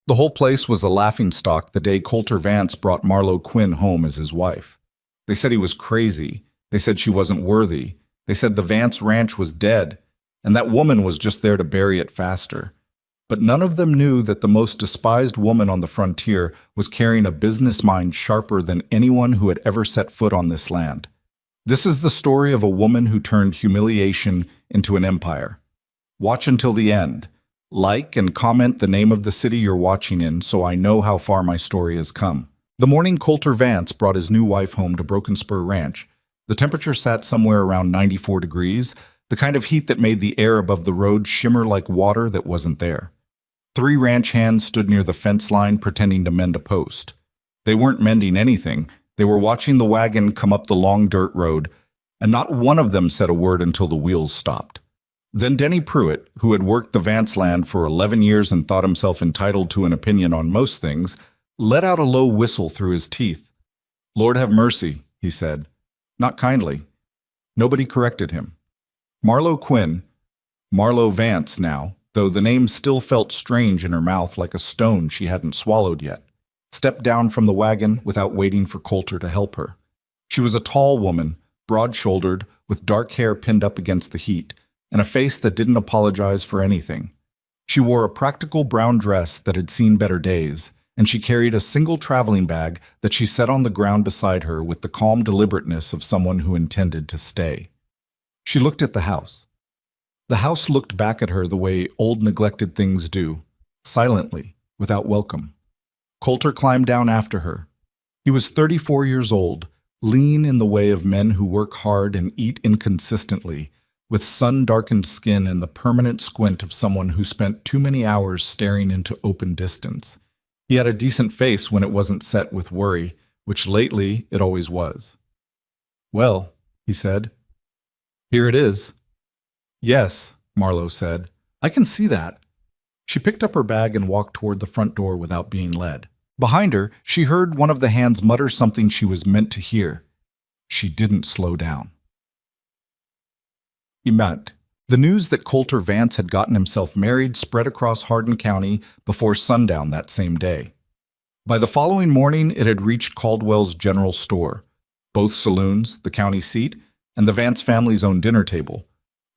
The whole place was a laughingstock the day Coulter Vance brought Marlo Quinn home as his wife. They said he was crazy. They said she wasn't worthy. They said the Vance ranch was dead, and that woman was just there to bury it faster. But none of them knew that the most despised woman on the frontier was carrying a business mind sharper than anyone who had ever set foot on this land. This is the story of a woman who turned humiliation into an empire. Watch until the end. Like and comment the name of the city you're watching in so I know how far my story has come. The morning Coulter Vance brought his new wife home to Broken Spur Ranch, the temperature sat somewhere around 94 degrees, the kind of heat that made the air above the road shimmer like water that wasn't there. 3 ranch hands stood near the fence line pretending to mend a post. They weren't mending anything. They were watching the wagon come up the long dirt road, and not one of them said a word until the wheels stopped. Then Denny Pruitt, who had worked the Vance land for 11 years and thought himself entitled to an opinion on most things, let out a low whistle through his teeth. "Lord have mercy," he said. Not kindly. Nobody corrected him. Marlo Quinn, Marlo Vance now, though the name still felt strange in her mouth like a stone she hadn't swallowed yet, stepped down from the wagon without waiting for Coulter to help her. She was a tall woman, broad-shouldered, with dark hair pinned up against the heat, and a face that didn't apologize for anything. She wore a practical brown dress that had seen better days, and she carried a single traveling bag that she set on the ground beside her with the calm deliberateness of someone who intended to stay. She looked at the house. The house looked back at her the way old neglected things do, silently, without welcome. Coulter climbed down after her. He was 34 years old, lean in the way of men who work hard and eat inconsistently, with sun-darkened skin and the permanent squint of someone who spent too many hours staring into open distance. He had a decent face when it wasn't set with worry, which lately it always was. "Well," he said, "here it is." "Yes," Marlo said, "I can see that." She picked up her bag and walked toward the front door without being led. Behind her, she heard one of the hands mutter something she was meant to hear. She didn't slow down. The news that Coulter Vance had gotten himself married spread across Hardin County before sundown that same day. By the following morning, it had reached Caldwell's General Store, both saloons, the county seat, and the Vance family's own dinner table,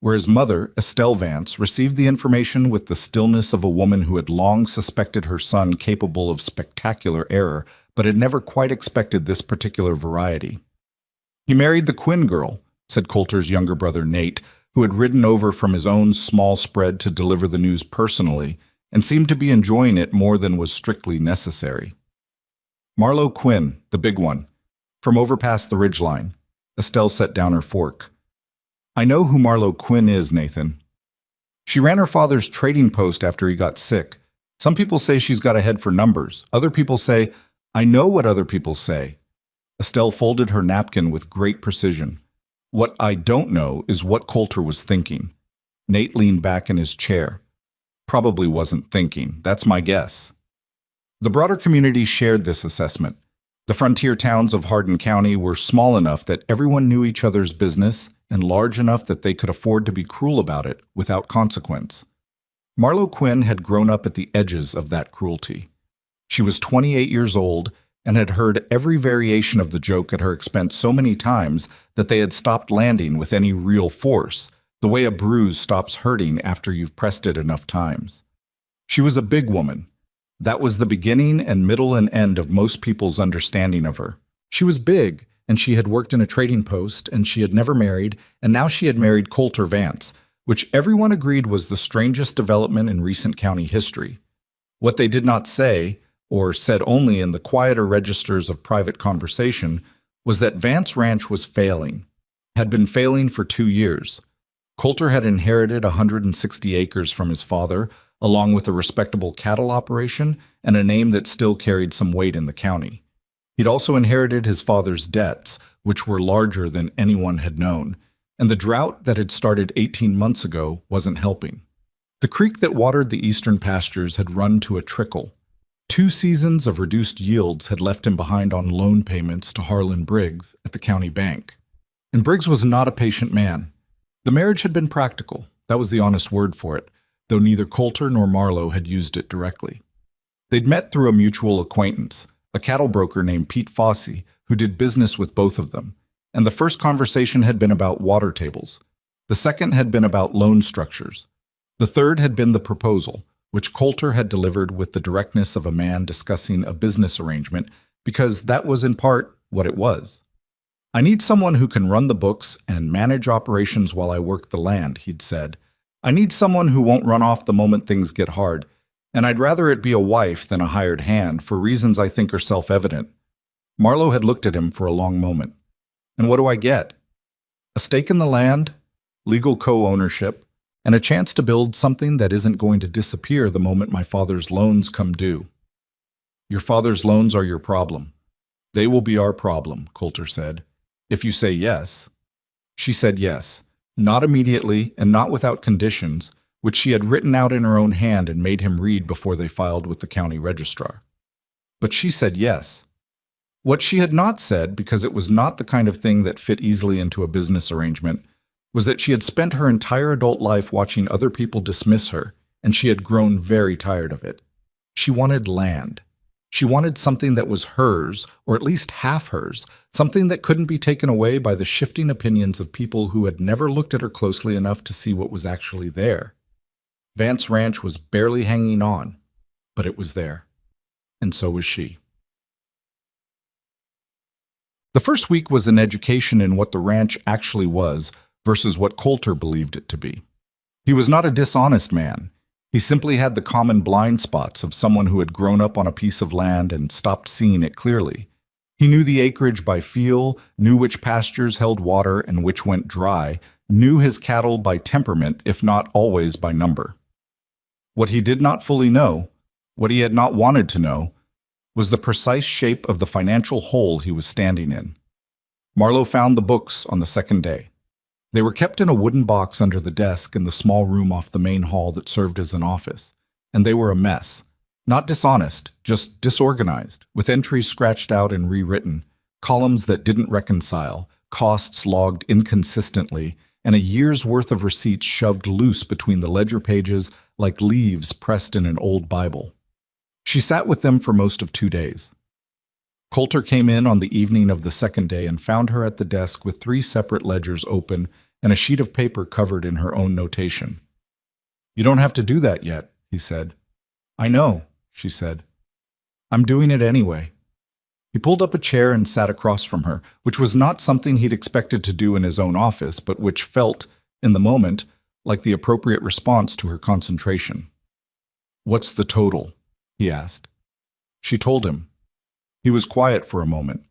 where his mother, Estelle Vance, received the information with the stillness of a woman who had long suspected her son capable of spectacular error, but had never quite expected this particular variety. "He married the Quinn girl," said Coulter's younger brother Nate, who had ridden over from his own small spread to deliver the news personally, and seemed to be enjoying it more than was strictly necessary. "Marlo Quinn, the big one, from over past the ridgeline." Estelle set down her fork. "I know who Marlo Quinn is, Nathan. She ran her father's trading post after he got sick. Some people say she's got a head for numbers. Other people say, I know what other people say." Estelle folded her napkin with great precision. "What I don't know is what Coulter was thinking." Nate leaned back in his chair. "Probably wasn't thinking. That's my guess." The broader community shared this assessment. The frontier towns of Hardin County were small enough that everyone knew each other's business and large enough that they could afford to be cruel about it without consequence. Marlo Quinn had grown up at the edges of that cruelty. She was 28 years old and had heard every variation of the joke at her expense so many times that they had stopped landing with any real force, the way a bruise stops hurting after you've pressed it enough times. She was a big woman. That was the beginning and middle and end of most people's understanding of her. She was big, and she had worked in a trading post, and she had never married, and now she had married Coulter Vance, which everyone agreed was the strangest development in recent county history. What they did not say, or said only in the quieter registers of private conversation, was that Vance Ranch was failing, had been failing for 2 years. Coulter had inherited 160 acres from his father, along with a respectable cattle operation and a name that still carried some weight in the county. He'd also inherited his father's debts, which were larger than anyone had known, and the drought that had started 18 months ago wasn't helping. The creek that watered the eastern pastures had run to a trickle. 2 seasons of reduced yields had left him behind on loan payments to Harlan Briggs at the county bank. And Briggs was not a patient man. The marriage had been practical, that was the honest word for it, though neither Coulter nor Marlo had used it directly. They'd met through a mutual acquaintance, a cattle broker named Pete Fossey, who did business with both of them. And the first conversation had been about water tables. The second had been about loan structures. The third had been the proposal, which Coulter had delivered with the directness of a man discussing a business arrangement, because that was in part what it was. "I need someone who can run the books and manage operations while I work the land," he'd said. "I need someone who won't run off the moment things get hard, and I'd rather it be a wife than a hired hand for reasons I think are self-evident." Marlowe had looked at him for a long moment. "And what do I get?" "A stake in the land, legal co-ownership, and a chance to build something that isn't going to disappear the moment my father's loans come due." "Your father's loans are your problem." "They will be our problem," Coulter said. "If you say yes." She said yes, not immediately and not without conditions, which she had written out in her own hand and made him read before they filed with the county registrar. But she said yes. What she had not said, because it was not the kind of thing that fit easily into a business arrangement, was that she had spent her entire adult life watching other people dismiss her, and she had grown very tired of it. She wanted land. She wanted something that was hers, or at least half hers, something that couldn't be taken away by the shifting opinions of people who had never looked at her closely enough to see what was actually there. Vance Ranch was barely hanging on, but it was there. And so was she. The first week was an education in what the ranch actually was versus what Coulter believed it to be. He was not a dishonest man. He simply had the common blind spots of someone who had grown up on a piece of land and stopped seeing it clearly. He knew the acreage by feel, knew which pastures held water and which went dry, knew his cattle by temperament, if not always by number. What he did not fully know, what he had not wanted to know, was the precise shape of the financial hole he was standing in. Marlowe found the books on the second day. They were kept in a wooden box under the desk in the small room off the main hall that served as an office, and they were a mess. Not dishonest, just disorganized, with entries scratched out and rewritten, columns that didn't reconcile, costs logged inconsistently, and a year's worth of receipts shoved loose between the ledger pages like leaves pressed in an old Bible. She sat with them for most of 2 days. Coulter came in on the evening of the second day and found her at the desk with 3 separate ledgers open and a sheet of paper covered in her own notation. "You don't have to do that yet," he said. "I know," she said. "I'm doing it anyway." He pulled up a chair and sat across from her, which was not something he'd expected to do in his own office, but which felt, in the moment, like the appropriate response to her concentration. "What's the total?" he asked. She told him. He was quiet for a moment.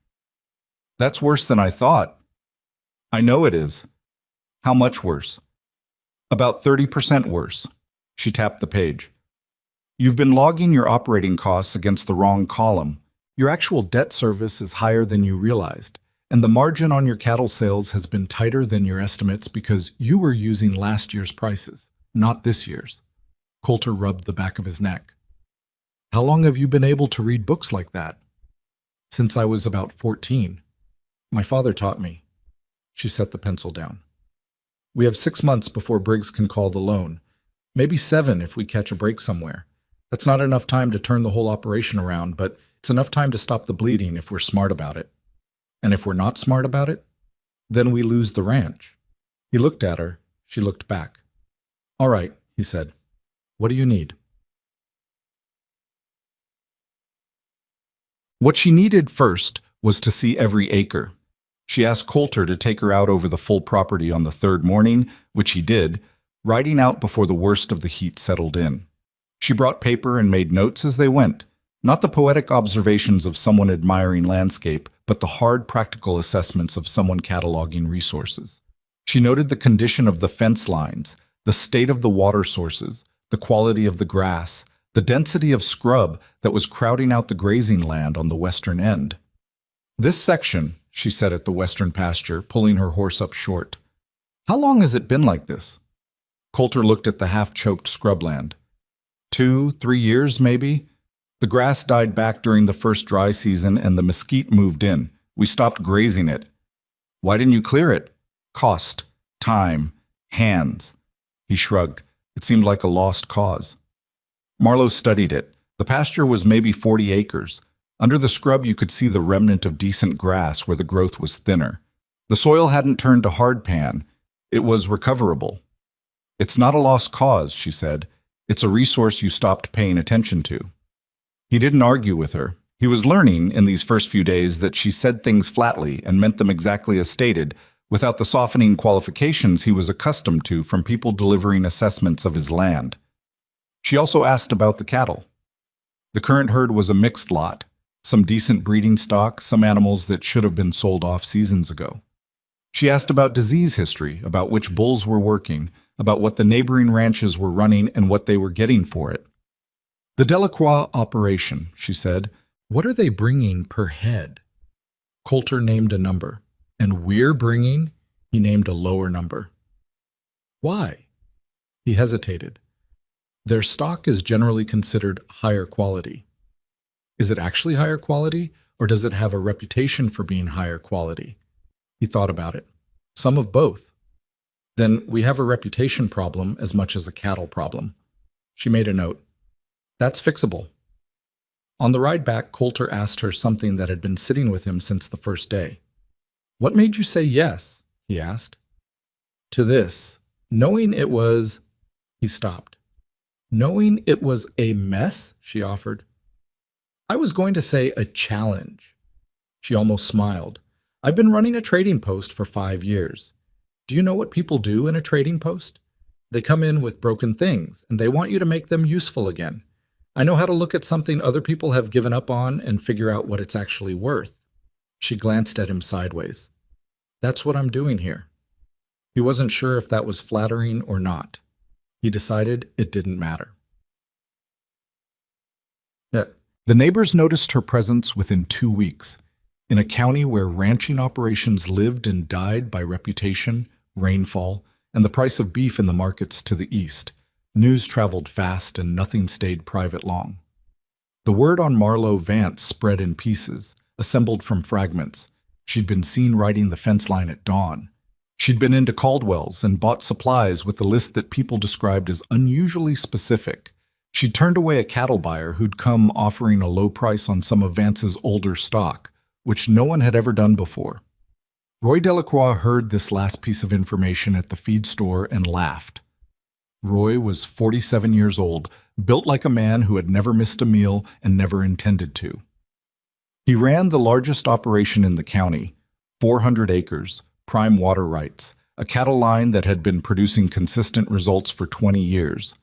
"That's worse than I thought." "I know it is." "How much worse?" "About 30% worse." She tapped the page. "You've been logging your operating costs against the wrong column. Your actual debt service is higher than you realized, and the margin on your cattle sales has been tighter than your estimates because you were using last year's prices, not this year's." Coulter rubbed the back of his neck. "How long have you been able to read books like that?" "Since I was about 14. My father taught me." She set the pencil down. "We have 6 months before Briggs can call the loan. Maybe 7 if we catch a break somewhere. That's not enough time to turn the whole operation around, but it's enough time to stop the bleeding if we're smart about it. And if we're not smart about it, then we lose the ranch." He looked at her. She looked back. "All right," he said. "What do you need?" What she needed first was to see every acre. She asked Coulter to take her out over the full property on the third morning, which he did, riding out before the worst of the heat settled in. She brought paper and made notes as they went, not the poetic observations of someone admiring landscape, but the hard practical assessments of someone cataloging resources. She noted the condition of the fence lines, the state of the water sources, the quality of the grass, the density of scrub that was crowding out the grazing land on the western end. "This section," she said at the western pasture, pulling her horse up short. "How long has it been like this?" Coulter looked at the half-choked scrubland. 2, 3 years, maybe? The grass died back during the first dry season and the mesquite moved in. We stopped grazing it. Why didn't you clear it? Cost, time, hands. He shrugged. It seemed like a lost cause. Marlowe studied it, The pasture was maybe 40 acres. Under the scrub, you could see the remnant of decent grass where the growth was thinner. The soil hadn't turned to hardpan. It was recoverable. It's not a lost cause, she said. It's a resource you stopped paying attention to. He didn't argue with her. He was learning in these first few days that she said things flatly and meant them exactly as stated, without the softening qualifications he was accustomed to from people delivering assessments of his land. She also asked about the cattle. The current herd was a mixed lot, some decent breeding stock, some animals that should have been sold off seasons ago. She asked about disease history, about which bulls were working, about what the neighboring ranches were running and what they were getting for it. The Delacroix operation, she said. What are they bringing per head? Coulter named a number. And we're bringing, he named a lower number. Why? He hesitated. Their stock is generally considered higher quality. Is it actually higher quality, or does it have a reputation for being higher quality? He thought about it. Some of both. Then we have a reputation problem as much as a cattle problem. She made a note. That's fixable. On the ride back, Coulter asked her something that had been sitting with him since the first day. What made you say yes? He asked. To this, knowing it was... He stopped. Knowing it was a mess, she offered. I was going to say a challenge. She almost smiled. I've been running a trading post for 5 years. Do you know what people do in a trading post? They come in with broken things, and they want you to make them useful again. I know how to look at something other people have given up on and figure out what it's actually worth. She glanced at him sideways. That's what I'm doing here. He wasn't sure if that was flattering or not. He decided it didn't matter. The neighbors noticed her presence within 2 weeks. In a county where ranching operations lived and died by reputation, rainfall, and the price of beef in the markets to the east, news traveled fast and nothing stayed private long. The word on Marlo Vance spread in pieces, assembled from fragments. She'd been seen riding the fence line at dawn. She'd been into Caldwell's and bought supplies with a list that people described as unusually specific. She'd turned away a cattle buyer who'd come offering a low price on some of Vance's older stock, which no one had ever done before. Roy Delacroix heard this last piece of information at the feed store and laughed. Roy was 47 years old, built like a man who had never missed a meal and never intended to. He ran the largest operation in the county, 400 acres, prime water rights, a cattle line that had been producing consistent results for 20 years.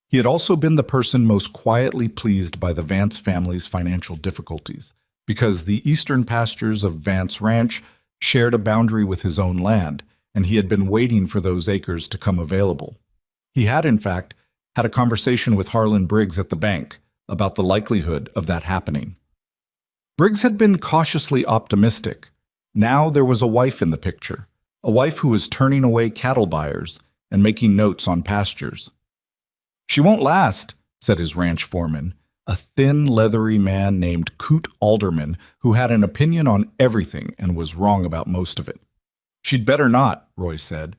He had also been the person most quietly pleased by the Vance family's financial difficulties, because the eastern pastures of Vance Ranch shared a boundary with his own land, and he had been waiting for those acres to come available. He had, in fact, had a conversation with Harlan Briggs at the bank about the likelihood of that happening. Briggs had been cautiously optimistic. Now there was a wife in the picture, a wife who was turning away cattle buyers and making notes on pastures. She won't last, said his ranch foreman, a thin, leathery man named Coot Alderman who had an opinion on everything and was wrong about most of it. She'd better not, Roy said.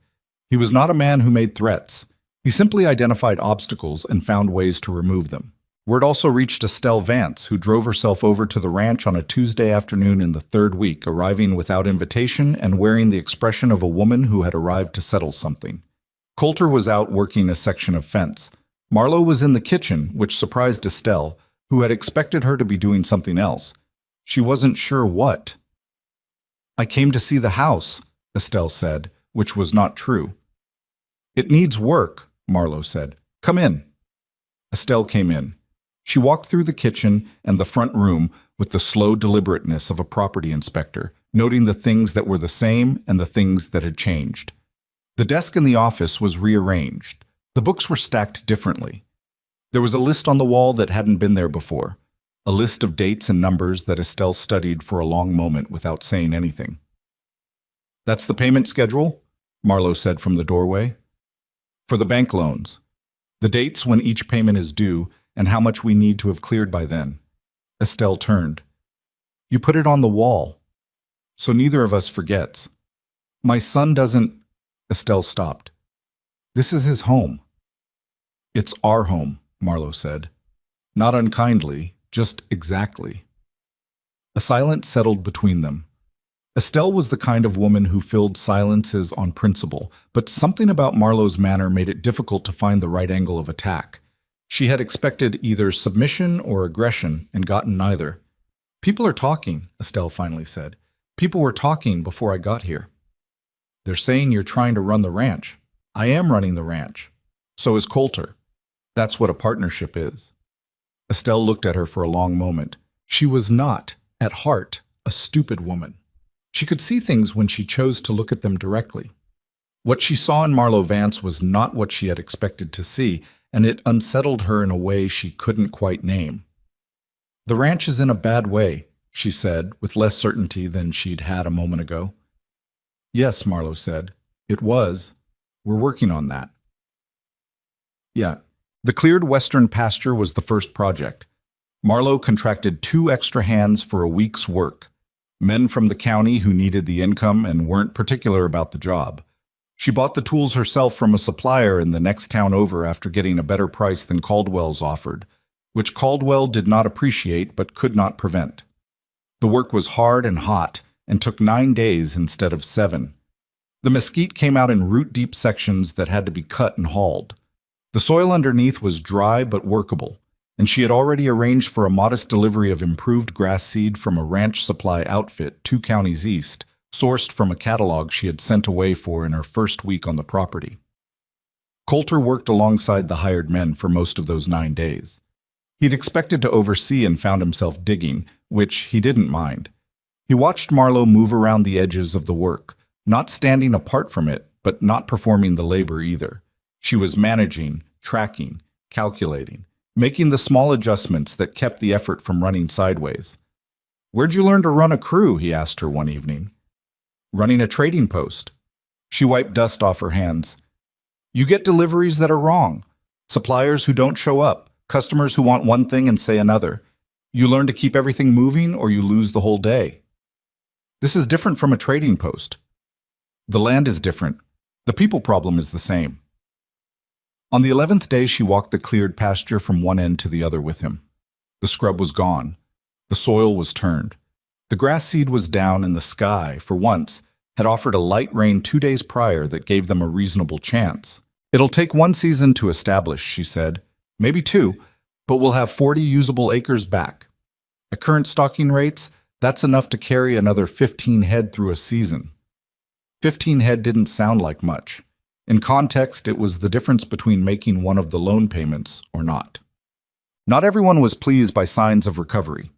He was not a man who made threats. He simply identified obstacles and found ways to remove them. Word also reached Estelle Vance, who drove herself over to the ranch on a Tuesday afternoon in the 3rd week, arriving without invitation and wearing the expression of a woman who had arrived to settle something. Coulter was out working a section of fence. Marlo was in the kitchen, which surprised Estelle, who had expected her to be doing something else. She wasn't sure what. I came to see the house, Estelle said, which was not true. It needs work, Marlo said. Come in. Estelle came in. She walked through the kitchen and the front room with the slow deliberateness of a property inspector, noting the things that were the same and the things that had changed. The desk in the office was rearranged. The books were stacked differently. There was a list on the wall that hadn't been there before, a list of dates and numbers that Estelle studied for a long moment without saying anything. That's the payment schedule, Marlo said from the doorway. For the bank loans. The dates when each payment is due and how much we need to have cleared by then. Estelle turned. You put it on the wall, so neither of us forgets. My son doesn't... Estelle stopped. This is his home. It's our home, Marlo said. Not unkindly, just exactly. A silence settled between them. Estelle was the kind of woman who filled silences on principle, but something about Marlowe's manner made it difficult to find the right angle of attack. She had expected either submission or aggression and gotten neither. "People are talking," Estelle finally said. "People were talking before I got here. They're saying you're trying to run the ranch. I am running the ranch. So is Coulter. That's what a partnership is." Estelle looked at her for a long moment. She was not, at heart, a stupid woman. She could see things when she chose to look at them directly. What she saw in Marlowe Vance was not what she had expected to see, and it unsettled her in a way she couldn't quite name. "The ranch is in a bad way," she said, with less certainty than she'd had a moment ago. "Yes," Marlowe said. "It was. We're working on that." Yeah. The cleared western pasture was the first project. Marlowe contracted 2 extra hands for a week's work. Men from the county who needed the income and weren't particular about the job. She bought the tools herself from a supplier in the next town over after getting a better price than Caldwell's offered, which Caldwell did not appreciate but could not prevent. The work was hard and hot and took 9 days instead of 7. The mesquite came out in root-deep sections that had to be cut and hauled. The soil underneath was dry but workable, and she had already arranged for a modest delivery of improved grass seed from a ranch supply outfit 2 counties east, sourced from a catalog she had sent away for in her first week on the property. Coulter worked alongside the hired men for most of those 9 days. He'd expected to oversee and found himself digging, which he didn't mind. He watched Marlowe move around the edges of the work, not standing apart from it, but not performing the labor either. She was managing, tracking, calculating, making the small adjustments that kept the effort from running sideways. "Where'd you learn to run a crew?" he asked her one evening. "Running a trading post." She wiped dust off her hands. "You get deliveries that are wrong, suppliers who don't show up, customers who want one thing and say another. You learn to keep everything moving or you lose the whole day. This is different from a trading post. The land is different. The people problem is the same." On the 11th day, she walked the cleared pasture from one end to the other with him. The scrub was gone. The soil was turned. The grass seed was down, and the sky, for once, had offered a light rain 2 days prior that gave them a reasonable chance. "It'll take 1 season to establish," she said. "Maybe 2, but we'll have 40 usable acres back. At current stocking rates, that's enough to carry another 15 head through a season." 15 head didn't sound like much. In context, it was the difference between making one of the loan payments or not. Not everyone was pleased by signs of recovery.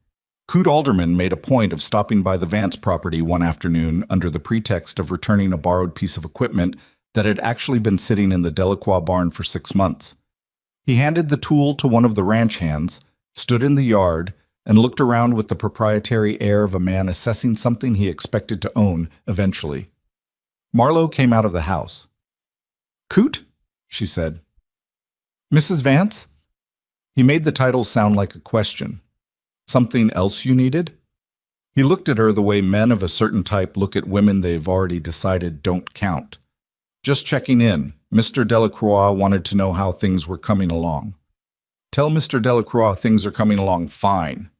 Coot Alderman made a point of stopping by the Vance property one afternoon under the pretext of returning a borrowed piece of equipment that had actually been sitting in the Delacroix barn for 6 months. He handed the tool to one of the ranch hands, stood in the yard, and looked around with the proprietary air of a man assessing something he expected to own eventually. Marlowe came out of the house. "Coot?" she said. "Mrs. Vance?" He made the title sound like a question. "Something else you needed?" He looked at her the way men of a certain type look at women they've already decided don't count. "Just checking in. Mr. Delacroix wanted to know how things were coming along." "Tell Mr. Delacroix things are coming along fine."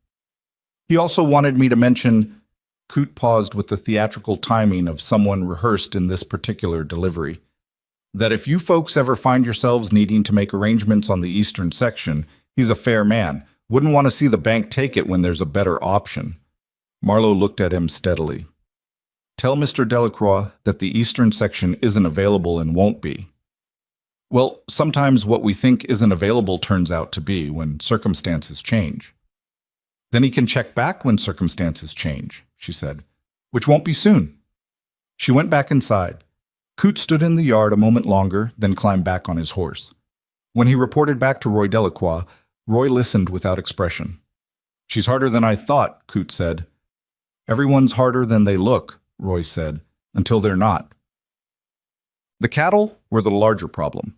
"He also wanted me to mention—" Coot paused with the theatrical timing of someone rehearsed in this particular delivery. "That if you folks ever find yourselves needing to make arrangements on the eastern section, he's a fair man. Wouldn't want to see the bank take it when there's a better option." Marlowe looked at him steadily. "Tell Mr. Delacroix that the eastern section isn't available and won't be." "Well, sometimes what we think isn't available turns out to be when circumstances change." "Then he can check back when circumstances change," she said, "which won't be soon." She went back inside. Coot stood in the yard a moment longer, then climbed back on his horse. When he reported back to Roy Delacroix, Roy listened without expression. "She's harder than I thought," Coot said. "Everyone's harder than they look," Roy said, "until they're not." The cattle were the larger problem.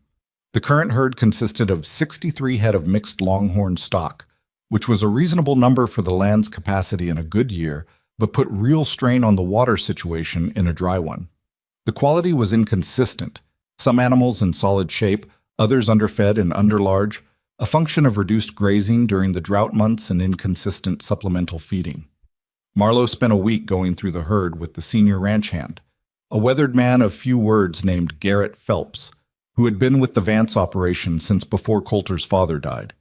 The current herd consisted of 63 head of mixed longhorn stock, which was a reasonable number for the land's capacity in a good year, but put real strain on the water situation in a dry one. The quality was inconsistent, some animals in solid shape, others underfed and underlarge, a function of reduced grazing during the drought months and inconsistent supplemental feeding. Marlowe spent a week going through the herd with the senior ranch hand, a weathered man of few words named Garrett Phelps, who had been with the Vance operation since before Coulter's father died.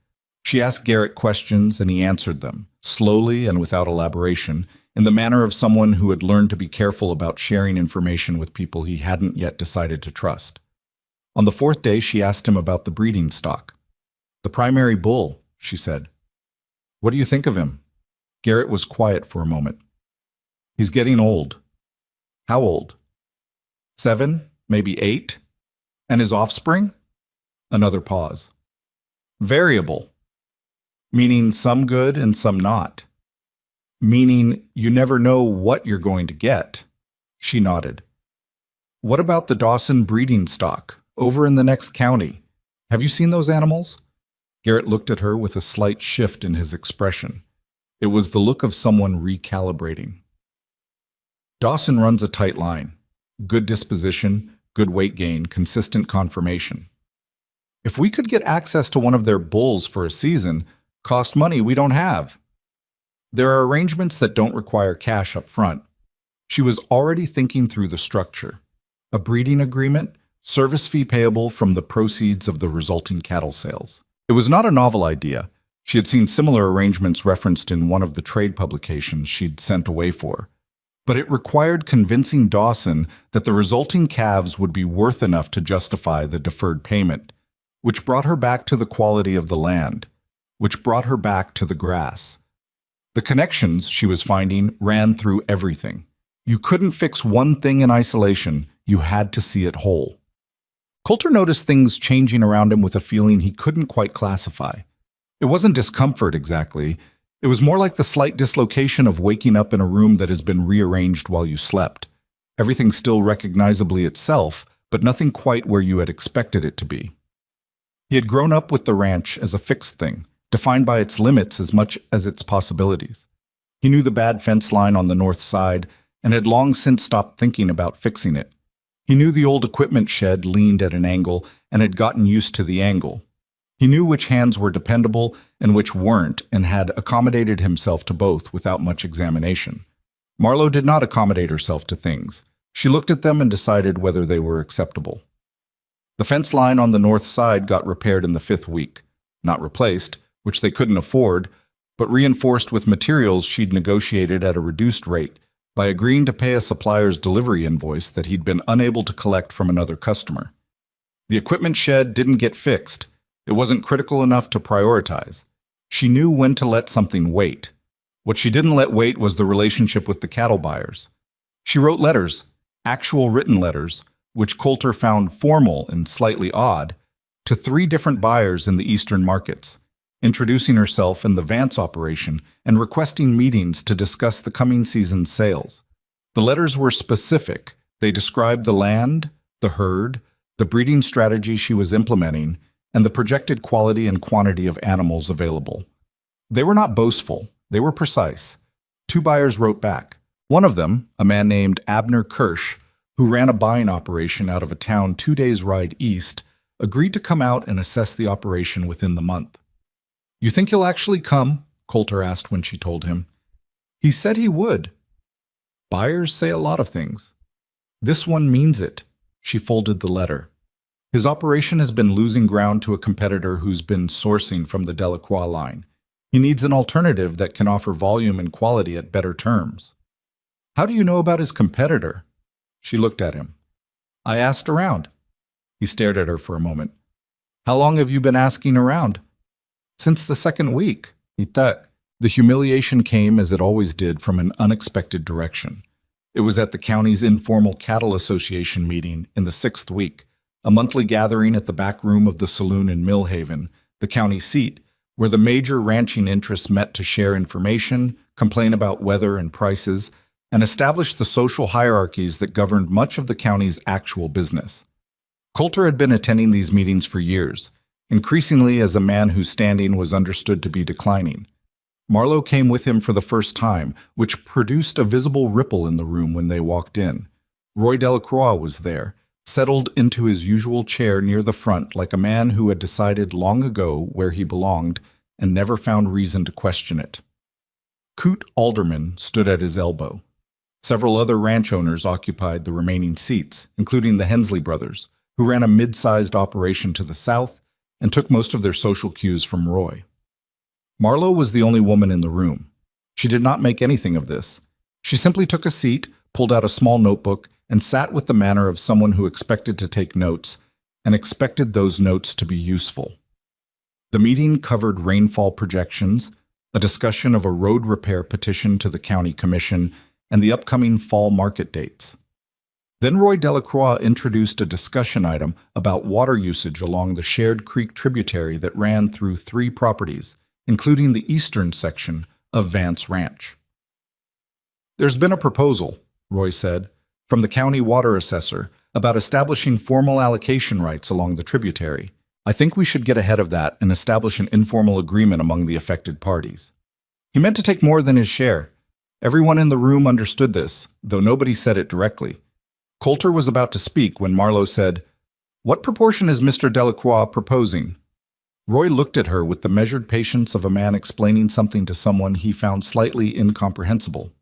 She asked Garrett questions and he answered them, slowly and without elaboration, in the manner of someone who had learned to be careful about sharing information with people he hadn't yet decided to trust. On the fourth day, she asked him about the breeding stock. "The primary bull," she said. "What do you think of him?" Garrett was quiet for a moment. "He's getting old." "How old?" 7, maybe 8. "And his offspring?" Another pause. "Variable." "Meaning some good and some not." "Meaning you never know what you're going to get." She nodded. "What about the Dawson breeding stock, over in the next county? Have you seen those animals?" Garrett looked at her with a slight shift in his expression. It was the look of someone recalibrating. "Dawson runs a tight line. Good disposition, good weight gain, consistent conformation. If we could get access to one of their bulls for a season, cost money we don't have. There are arrangements that don't require cash up front." She was already thinking through the structure. A breeding agreement, service fee payable from the proceeds of the resulting cattle sales. It was not a novel idea. She had seen similar arrangements referenced in one of the trade publications she'd sent away for. But it required convincing Dawson that the resulting calves would be worth enough to justify the deferred payment, which brought her back to the quality of the land, which brought her back to the grass. The connections, she was finding, ran through everything. You couldn't fix one thing in isolation, you had to see it whole. Coulter noticed things changing around him with a feeling he couldn't quite classify. It wasn't discomfort exactly. It was more like the slight dislocation of waking up in a room that has been rearranged while you slept. Everything still recognizably itself, but nothing quite where you had expected it to be. He had grown up with the ranch as a fixed thing, defined by its limits as much as its possibilities. He knew the bad fence line on the north side and had long since stopped thinking about fixing it. He knew the old equipment shed leaned at an angle and had gotten used to the angle. He knew which hands were dependable and which weren't and had accommodated himself to both without much examination. Marlowe did not accommodate herself to things. She looked at them and decided whether they were acceptable. The fence line on the north side got repaired in the 5th week. Not replaced, which they couldn't afford, but reinforced with materials she'd negotiated at a reduced rate by agreeing to pay a supplier's delivery invoice that he'd been unable to collect from another customer. The equipment shed didn't get fixed. It wasn't critical enough to prioritize. She knew when to let something wait. What she didn't let wait was the relationship with the cattle buyers. She wrote letters, actual written letters, which Coulter found formal and slightly odd, to 3 different buyers in the eastern markets, introducing herself and the Vance operation and requesting meetings to discuss the coming season's sales. The letters were specific. They described the land, the herd, the breeding strategy she was implementing, and the projected quality and quantity of animals available. They were not boastful. They were precise. 2 buyers wrote back. One of them, a man named Abner Kirsch, who ran a buying operation out of a town 2 days' ride east, agreed to come out and assess the operation within the month. "You think he'll actually come?" Coulter asked when she told him. "He said he would." Buyers say a lot of things. This one means it. She folded the letter. His operation has been losing ground to a competitor who's been sourcing from the Delacroix line. He needs an alternative that can offer volume and quality at better terms. "How do you know about his competitor?" She looked at him. "I asked around." He stared at her for a moment. "How long have you been asking around?" "Since the 2nd week." The humiliation came, as it always did, from an unexpected direction. It was at the county's informal cattle association meeting in the 6th week, a monthly gathering at the back room of the saloon in Millhaven, the county seat, where the major ranching interests met to share information, complain about weather and prices, and establish the social hierarchies that governed much of the county's actual business. Coulter had been attending these meetings for years, increasingly as a man whose standing was understood to be declining. Marlowe came with him for the first time, which produced a visible ripple in the room when they walked in. Roy Delacroix was there, settled into his usual chair near the front like a man who had decided long ago where he belonged and never found reason to question it. Coot Alderman stood at his elbow. Several other ranch owners occupied the remaining seats, including the Hensley brothers, who ran a mid-sized operation to the south and took most of their social cues from Roy. Marlowe was the only woman in the room. She did not make anything of this. She simply took a seat, pulled out a small notebook, and sat with the manner of someone who expected to take notes and expected those notes to be useful. The meeting covered rainfall projections, a discussion of a road repair petition to the county commission, and the upcoming fall market dates. Then Roy Delacroix introduced a discussion item about water usage along the Shared Creek tributary that ran through 3 properties, including the eastern section of Vance Ranch. "There's been a proposal," Roy said, "from the county water assessor about establishing formal allocation rights along the tributary. I think we should get ahead of that and establish an informal agreement among the affected parties." He meant to take more than his share. Everyone in the room understood this, though nobody said it directly. Coulter was about to speak when Marlowe said, "What proportion is Mr. Delacroix proposing?" Roy looked at her with the measured patience of a man explaining something to someone he found slightly incomprehensible.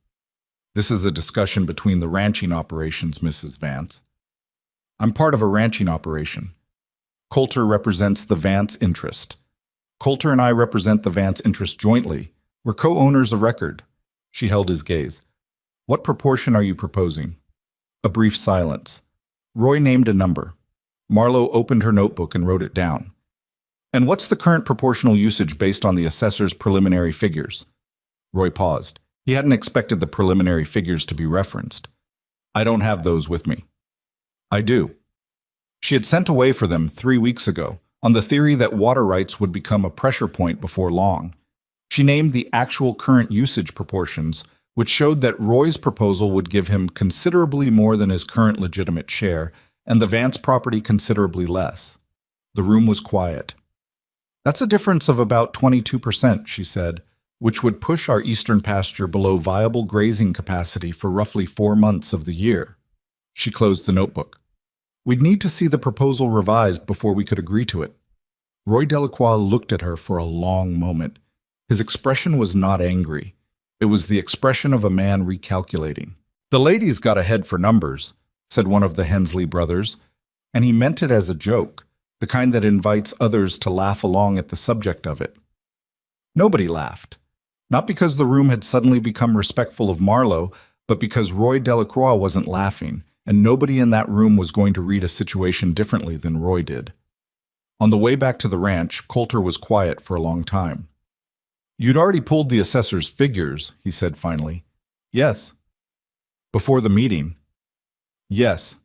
"This is a discussion between the ranching operations, Mrs. Vance. I'm part of a ranching operation. Coulter represents the Vance interest. Coulter and I represent the Vance interest jointly. We're co-owners of record." She held his gaze. "What proportion are you proposing?" A brief silence. Roy named a number. Marlowe opened her notebook and wrote it down. "And what's the current proportional usage based on the assessor's preliminary figures?" Roy paused. He hadn't expected the preliminary figures to be referenced. "I don't have those with me." "I do." She had sent away for them 3 weeks ago, on the theory that water rights would become a pressure point before long. She named the actual current usage proportions, which showed that Roy's proposal would give him considerably more than his current legitimate share, and the Vance property considerably less. The room was quiet. "That's a difference of about 22%, she said, "which would push our eastern pasture below viable grazing capacity for roughly 4 months of the year." She closed the notebook. "We'd need to see the proposal revised before we could agree to it." Roy Delacroix looked at her for a long moment. His expression was not angry. It was the expression of a man recalculating. "The lady's got a head for numbers," said one of the Hensley brothers, and he meant it as a joke, the kind that invites others to laugh along at the subject of it. Nobody laughed. Not because the room had suddenly become respectful of Marlowe, but because Roy Delacroix wasn't laughing, and nobody in that room was going to read a situation differently than Roy did. On the way back to the ranch, Coulter was quiet for a long time. "You'd already pulled the assessor's figures," he said finally. "Yes." "Before the meeting?" "Yes."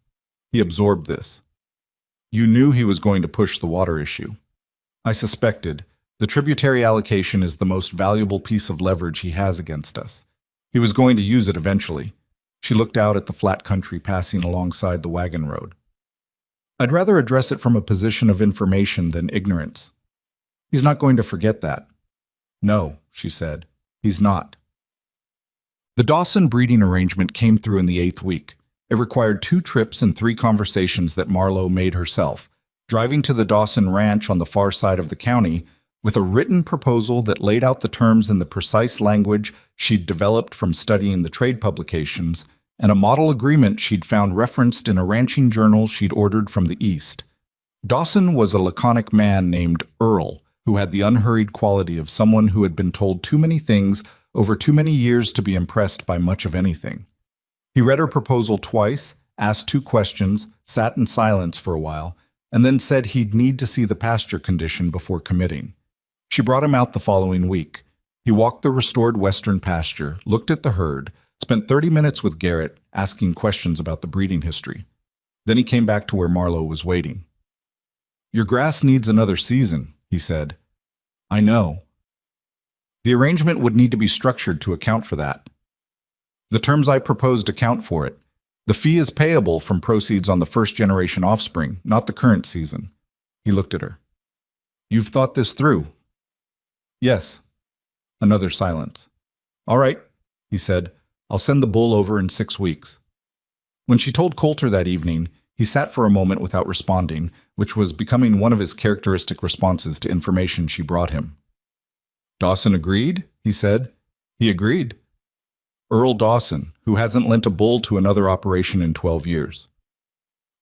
He absorbed this. "You knew he was going to push the water issue." "I suspected. The tributary allocation is the most valuable piece of leverage he has against us. He was going to use it eventually." She looked out at the flat country passing alongside the wagon road. "I'd rather address it from a position of information than ignorance. He's not going to forget that." "No," she said, "he's not." The Dawson breeding arrangement came through in the 8th week. It required 2 trips and 3 conversations that Marlowe made herself, driving to the Dawson Ranch on the far side of the county with a written proposal that laid out the terms in the precise language she'd developed from studying the trade publications, and a model agreement she'd found referenced in a ranching journal she'd ordered from the East. Dawson was a laconic man named Earl, who had the unhurried quality of someone who had been told too many things over too many years to be impressed by much of anything. He read her proposal twice, asked 2 questions, sat in silence for a while, and then said he'd need to see the pasture condition before committing. She brought him out the following week. He walked the restored western pasture, looked at the herd, spent 30 minutes with Garrett, asking questions about the breeding history. Then he came back to where Marlowe was waiting. "Your grass needs another season," he said. "I know." "The arrangement would need to be structured to account for that." "The terms I proposed account for it. The fee is payable from proceeds on the first-generation offspring, not the current season." He looked at her. "You've thought this through?" "Yes." Another silence. "All right," he said. "I'll send the bull over in 6 weeks." When she told Coulter that evening, He sat for a moment without responding, which was becoming one of his characteristic responses to information she brought him. "Dawson agreed?" he said. "He agreed. Earl Dawson, who hasn't lent a bull to another operation in 12 years.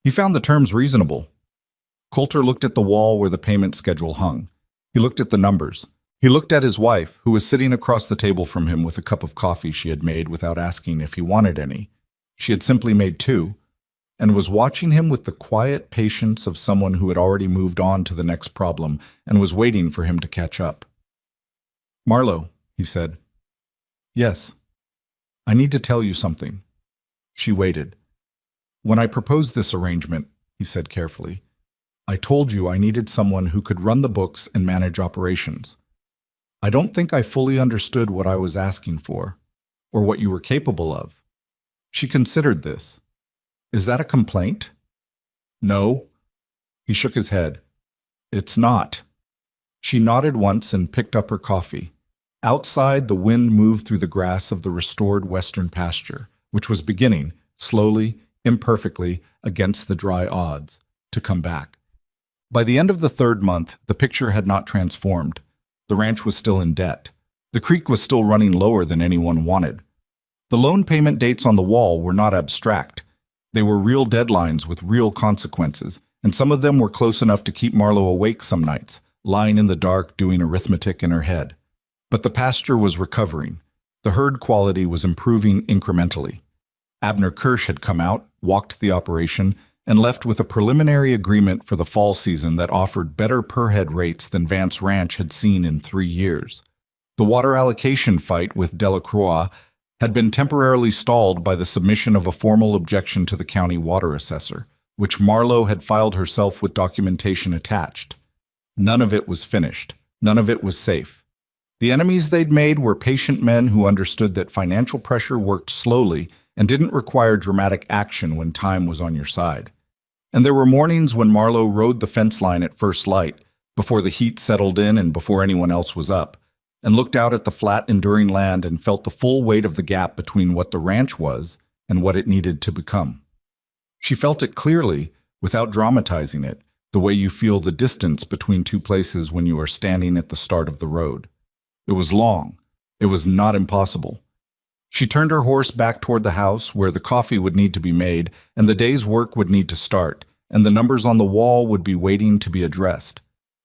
He found the terms reasonable." Coulter looked at the wall where the payment schedule hung. He looked at the numbers. He looked at his wife, who was sitting across the table from him with a cup of coffee she had made without asking if he wanted any. She had simply made two, and was watching him with the quiet patience of someone who had already moved on to the next problem and was waiting for him to catch up. "Marlowe," he said. "Yes. I need to tell you something." She waited. "When I proposed this arrangement," he said carefully, "I told you I needed someone who could run the books and manage operations. I don't think I fully understood what I was asking for, or what you were capable of." She considered this. "Is that a complaint?" "No." He shook his head. "It's not." She nodded once and picked up her coffee. Outside, the wind moved through the grass of the restored western pasture, which was beginning, slowly, imperfectly, against the dry odds, to come back. By the end of the third month, the picture had not transformed. The ranch was still in debt. The creek was still running lower than anyone wanted. The loan payment dates on the wall were not abstract. They were real deadlines with real consequences, and some of them were close enough to keep Marlowe awake some nights, lying in the dark doing arithmetic in her head. But the pasture was recovering. The herd quality was improving incrementally. Abner Kirsch had come out, walked the operation, and left with a preliminary agreement for the fall season that offered better per-head rates than Vance Ranch had seen in 3 years. The water allocation fight with Delacroix had been temporarily stalled by the submission of a formal objection to the county water assessor, which Marlowe had filed herself with documentation attached. None of it was finished. None of it was safe. The enemies they'd made were patient men who understood that financial pressure worked slowly and didn't require dramatic action when time was on your side. And there were mornings when Marlowe rode the fence line at first light, before the heat settled in and before anyone else was up, and looked out at the flat, enduring land and felt the full weight of the gap between what the ranch was and what it needed to become. She felt it clearly, without dramatizing it, the way you feel the distance between two places when you are standing at the start of the road. It was long. It was not impossible. She turned her horse back toward the house, where the coffee would need to be made, and the day's work would need to start, and the numbers on the wall would be waiting to be addressed.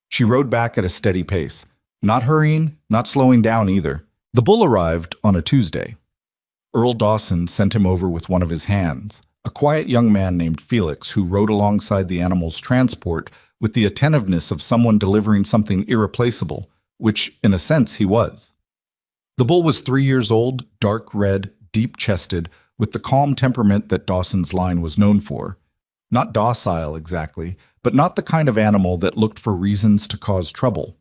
She rode back at a steady pace, not hurrying, not slowing down either. The bull arrived on a Tuesday. Earl Dawson sent him over with one of his hands, a quiet young man named Felix who rode alongside the animal's transport with the attentiveness of someone delivering something irreplaceable, which, in a sense, he was. The bull was 3 years old, dark red, deep-chested, with the calm temperament that Dawson's line was known for. Not docile, exactly, but not the kind of animal that looked for reasons to cause trouble.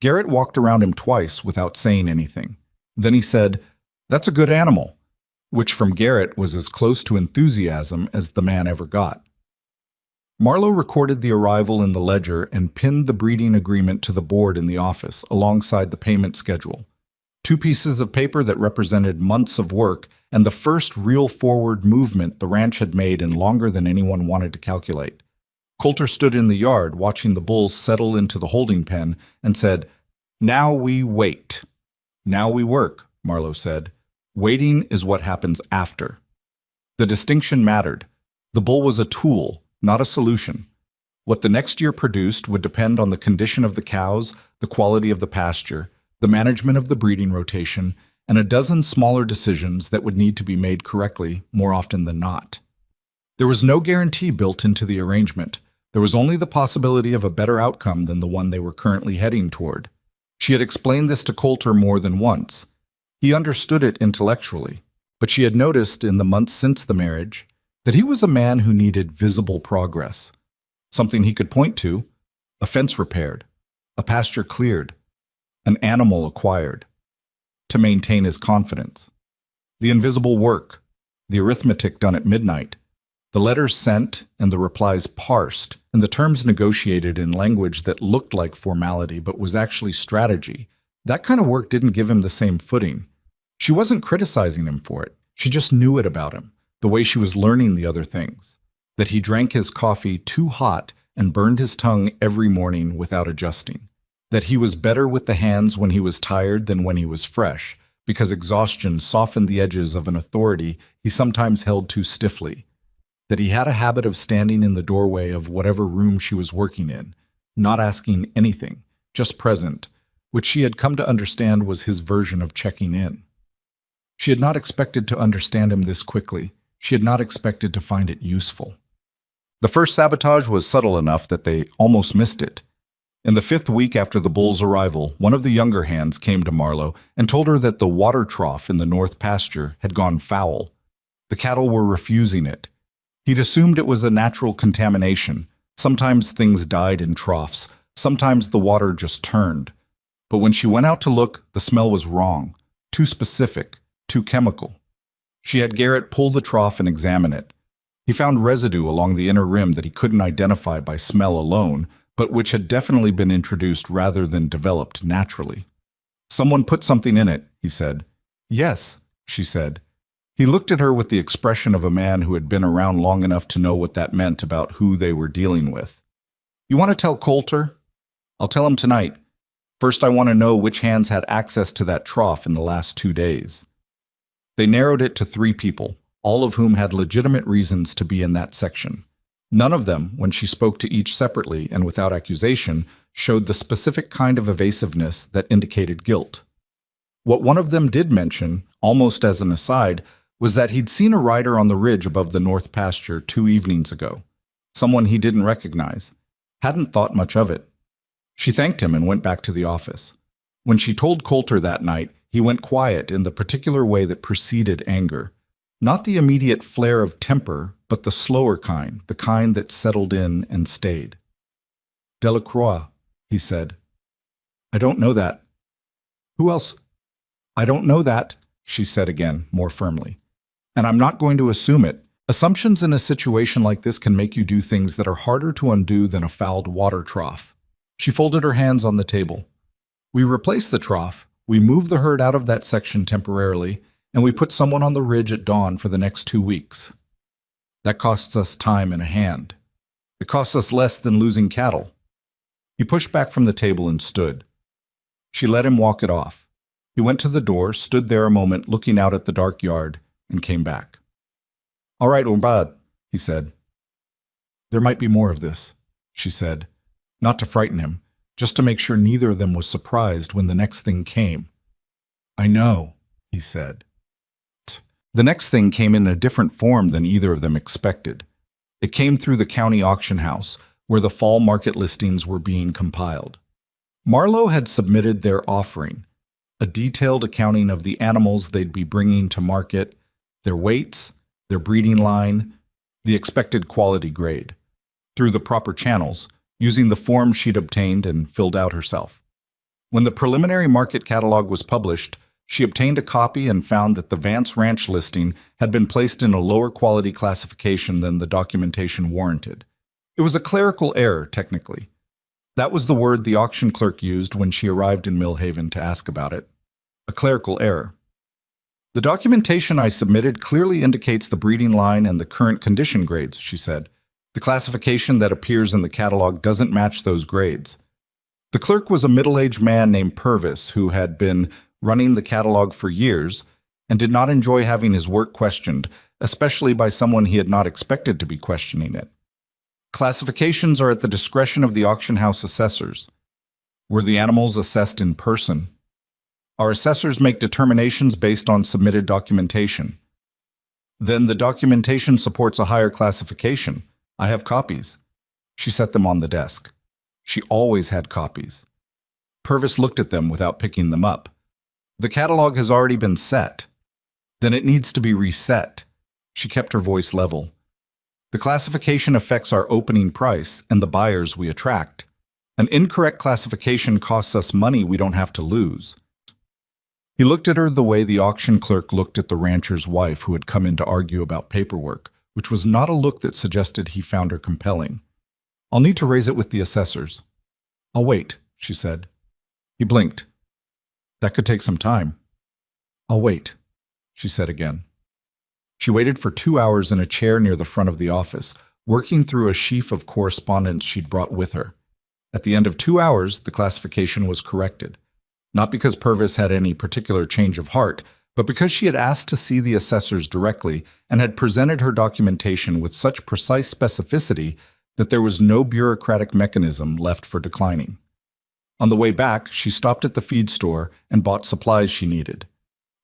Garrett walked around him twice without saying anything. Then he said, "That's a good animal," which from Garrett was as close to enthusiasm as the man ever got. Marlowe recorded the arrival in the ledger and pinned the breeding agreement to the board in the office alongside the payment schedule. 2 pieces of paper that represented months of work and the first real forward movement the ranch had made in longer than anyone wanted to calculate. Coulter stood in the yard watching the bulls settle into the holding pen and said, "Now we wait." "Now we work," Marlowe said. "Waiting is what happens after." The distinction mattered. The bull was a tool, not a solution. What the next year produced would depend on the condition of the cows, the quality of the pasture, the management of the breeding rotation, and a dozen smaller decisions that would need to be made correctly more often than not. There was no guarantee built into the arrangement. There was only the possibility of a better outcome than the one they were currently heading toward. She had explained this to Coulter more than once. He understood it intellectually, but she had noticed in the months since the marriage that he was a man who needed visible progress, something he could point to: a fence repaired, a pasture cleared, an animal acquired, to maintain his confidence. The invisible work, the arithmetic done at midnight, the letters sent and the replies parsed, and the terms negotiated in language that looked like formality but was actually strategy, that kind of work didn't give him the same footing. She wasn't criticizing him for it. She just knew it about him, the way she was learning the other things. that he drank his coffee too hot and burned his tongue every morning without adjusting, that he was better with the hands when he was tired than when he was fresh, because exhaustion softened the edges of an authority he sometimes held too stiffly, that he had a habit of standing in the doorway of whatever room she was working in, not asking anything, just present, which she had come to understand was his version of checking in. She had not expected to understand him this quickly. She had not expected to find it useful. The first sabotage was subtle enough that they almost missed it. In the 5th week after the bull's arrival, one of the younger hands came to Marlowe and told her that the water trough in the north pasture had gone foul. The cattle were refusing it. He'd assumed it was a natural contamination. Sometimes things died in troughs. Sometimes the water just turned. But when she went out to look, the smell was wrong, too specific, too chemical. She had Garrett pull the trough and examine it. He found residue along the inner rim that he couldn't identify by smell alone, but which had definitely been introduced rather than developed naturally. "Someone put something in it," he said. "Yes," she said. He looked at her with the expression of a man who had been around long enough to know what that meant about who they were dealing with. "You want to tell Coulter?" "I'll tell him tonight. First, I want to know which hands had access to that trough in the last 2 days." They narrowed it to 3 people, all of whom had legitimate reasons to be in that section. None of them, when she spoke to each separately and without accusation, showed the specific kind of evasiveness that indicated guilt. What one of them did mention, almost as an aside, was that he'd seen a rider on the ridge above the north pasture 2 evenings ago. Someone he didn't recognize. Hadn't thought much of it. She thanked him and went back to the office. When she told Coulter that night, he went quiet in the particular way that preceded anger. Not the immediate flare of temper, but the slower kind, the kind that settled in and stayed. "Delacroix," he said. "I don't know that." "Who else?" "I don't know that," she said again, more firmly. "And I'm not going to assume it. Assumptions in a situation like this can make you do things that are harder to undo than a fouled water trough." She folded her hands on the table. "We replaced the trough, we moved the herd out of that section temporarily, and we put someone on the ridge at dawn for the next 2 weeks. That costs us time and a hand. It costs us less than losing cattle." He pushed back from the table and stood. She let him walk it off. He went to the door, stood there a moment looking out at the dark yard, and came back. "All right, Umbad," he said. "There might be more of this," she said, not to frighten him, just to make sure neither of them was surprised when the next thing came. "I know," he said. The next thing came in a different form than either of them expected. It came through the county auction house, where the fall market listings were being compiled. Marlowe had submitted their offering, a detailed accounting of the animals they'd be bringing to market, their weights, their breeding line, the expected quality grade, through the proper channels, using the form she'd obtained and filled out herself. When the preliminary market catalog was published, she obtained a copy and found that the Vance Ranch listing had been placed in a lower quality classification than the documentation warranted. It was a clerical error, technically. That was the word the auction clerk used when she arrived in Millhaven to ask about it. A clerical error. "The documentation I submitted clearly indicates the breeding line and the current condition grades," she said. "The classification that appears in the catalog doesn't match those grades." The clerk was a middle-aged man named Purvis who had been running the catalog for years and did not enjoy having his work questioned, especially by someone he had not expected to be questioning it. "Classifications are at the discretion of the auction house assessors. Were the animals assessed in person? Our assessors make determinations based on submitted documentation. Then the documentation supports a higher classification. I have copies." She set them on the desk. She always had copies. Purvis looked at them without picking them up. "The catalog has already been set. Then it needs to be reset." She kept her voice level. "The classification affects our opening price and the buyers we attract. An incorrect classification costs us money we don't have to lose." He looked at her the way the auction clerk looked at the rancher's wife who had come in to argue about paperwork, which was not a look that suggested he found her compelling. "I'll need to raise it with the assessors." "I'll wait," she said. He blinked. "That could take some time." "I'll wait," she said again. She waited for 2 hours in a chair near the front of the office, working through a sheaf of correspondence she'd brought with her. At the end of 2 hours, the classification was corrected. Not because Purvis had any particular change of heart, but because she had asked to see the assessors directly and had presented her documentation with such precise specificity that there was no bureaucratic mechanism left for declining. On the way back, she stopped at the feed store and bought supplies she needed.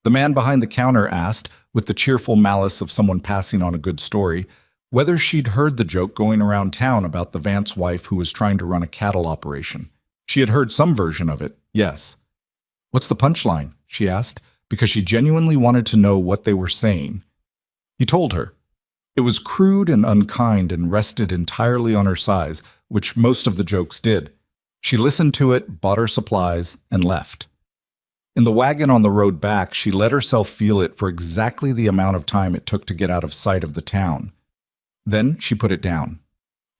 The man behind the counter asked, with the cheerful malice of someone passing on a good story, whether she'd heard the joke going around town about the Vance wife who was trying to run a cattle operation. She had heard some version of it, yes. "What's the punchline?" she asked, because she genuinely wanted to know what they were saying. He told her. It was crude and unkind and rested entirely on her size, which most of the jokes did. She listened to it, bought her supplies, and left. In the wagon on the road back, she let herself feel it for exactly the amount of time it took to get out of sight of the town. Then she put it down.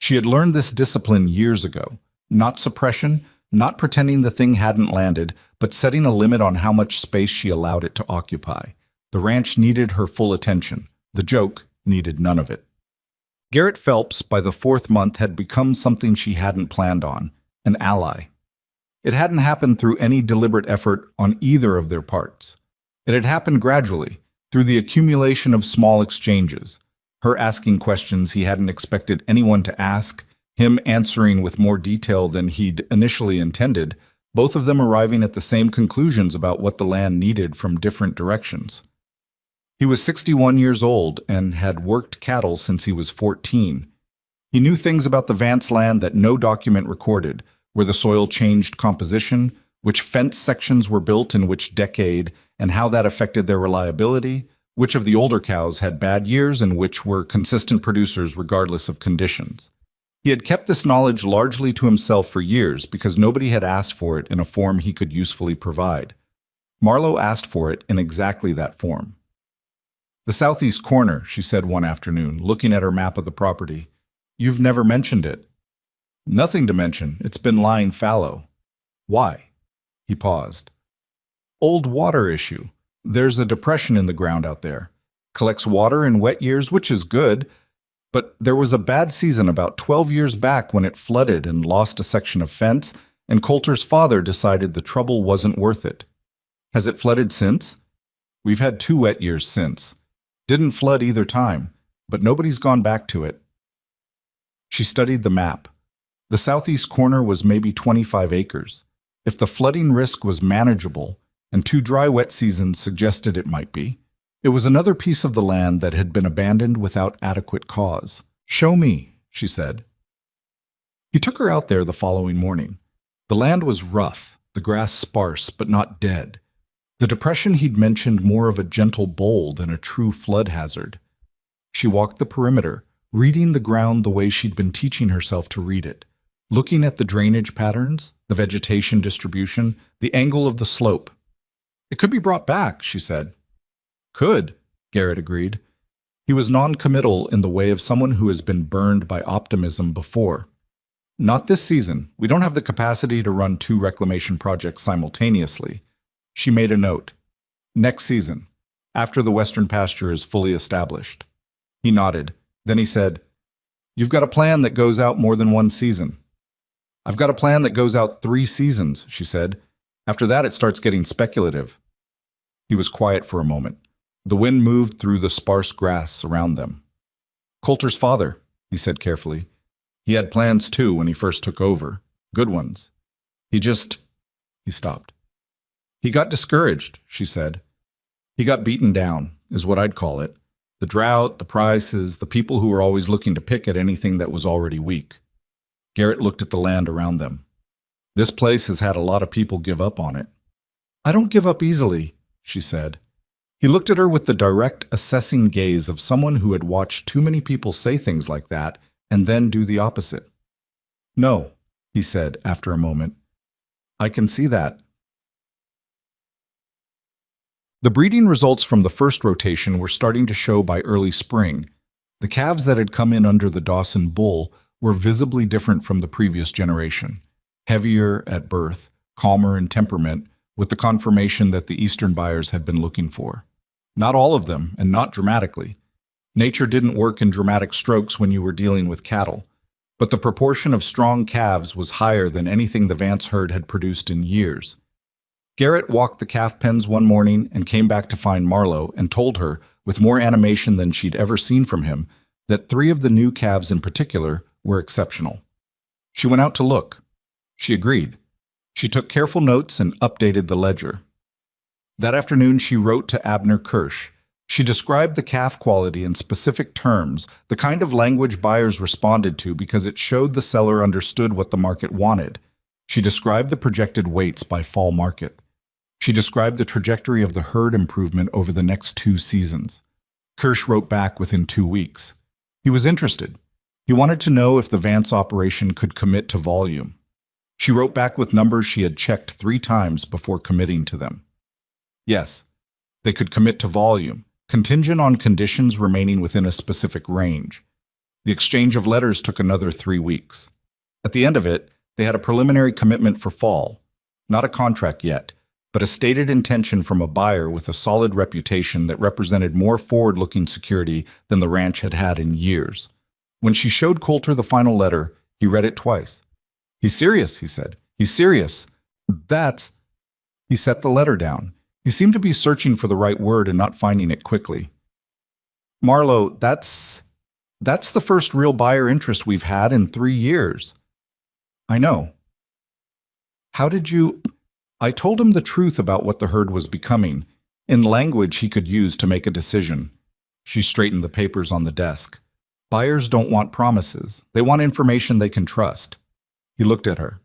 She had learned this discipline years ago. Not suppression, not pretending the thing hadn't landed, but setting a limit on how much space she allowed it to occupy. The ranch needed her full attention. The joke needed none of it. Garrett Phelps, by the 4th month, had become something she hadn't planned on, an ally. It hadn't happened through any deliberate effort on either of their parts. It had happened gradually, through the accumulation of small exchanges. Her asking questions he hadn't expected anyone to ask, him answering with more detail than he'd initially intended, both of them arriving at the same conclusions about what the land needed from different directions. He was 61 years old and had worked cattle since he was 14. He knew things about the Vance land that no document recorded, where the soil changed composition, which fence sections were built in which decade, and how that affected their reliability, which of the older cows had bad years and which were consistent producers regardless of conditions. He had kept this knowledge largely to himself for years because nobody had asked for it in a form he could usefully provide. Marlowe asked for it in exactly that form. "The southeast corner," she said one afternoon, looking at her map of the property. "You've never mentioned it." "Nothing to mention. It's been lying fallow." "Why?" He paused. "Old water issue. There's a depression in the ground out there. Collects water in wet years, which is good, but there was a bad season about 12 years back when it flooded and lost a section of fence, and Coulter's father decided the trouble wasn't worth it." "Has it flooded since?" "We've had 2 wet years since. Didn't flood either time, but nobody's gone back to it." She studied the map. The southeast corner was maybe 25 acres. If the flooding risk was manageable, and 2 dry wet seasons suggested it might be, it was another piece of the land that had been abandoned without adequate cause. "Show me," she said. He took her out there the following morning. The land was rough, the grass sparse but not dead. The depression he'd mentioned more of a gentle bowl than a true flood hazard. She walked the perimeter, reading the ground the way she'd been teaching herself to read it, looking at the drainage patterns, the vegetation distribution, the angle of the slope. "It could be brought back," she said. "Could," Garrett agreed. He was non-committal in the way of someone who has been burned by optimism before. "Not this season. We don't have the capacity to run 2 reclamation projects simultaneously." She made a note. "Next season, after the western pasture is fully established." He nodded. Then he said, "You've got a plan that goes out more than 1 season." "I've got a plan that goes out 3 seasons," she said. "After that, it starts getting speculative." He was quiet for a moment. The wind moved through the sparse grass around them. "Coulter's father," he said carefully. "He had plans too when he first took over. Good ones. He stopped. "He got discouraged," she said. "He got beaten down, is what I'd call it. The drought, the prices, the people who were always looking to pick at anything that was already weak." Garrett looked at the land around them. "This place has had a lot of people give up on it." "I don't give up easily," she said. He looked at her with the direct, assessing gaze of someone who had watched too many people say things like that and then do the opposite. "No," he said after a moment. "I can see that." The breeding results from the first rotation were starting to show by early spring. The calves that had come in under the Dawson bull were visibly different from the previous generation. Heavier at birth, calmer in temperament, with the confirmation that the Eastern buyers had been looking for. Not all of them, and not dramatically. Nature didn't work in dramatic strokes when you were dealing with cattle, but the proportion of strong calves was higher than anything the Vance herd had produced in years. Garrett walked the calf pens one morning and came back to find Marlowe and told her, with more animation than she'd ever seen from him, that 3 of the new calves in particular were exceptional. She went out to look. She agreed. She took careful notes and updated the ledger. That afternoon she wrote to Abner Kirsch. She described the calf quality in specific terms, the kind of language buyers responded to because it showed the seller understood what the market wanted. She described the projected weights by fall market. She described the trajectory of the herd improvement over the next 2 seasons. Kirsch wrote back within 2 weeks. He was interested. He wanted to know if the Vance operation could commit to volume. She wrote back with numbers she had checked 3 times before committing to them. Yes, they could commit to volume, contingent on conditions remaining within a specific range. The exchange of letters took another 3 weeks. At the end of it, they had a preliminary commitment for fall. Not a contract yet, but a stated intention from a buyer with a solid reputation that represented more forward-looking security than the ranch had had in years. When she showed Coulter the final letter, he read it twice. "He's serious," he said. "He's serious. That's—" He set the letter down. He seemed to be searching for the right word and not finding it quickly. "Marlowe, that's the first real buyer interest we've had in 3 years." "I know." "How did you—" I told him the truth about what the herd was becoming, in language he could use to make a decision. She straightened the papers on the desk. Buyers don't want promises. They want information they can trust. He looked at her.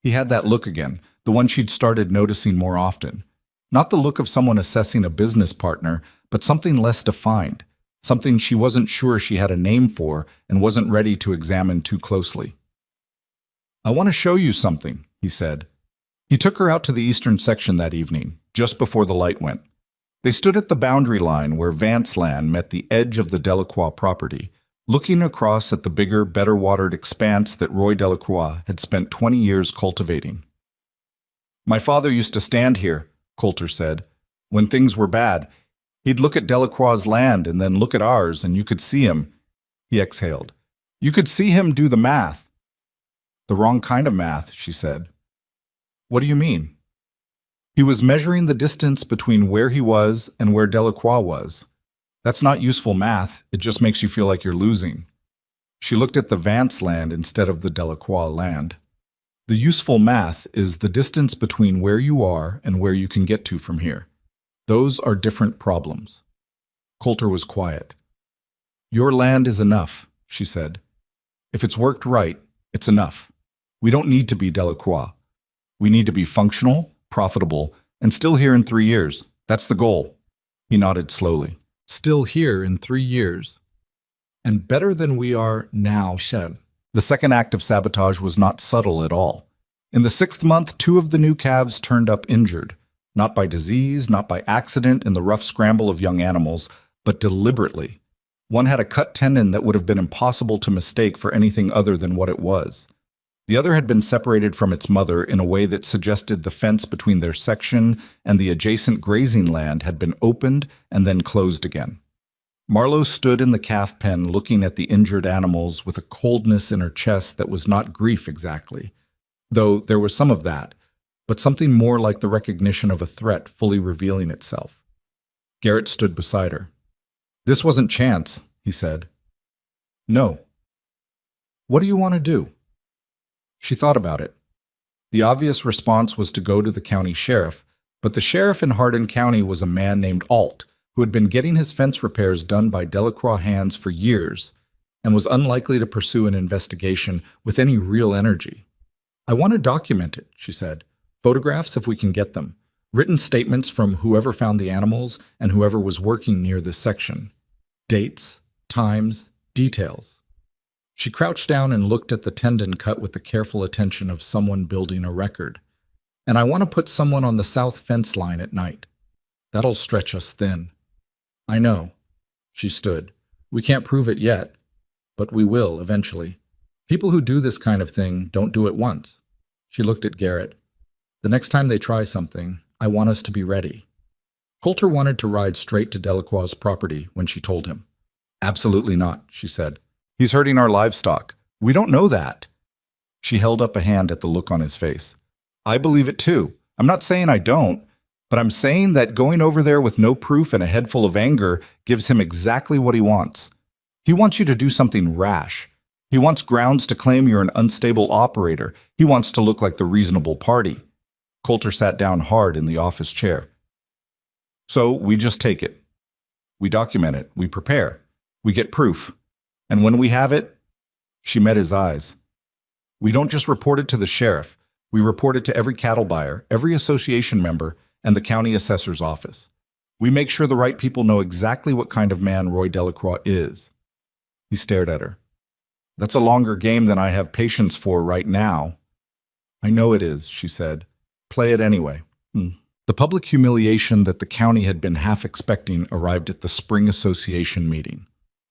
He had that look again, the one she'd started noticing more often. Not the look of someone assessing a business partner, but something less defined, something she wasn't sure she had a name for and wasn't ready to examine too closely. "I want to show you something," he said. He took her out to the eastern section that evening, just before the light went. They stood at the boundary line where Vance land met the edge of the Delacroix property, looking across at the bigger, better-watered expanse that Roy Delacroix had spent 20 years cultivating. "My father used to stand here," Coulter said. "When things were bad, he'd look at Delacroix's land and then look at ours, and you could see him." He exhaled. "You could see him do the math." "The wrong kind of math," she said. "What do you mean?" "He was measuring the distance between where he was and where Delacroix was. That's not useful math, it just makes you feel like you're losing." She looked at the Vance land instead of the Delacroix land. "The useful math is the distance between where you are and where you can get to from here. Those are different problems." Coulter was quiet. "Your land is enough," she said. "If it's worked right, it's enough. We don't need to be Delacroix. We need to be functional, profitable, and still here in 3 years. That's the goal." He nodded slowly. "Still here in 3 years. And better than we are now," said. The second act of sabotage was not subtle at all. In the 6th month, 2 of the new calves turned up injured, not by disease, not by accident in the rough scramble of young animals, but deliberately. One had a cut tendon that would have been impossible to mistake for anything other than what it was. The other had been separated from its mother in a way that suggested the fence between their section and the adjacent grazing land had been opened and then closed again. Marlowe stood in the calf pen looking at the injured animals with a coldness in her chest that was not grief exactly, though there was some of that, but something more like the recognition of a threat fully revealing itself. Garrett stood beside her. "This wasn't chance," he said. "No." "What do you want to do?" She thought about it. The obvious response was to go to the county sheriff, but the sheriff in Hardin County was a man named Alt, who had been getting his fence repairs done by Delacroix hands for years, and was unlikely to pursue an investigation with any real energy. "I want to document it," she said. "Photographs if we can get them. Written statements from whoever found the animals and whoever was working near this section. Dates, times, details." She crouched down and looked at the tendon cut with the careful attention of someone building a record. "And I want to put someone on the south fence line at night. That'll stretch us thin." "I know." She stood. "We can't prove it yet, but we will eventually. People who do this kind of thing don't do it once." She looked at Garrett. "The next time they try something, I want us to be ready." Coulter wanted to ride straight to Delacroix's property when she told him. Absolutely not, she said. He's hurting our livestock. We don't know that. She held up a hand at the look on his face. I believe it too. I'm not saying I don't, but I'm saying that going over there with no proof and a head full of anger gives him exactly what he wants. He wants you to do something rash. He wants grounds to claim you're an unstable operator. He wants to look like the reasonable party. Coulter sat down hard in the office chair. So we just take it. We document it. We prepare. We get proof. And when we have it, she met his eyes. We don't just report it to the sheriff. We report it to every cattle buyer, every association member, and the county assessor's office. We make sure the right people know exactly what kind of man Roy Delacroix is. He stared at her. That's a longer game than I have patience for right now. I know it is, she said. Play it anyway. The public humiliation that the county had been half expecting arrived at the spring association meeting.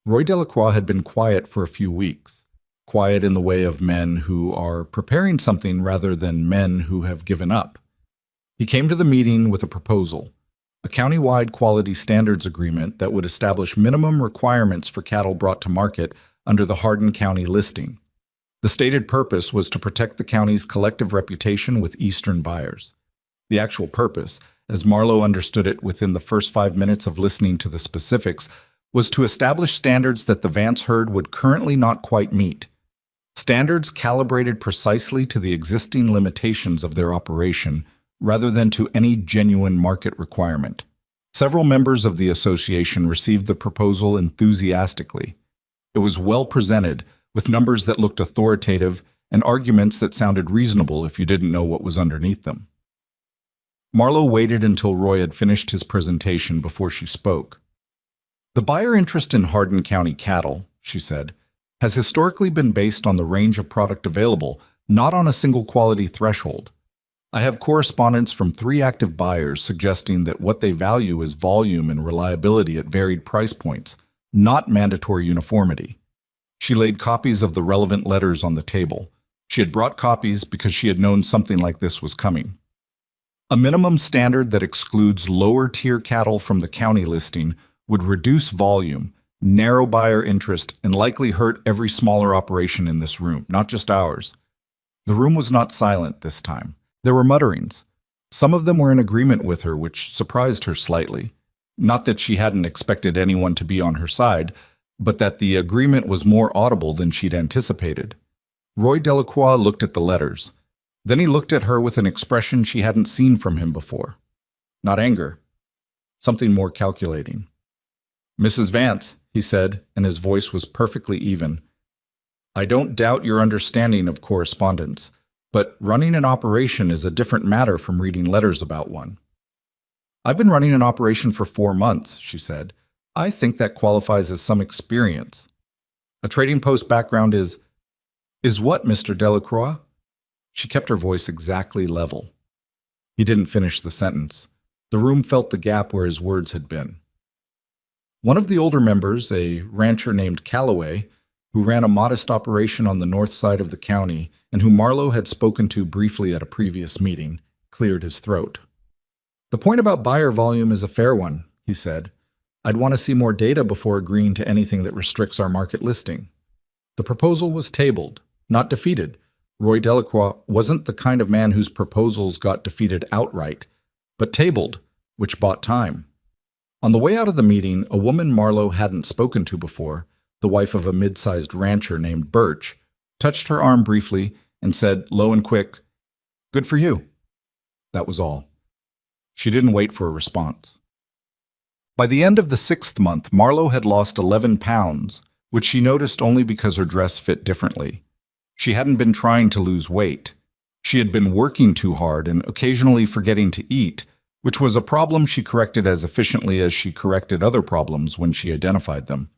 Roy Delacroix had been quiet for a few weeks. Quiet in the way of men who are preparing something rather than men who have given up. He came to the meeting with a proposal, a county-wide quality standards agreement that would establish minimum requirements for cattle brought to market under the Hardin County listing. The stated purpose was to protect the county's collective reputation with Eastern buyers. The actual purpose, as Marlowe understood it within the first 5 minutes of listening to the specifics, was to establish standards that the Vance herd would currently not quite meet. Standards calibrated precisely to the existing limitations of their operation, rather than to any genuine market requirement. Several members of the association received the proposal enthusiastically. It was well presented, with numbers that looked authoritative and arguments that sounded reasonable if you didn't know what was underneath them. Marlowe waited until Roy had finished his presentation before she spoke. The buyer interest in Hardin County cattle, she said, has historically been based on the range of product available, not on a single quality threshold. I have correspondence from 3 active buyers suggesting that what they value is volume and reliability at varied price points, not mandatory uniformity. She laid copies of the relevant letters on the table. She had brought copies because she had known something like this was coming. A minimum standard that excludes lower-tier cattle from the county listing would reduce volume, narrow buyer interest, and likely hurt every smaller operation in this room, not just ours. The room was not silent this time. There were mutterings. Some of them were in agreement with her, which surprised her slightly. Not that she hadn't expected anyone to be on her side, but that the agreement was more audible than she'd anticipated. Roy Delacroix looked at the letters. Then he looked at her with an expression she hadn't seen from him before. Not anger. Something more calculating. Mrs. Vance, he said, and his voice was perfectly even. I don't doubt your understanding of correspondence, but running an operation is a different matter from reading letters about one. I've been running an operation for 4 months, she said. I think that qualifies as some experience. A trading post background is what, Mr. Delacroix? She kept her voice exactly level. He didn't finish the sentence. The room felt the gap where his words had been. One of the older members, a rancher named Calloway, who ran a modest operation on the north side of the county and whom Marlowe had spoken to briefly at a previous meeting, cleared his throat. The point about buyer volume is a fair one, he said. I'd want to see more data before agreeing to anything that restricts our market listing. The proposal was tabled, not defeated. Roy Delacroix wasn't the kind of man whose proposals got defeated outright, but tabled, which bought time. On the way out of the meeting, a woman Marlowe hadn't spoken to before, the wife of a mid-sized rancher named Birch, touched her arm briefly and said, low and quick, "Good for you." That was all. She didn't wait for a response. By the end of the 6th month, Marlowe had lost 11 pounds, which she noticed only because her dress fit differently. She hadn't been trying to lose weight. She had been working too hard and occasionally forgetting to eat, which was a problem she corrected as efficiently as she corrected other problems when she identified them.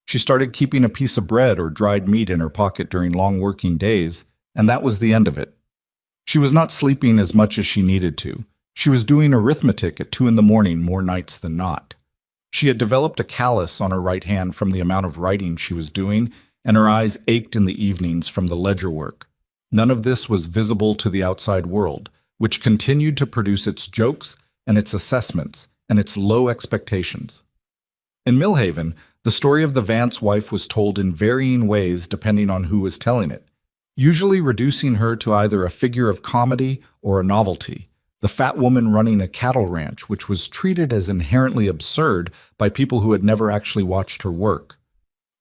She started keeping a piece of bread or dried meat in her pocket during long working days, and that was the end of it. She was not sleeping as much as she needed to. She was doing arithmetic at 2 in the morning more nights than not. She had developed a callus on her right hand from the amount of writing she was doing, and her eyes ached in the evenings from the ledger work. None of this was visible to the outside world, which continued to produce its jokes and its assessments and its low expectations. In Millhaven, the story of the Vance wife was told in varying ways depending on who was telling it, usually reducing her to either a figure of comedy or a novelty, the fat woman running a cattle ranch, which was treated as inherently absurd by people who had never actually watched her work.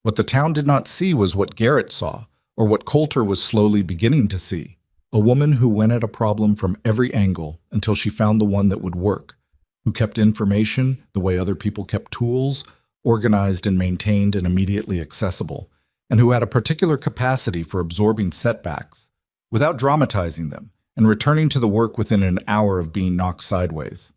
What the town did not see was what Garrett saw, or what Coulter was slowly beginning to see. A woman who went at a problem from every angle until she found the one that would work, who kept information the way other people kept tools, organized and maintained and immediately accessible, and who had a particular capacity for absorbing setbacks, without dramatizing them, and returning to the work within an hour of being knocked sideways.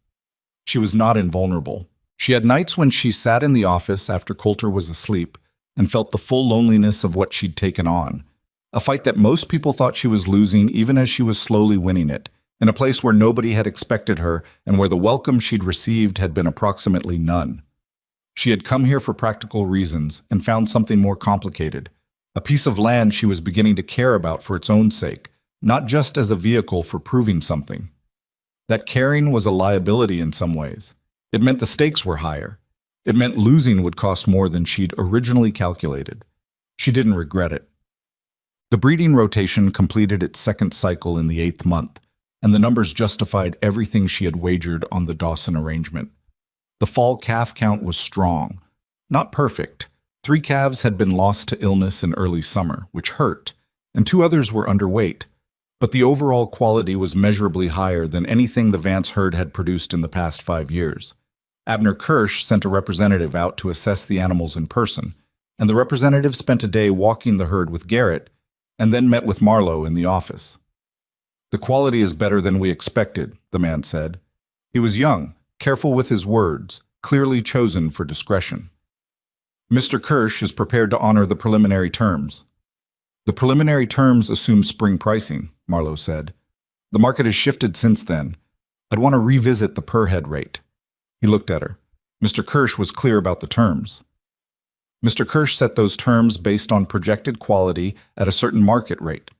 She was not invulnerable. She had nights when she sat in the office after Coulter was asleep and felt the full loneliness of what she'd taken on, a fight that most people thought she was losing even as she was slowly winning it, in a place where nobody had expected her and where the welcome she'd received had been approximately none. She had come here for practical reasons and found something more complicated, a piece of land she was beginning to care about for its own sake, not just as a vehicle for proving something. That caring was a liability in some ways. It meant the stakes were higher. It meant losing would cost more than she'd originally calculated. She didn't regret it. The breeding rotation completed its second cycle in the 8th month, and the numbers justified everything she had wagered on the Dawson arrangement. The fall calf count was strong. Not perfect. 3 calves had been lost to illness in early summer, which hurt, and 2 others were underweight. But the overall quality was measurably higher than anything the Vance herd had produced in the past 5 years. Abner Kirsch sent a representative out to assess the animals in person, and the representative spent a day walking the herd with Garrett and then met with Marlowe in the office. "The quality is better than we expected," the man said. He was young, careful with his words, clearly chosen for discretion. "Mr. Kirsch is prepared to honor the preliminary terms." "The preliminary terms assume spring pricing," Marlowe said. "The market has shifted since then. I'd want to revisit the per-head rate." He looked at her. Mr. Kirsch was clear about the terms. Mr. Kirsch set those terms based on projected quality at a certain market rate.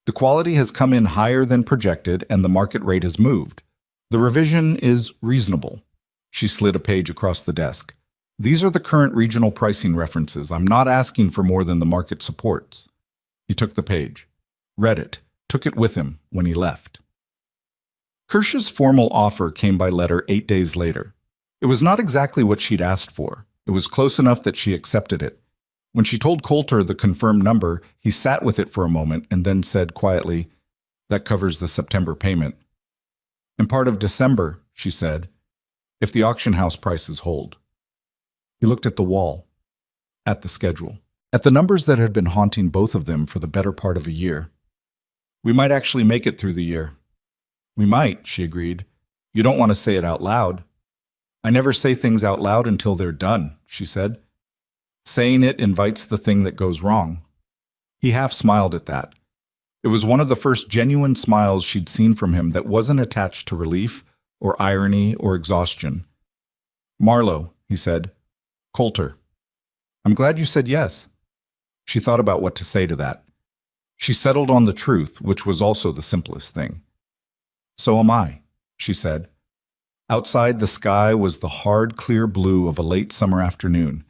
The quality has come in higher than projected and the market rate has moved. The revision is reasonable. She slid a page across the desk. "These are the current regional pricing references. I'm not asking for more than the market supports." He took the page, read it, took it with him when he left. Kirsch's formal offer came by letter 8 days later. It was not exactly what she'd asked for. It was close enough that she accepted it. When she told Coulter the confirmed number, he sat with it for a moment and then said quietly, "That covers the September payment." "And part of December," she said, "if the auction house prices hold." He looked at the wall, at the schedule, at the numbers that had been haunting both of them for the better part of a year. "We might actually make it through the year." "We might," she agreed. "You don't want to say it out loud." "I never say things out loud until they're done," she said. "Saying it invites the thing that goes wrong." He half smiled at that. It was one of the first genuine smiles she'd seen from him that wasn't attached to relief or irony or exhaustion. "Marlowe," he said. "Coulter. I'm glad you said yes." She thought about what to say to that. She settled on the truth, which was also the simplest thing. "So am I," she said. Outside, the sky was the hard, clear blue of a late summer afternoon,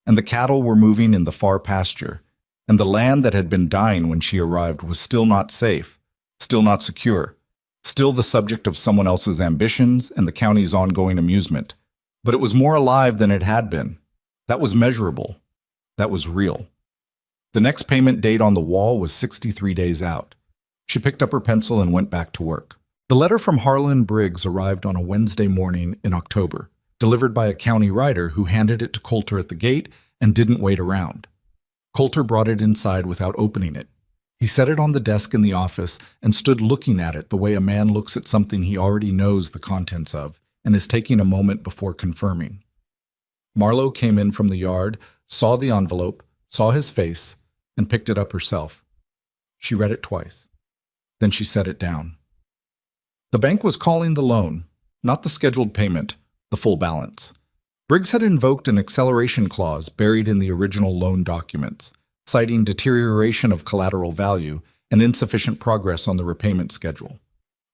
and the cattle were moving in the far pasture, and the land that had been dying when she arrived was still not safe, still not secure, still the subject of someone else's ambitions and the county's ongoing amusement. But it was more alive than it had been. That was measurable. That was real. The next payment date on the wall was 63 days out. She picked up her pencil and went back to work. The letter from Harlan Briggs arrived on a Wednesday morning in October, delivered by a county writer who handed it to Coulter at the gate and didn't wait around. Coulter brought it inside without opening it. He set it on the desk in the office and stood looking at it the way a man looks at something he already knows the contents of and is taking a moment before confirming. Marlowe came in from the yard, saw the envelope, saw his face, and picked it up herself. She read it twice. Then she set it down. The bank was calling the loan, not the scheduled payment, the full balance. Briggs had invoked an acceleration clause buried in the original loan documents, citing deterioration of collateral value and insufficient progress on the repayment schedule.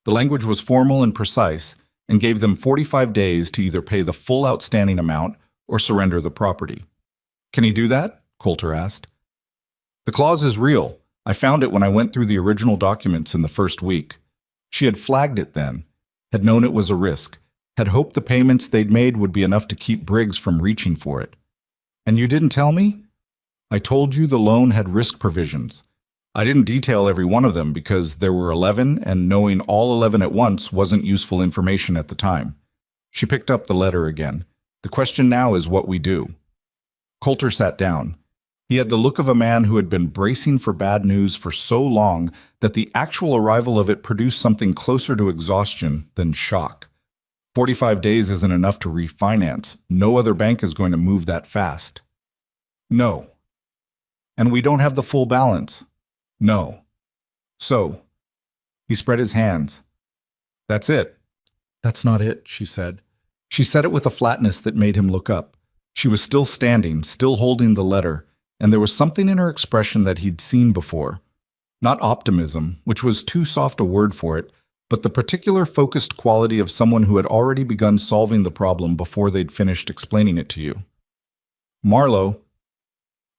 The language was formal and precise and gave them 45 days to either pay the full outstanding amount or surrender the property. Can he do that? Coulter asked. The clause is real. I found it when I went through the original documents in the first week. She had flagged it then, had known it was a risk, had hoped the payments they'd made would be enough to keep Briggs from reaching for it. And you didn't tell me? I told you the loan had risk provisions. I didn't detail every one of them because there were 11, and knowing all 11 at once wasn't useful information at the time. She picked up the letter again. The question now is what we do. Coulter sat down. He had the look of a man who had been bracing for bad news for so long that the actual arrival of it produced something closer to exhaustion than shock. 45 days isn't enough to refinance. No other bank is going to move that fast. No. And we don't have the full balance. No. So, he spread his hands. That's it. That's not it, she said. She said it with a flatness that made him look up. She was still standing, still holding the letter, and there was something in her expression that he'd seen before. Not optimism, which was too soft a word for it, but the particular focused quality of someone who had already begun solving the problem before they'd finished explaining it to you. Marlowe,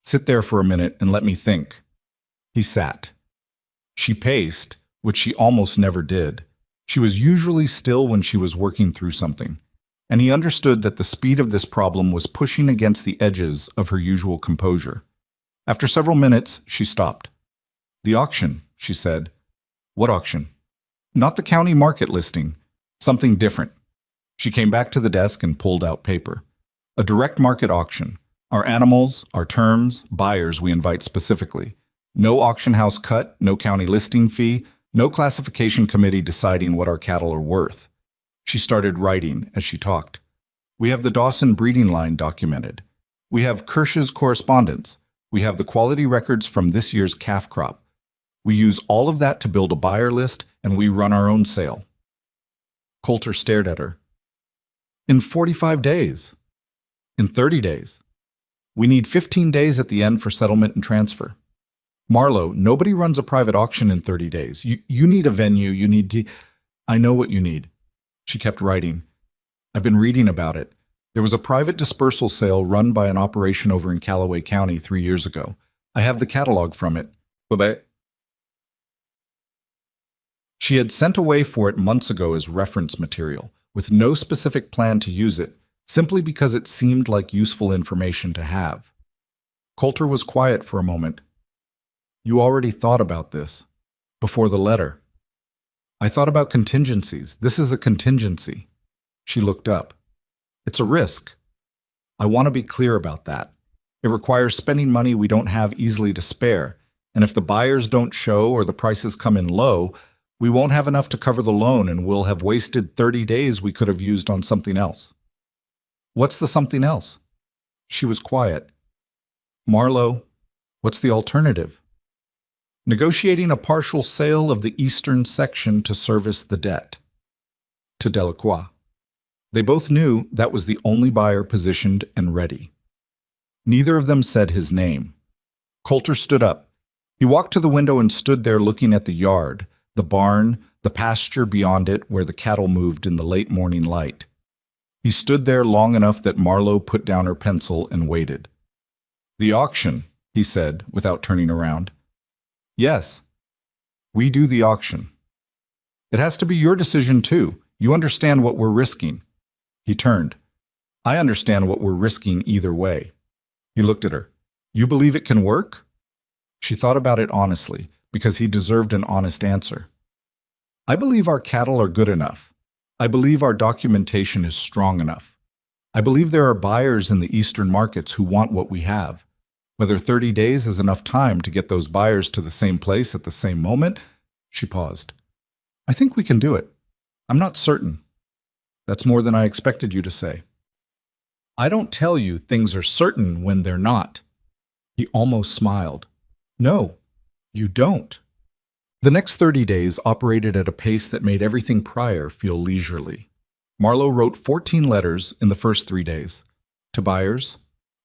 sit there for a minute and let me think. He sat. She paced, which she almost never did. She was usually still when she was working through something, and he understood that the speed of this problem was pushing against the edges of her usual composure. After several minutes, she stopped. The auction, she said. What auction? Not the county market listing. Something different. She came back to the desk and pulled out paper. A direct market auction. Our animals, our terms, buyers we invite specifically. No auction house cut, no county listing fee, no classification committee deciding what our cattle are worth. She started writing as she talked. We have the Dawson breeding line documented. We have Kirsch's correspondence. We have the quality records from this year's calf crop. We use all of that to build a buyer list, and we run our own sale. Coulter stared at her. In 45 days. In 30 days. We need 15 days at the end for settlement and transfer. Marlowe, nobody runs a private auction in 30 days. You need a venue, you need to... I know what you need. She kept writing. I've been reading about it. There was a private dispersal sale run by an operation over in Callaway County 3 years ago. I have the catalog from it. Bye-bye. She had sent away for it months ago as reference material, with no specific plan to use it, simply because it seemed like useful information to have. Coulter was quiet for a moment. You already thought about this. Before the letter. I thought about contingencies. This is a contingency. She looked up. It's a risk. I want to be clear about that. It requires spending money we don't have easily to spare, and if the buyers don't show or the prices come in low, we won't have enough to cover the loan and we'll have wasted 30 days we could have used on something else. What's the something else? She was quiet. Marlowe, what's the alternative? Negotiating a partial sale of the eastern section to service the debt. To Delacroix. They both knew that was the only buyer positioned and ready. Neither of them said his name. Coulter stood up. He walked to the window and stood there looking at the yard, the barn, the pasture beyond it where the cattle moved in the late morning light. He stood there long enough that Marlowe put down her pencil and waited. The auction, he said, without turning around. Yes, we do the auction. It has to be your decision, too. You understand what we're risking. He turned. I understand what we're risking either way. He looked at her. You believe it can work? She thought about it honestly, because he deserved an honest answer. I believe our cattle are good enough. I believe our documentation is strong enough. I believe there are buyers in the eastern markets who want what we have. Whether 30 days is enough time to get those buyers to the same place at the same moment, she paused. I think we can do it. I'm not certain. That's more than I expected you to say. I don't tell you things are certain when they're not. He almost smiled. No, you don't. The next 30 days operated at a pace that made everything prior feel leisurely. Marlowe wrote 14 letters in the first 3 days. To buyers,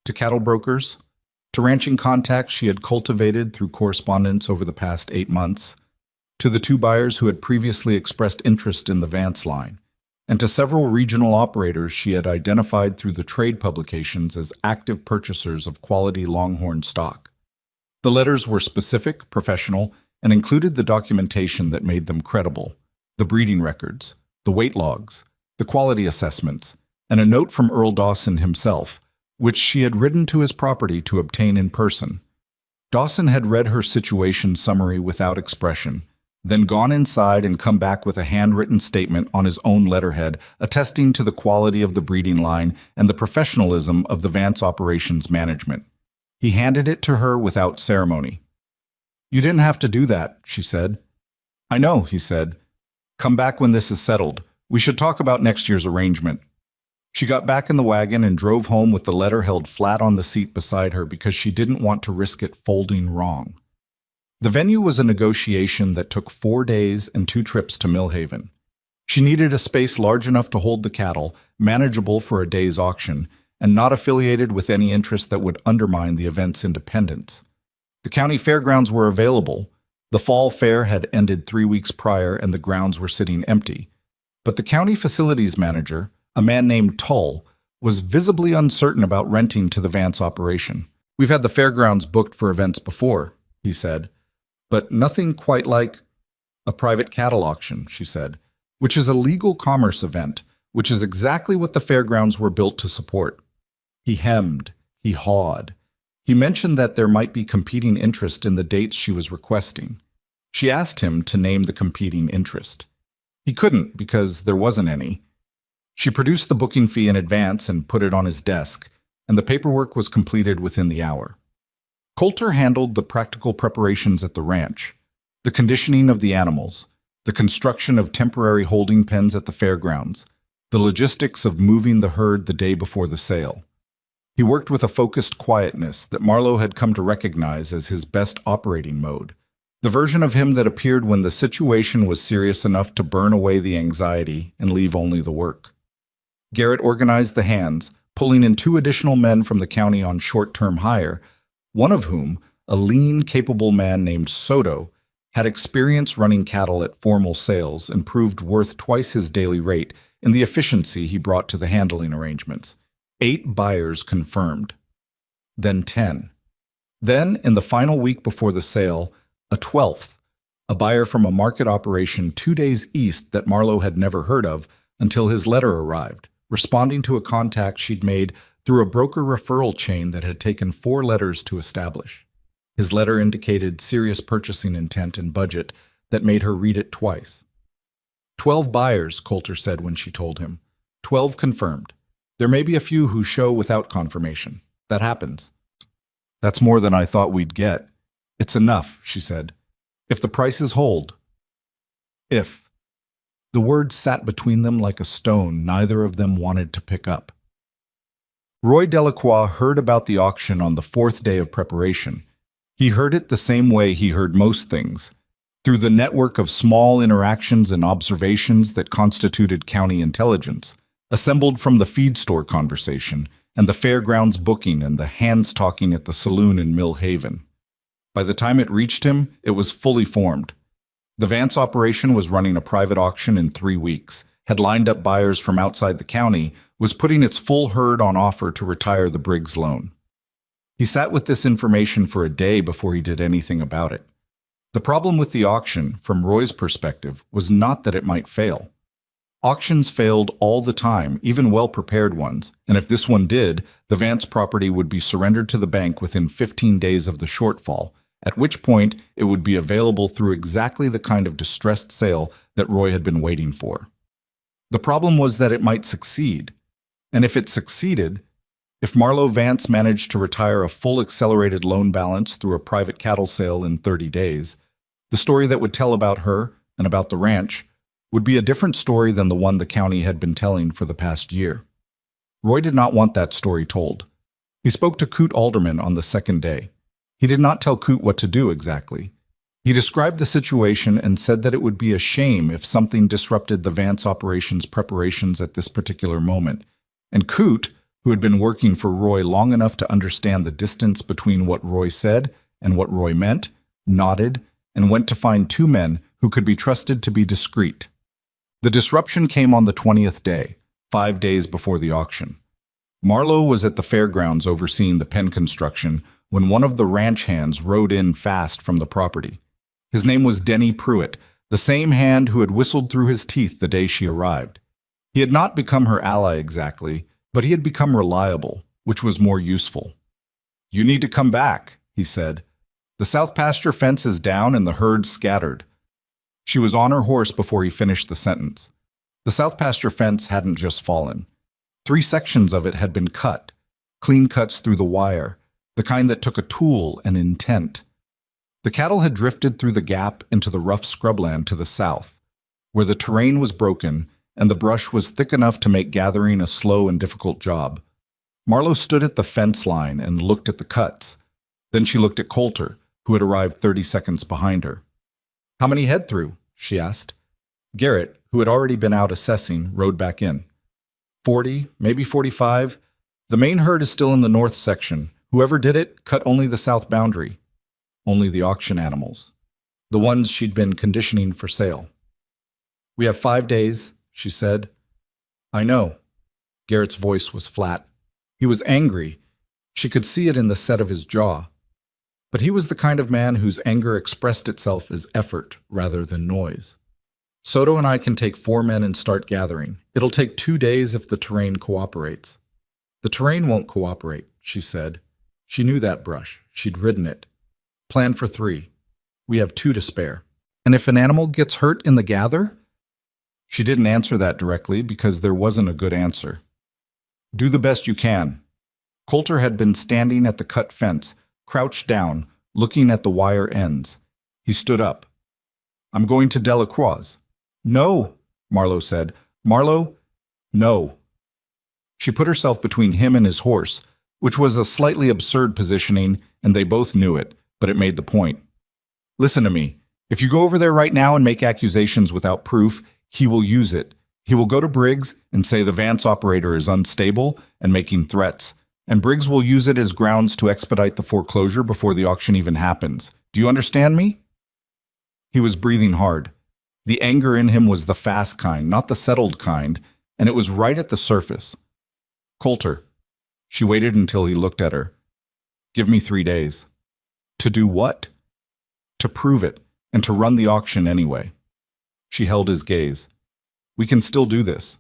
to cattle brokers, to ranching contacts she had cultivated through correspondence over the past 8 months, to the 2 buyers who had previously expressed interest in the Vance line, and to several regional operators she had identified through the trade publications as active purchasers of quality Longhorn stock. The letters were specific, professional, and included the documentation that made them credible: the breeding records, the weight logs, the quality assessments, and a note from Earl Dawson himself, which she had ridden to his property to obtain in person. Dawson had read her situation summary without expression, then gone inside and come back with a handwritten statement on his own letterhead attesting to the quality of the breeding line and the professionalism of the Vance operations management. He handed it to her without ceremony. "You didn't have to do that," she said. "I know," he said. "Come back when this is settled. We should talk about next year's arrangement." She got back in the wagon and drove home with the letter held flat on the seat beside her because she didn't want to risk it folding wrong. The venue was a negotiation that took 4 days and 2 trips to Millhaven. She needed a space large enough to hold the cattle, manageable for a day's auction, and not affiliated with any interest that would undermine the event's independence. The county fairgrounds were available. The fall fair had ended 3 weeks prior and the grounds were sitting empty. But the county facilities manager, a man named Tull, was visibly uncertain about renting to the Vance operation. "We've had the fairgrounds booked for events before," he said, "but nothing quite like a private cattle auction," she said, "which is a legal commerce event, which is exactly what the fairgrounds were built to support." He hemmed, he hawed. He mentioned that there might be competing interest in the dates she was requesting. She asked him to name the competing interest. He couldn't because there wasn't any. She produced the booking fee in advance and put it on his desk, and the paperwork was completed within the hour. Coulter handled the practical preparations at the ranch, the conditioning of the animals, the construction of temporary holding pens at the fairgrounds, the logistics of moving the herd the day before the sale. He worked with a focused quietness that Marlowe had come to recognize as his best operating mode, the version of him that appeared when the situation was serious enough to burn away the anxiety and leave only the work. Garrett organized the hands, pulling in 2 additional men from the county on short-term hire, one of whom, a lean, capable man named Soto, had experience running cattle at formal sales and proved worth twice his daily rate in the efficiency he brought to the handling arrangements. 8 buyers confirmed. Then 10. Then, in the final week before the sale, a 12th, a buyer from a market operation 2 days east that Marlowe had never heard of until his letter arrived, responding to a contact she'd made through a broker referral chain that had taken 4 letters to establish. His letter indicated serious purchasing intent and budget that made her read it twice. 12 buyers, Coulter said when she told him. 12 confirmed. There may be a few who show without confirmation. That happens. "That's more than I thought we'd get." "It's enough," she said. "If the prices hold." If. The word sat between them like a stone neither of them wanted to pick up. Roy Delacroix heard about the auction on the 4th day of preparation. He heard it the same way he heard most things, through the network of small interactions and observations that constituted county intelligence, assembled from the feed store conversation and the fairgrounds booking and the hands talking at the saloon in Millhaven. By the time it reached him, it was fully formed. The Vance operation was running a private auction in 3 weeks, had lined up buyers from outside the county, was putting its full herd on offer to retire the Briggs loan. He sat with this information for a day before he did anything about it. The problem with the auction, from Roy's perspective, was not that it might fail. Auctions failed all the time, even well-prepared ones, and if this one did, the Vance property would be surrendered to the bank within 15 days of the shortfall, at which point it would be available through exactly the kind of distressed sale that Roy had been waiting for. The problem was that it might succeed, and if it succeeded, if Marlowe Vance managed to retire a full accelerated loan balance through a private cattle sale in 30 days, the story that would tell about her and about the ranch would be a different story than the one the county had been telling for the past year. Roy did not want that story told. He spoke to Coot Alderman on the 2nd day. He did not tell Coot what to do exactly. He described the situation and said that it would be a shame if something disrupted the Vance operations preparations at this particular moment. And Coot, who had been working for Roy long enough to understand the distance between what Roy said and what Roy meant, nodded and went to find 2 men who could be trusted to be discreet. The disruption came on the 20th day, 5 days before the auction. Marlowe was at the fairgrounds overseeing the pen construction when one of the ranch hands rode in fast from the property. His name was Denny Pruitt, the same hand who had whistled through his teeth the day she arrived. He had not become her ally exactly, but he had become reliable, which was more useful. "You need to come back," he said. "The south pasture fence is down and the herd scattered." She was on her horse before he finished the sentence. The south pasture fence hadn't just fallen. 3 sections of it had been cut, clean cuts through the wire, the kind that took a tool and intent. The cattle had drifted through the gap into the rough scrubland to the south, where the terrain was broken and the brush was thick enough to make gathering a slow and difficult job. Marlowe stood at the fence line and looked at the cuts. Then she looked at Coulter, who had arrived 30 seconds behind her. "How many head through?" she asked. Garrett, who had already been out assessing, rode back in. 40, maybe 45. The main herd is still in the north section. Whoever did it cut only the south boundary. Only the auction animals. The ones she'd been conditioning for sale. "We have 5 days," she said. "I know." Garrett's voice was flat. He was angry. She could see it in the set of his jaw. But he was the kind of man whose anger expressed itself as effort rather than noise. "Soto and I can take 4 men and start gathering. It'll take 2 days if the terrain cooperates." "The terrain won't cooperate," she said. She knew that brush. She'd ridden it. "Plan for 3. We have 2 to spare." "And if an animal gets hurt in the gather?" She didn't answer that directly because there wasn't a good answer. "Do the best you can." Coulter had been standing at the cut fence, crouched down, looking at the wire ends. He stood up. "I'm going to Delacroix." "No," Marlowe said. "Marlowe, no." She put herself between him and his horse, which was a slightly absurd positioning, and they both knew it, but it made the point. "Listen to me. If you go over there right now and make accusations without proof, he will use it. He will go to Briggs and say the Vance operator is unstable and making threats, and Briggs will use it as grounds to expedite the foreclosure before the auction even happens. Do you understand me?" He was breathing hard. The anger in him was the fast kind, not the settled kind, and it was right at the surface. "Coulter." She waited until he looked at her. "Give me 3 days." "To do what?" "To prove it, and to run the auction anyway." She held his gaze. "We can still do this.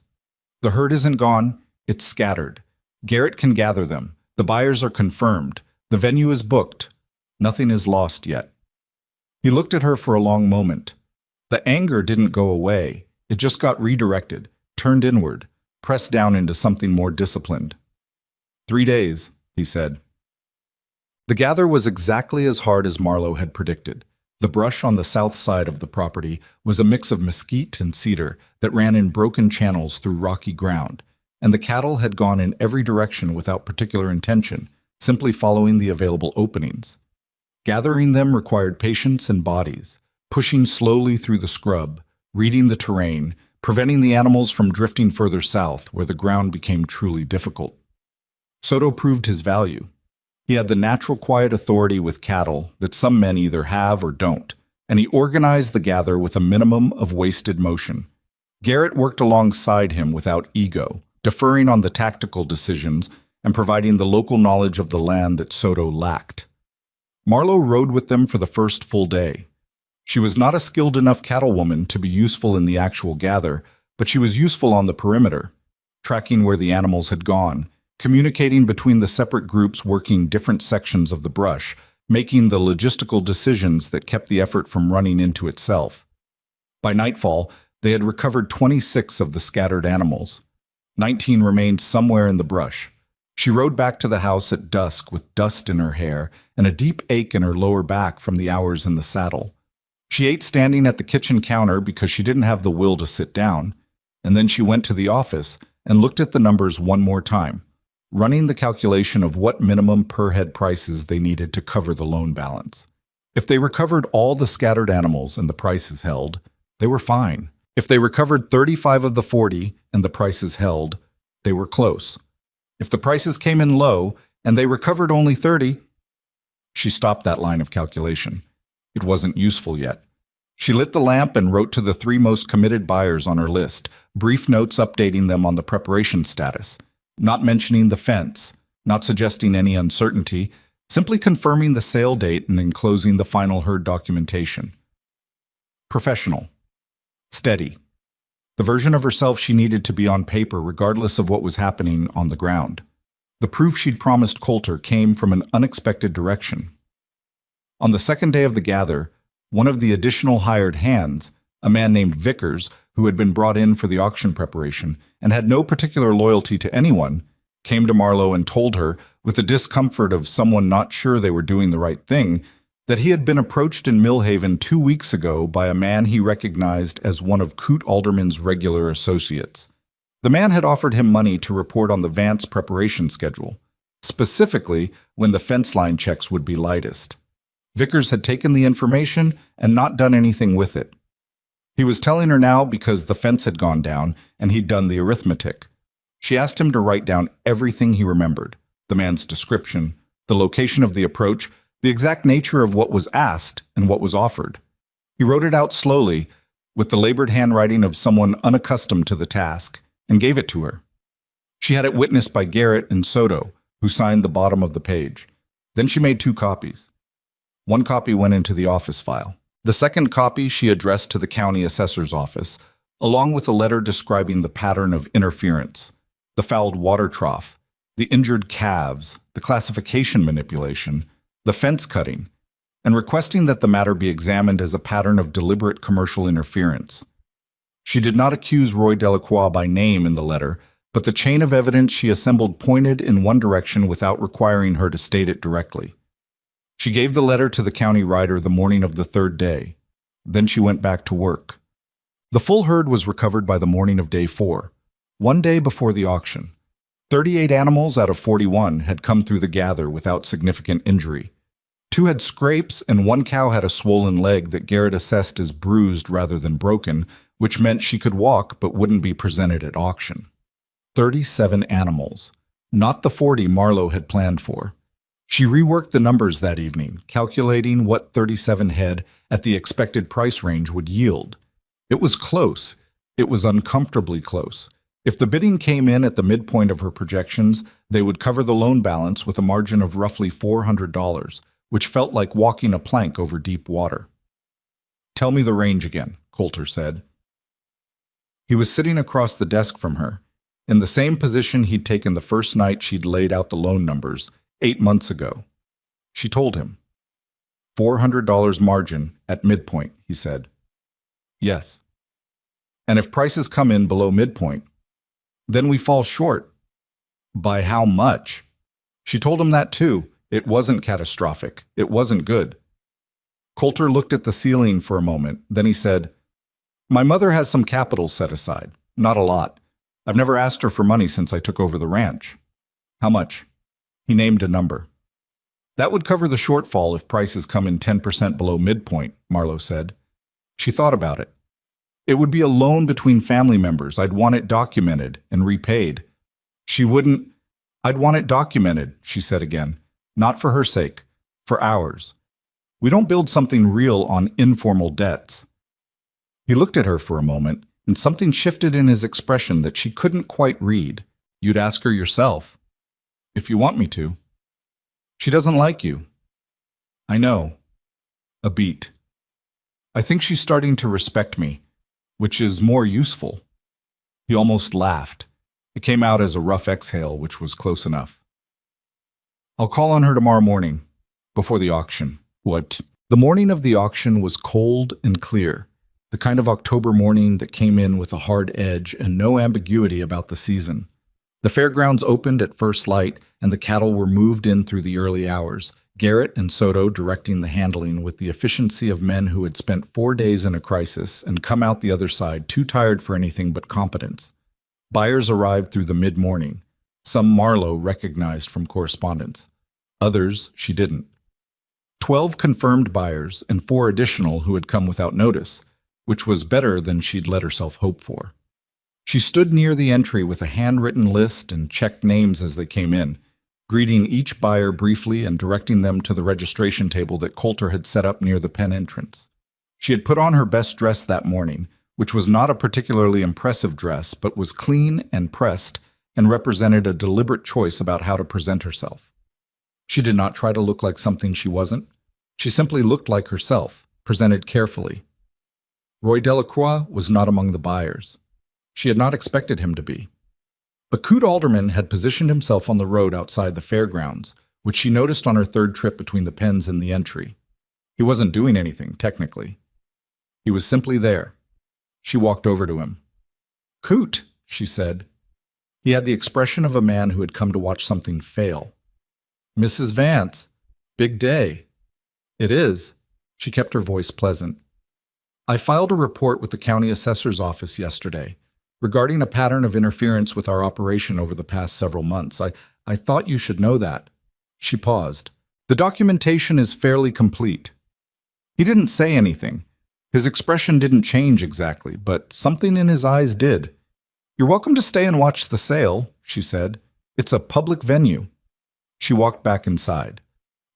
The herd isn't gone, it's scattered. Garrett can gather them. The buyers are confirmed. The venue is booked. Nothing is lost yet." He looked at her for a long moment. The anger didn't go away. It just got redirected, turned inward, pressed down into something more disciplined. 3 days, he said. The gather was exactly as hard as Marlowe had predicted. The brush on the south side of the property was a mix of mesquite and cedar that ran in broken channels through rocky ground, and the cattle had gone in every direction without particular intention, simply following the available openings. Gathering them required patience and bodies, pushing slowly through the scrub, reading the terrain, preventing the animals from drifting further south where the ground became truly difficult. Soto proved his value. He had the natural quiet authority with cattle that some men either have or don't, and he organized the gather with a minimum of wasted motion. Garrett worked alongside him without ego, deferring on the tactical decisions and providing the local knowledge of the land that Soto lacked. Marlowe rode with them for the first full day. She was not a skilled enough cattlewoman to be useful in the actual gather, but she was useful on the perimeter, tracking where the animals had gone, communicating between the separate groups working different sections of the brush, making the logistical decisions that kept the effort from running into itself. By nightfall, they had recovered 26 of the scattered animals. 19 remained somewhere in the brush. She rode back to the house at dusk with dust in her hair and a deep ache in her lower back from the hours in the saddle. She ate standing at the kitchen counter because she didn't have the will to sit down, and then she went to the office and looked at the numbers one more time, running the calculation of what minimum per-head prices they needed to cover the loan balance. If they recovered all the scattered animals and the prices held, they were fine. If they recovered 35 of the 40 and the prices held, they were close. If the prices came in low and they recovered only 30, she stopped that line of calculation. It wasn't useful yet. She lit the lamp and wrote to the three most committed buyers on her list, brief notes updating them on the preparation status, not mentioning the fence, not suggesting any uncertainty, simply confirming the sale date and enclosing the final herd documentation. Professional. Steady. The version of herself she needed to be on paper regardless of what was happening on the ground. The proof she'd promised Coulter came from an unexpected direction. On the second day of the gather, one of the additional hired hands, a man named Vickers, who had been brought in for the auction preparation and had no particular loyalty to anyone, came to Marlowe and told her, with the discomfort of someone not sure they were doing the right thing, that he had been approached in Millhaven 2 weeks ago by a man he recognized as one of Coot Alderman's regular associates. The man had offered him money to report on the Vance preparation schedule, specifically when the fence line checks would be lightest. Vickers had taken the information and not done anything with it. He was telling her now because the fence had gone down and he'd done the arithmetic. She asked him to write down everything he remembered, the man's description, the location of the approach, the exact nature of what was asked and what was offered. He wrote it out slowly, with the labored handwriting of someone unaccustomed to the task, and gave it to her. She had it witnessed by Garrett and Soto, who signed the bottom of the page. Then she made 2 copies. One copy went into the office file. The second copy she addressed to the county assessor's office, along with a letter describing the pattern of interference, the fouled water trough, the injured calves, the classification manipulation, the fence cutting, and requesting that the matter be examined as a pattern of deliberate commercial interference. She did not accuse Roy Delacroix by name in the letter, but the chain of evidence she assembled pointed in one direction without requiring her to state it directly. She gave the letter to the county writer the morning of the 3rd day. Then she went back to work. The full herd was recovered by the morning of day 4, 1 day before the auction. 38 animals out of 41 had come through the gather without significant injury. 2 had scrapes and 1 cow had a swollen leg that Garrett assessed as bruised rather than broken, which meant she could walk but wouldn't be presented at auction. 37 animals, not the 40 Marlowe had planned for. She reworked the numbers that evening, calculating what 37 head at the expected price range would yield. It was close. It was uncomfortably close. If the bidding came in at the midpoint of her projections, they would cover the loan balance with a margin of roughly $400, which felt like walking a plank over deep water. "Tell me the range again," Coulter said. He was sitting across the desk from her, in the same position he'd taken the first night she'd laid out the loan numbers, 8 months ago. She told him. $400 margin at midpoint, he said. Yes. And if prices come in below midpoint, then we fall short. By how much? She told him that too. It wasn't catastrophic. It wasn't good. Coulter looked at the ceiling for a moment. Then he said, "My mother has some capital set aside. Not a lot. I've never asked her for money since I took over the ranch." "How much?" He named a number. "That would cover the shortfall if prices come in 10% below midpoint," Marlowe said. She thought about it. "It would be a loan between family members. I'd want it documented and repaid." She wouldn't. "I'd want it documented," she said again. "Not for her sake, for ours. We don't build something real on informal debts." He looked at her for a moment, and something shifted in his expression that she couldn't quite read. "You'd ask her yourself." "If you want me to." "She doesn't like you." "I know." A beat. "I think she's starting to respect me, which is more useful." He almost laughed. It came out as a rough exhale, which was close enough. "I'll call on her tomorrow morning, before the auction." What? The morning of the auction was cold and clear, the kind of October morning that came in with a hard edge and no ambiguity about the season. The fairgrounds opened at first light, and the cattle were moved in through the early hours, Garrett and Soto directing the handling with the efficiency of men who had spent 4 days in a crisis and come out the other side too tired for anything but competence. Buyers arrived through the mid-morning. Some Marlowe recognized from correspondence. Others she didn't. 12 confirmed buyers and 4 additional who had come without notice, which was better than she'd let herself hope for. She stood near the entry with a handwritten list and checked names as they came in, greeting each buyer briefly and directing them to the registration table that Coulter had set up near the pen entrance. She had put on her best dress that morning, which was not a particularly impressive dress, but was clean and pressed and represented a deliberate choice about how to present herself. She did not try to look like something she wasn't. She simply looked like herself, presented carefully. Roy Delacroix was not among the buyers. She had not expected him to be. But Coot Alderman had positioned himself on the road outside the fairgrounds, which she noticed on her third trip between the pens and the entry. He wasn't doing anything, technically. He was simply there. She walked over to him. "Coot," she said. He had the expression of a man who had come to watch something fail. "Mrs. Vance, big day." "It is." She kept her voice pleasant. "I filed a report with the county assessor's office yesterday regarding a pattern of interference with our operation over the past several months. I thought you should know that." She paused. "The documentation is fairly complete." He didn't say anything. His expression didn't change exactly, but something in his eyes did. "You're welcome to stay and watch the sale," she said. "It's a public venue." She walked back inside.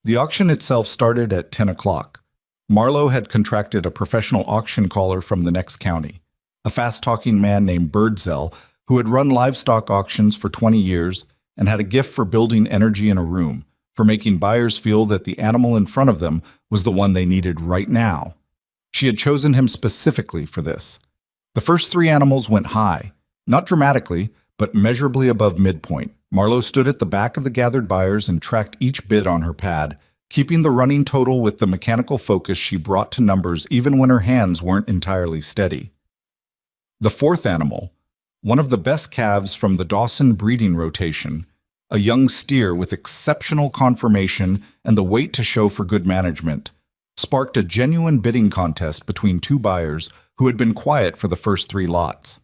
The auction itself started at 10 o'clock. Marlowe had contracted a professional auction caller from the next county, a fast-talking man named Birdsell who had run livestock auctions for 20 years and had a gift for building energy in a room, for making buyers feel that the animal in front of them was the one they needed right now. She had chosen him specifically for this. The first 3 animals went high, not dramatically, but measurably above midpoint. Marlowe stood at the back of the gathered buyers and tracked each bid on her pad, keeping the running total with the mechanical focus she brought to numbers even when her hands weren't entirely steady. The 4th animal, one of the best calves from the Dawson breeding rotation, a young steer with exceptional conformation and the weight to show for good management, sparked a genuine bidding contest between 2 buyers who had been quiet for the first 3 lots.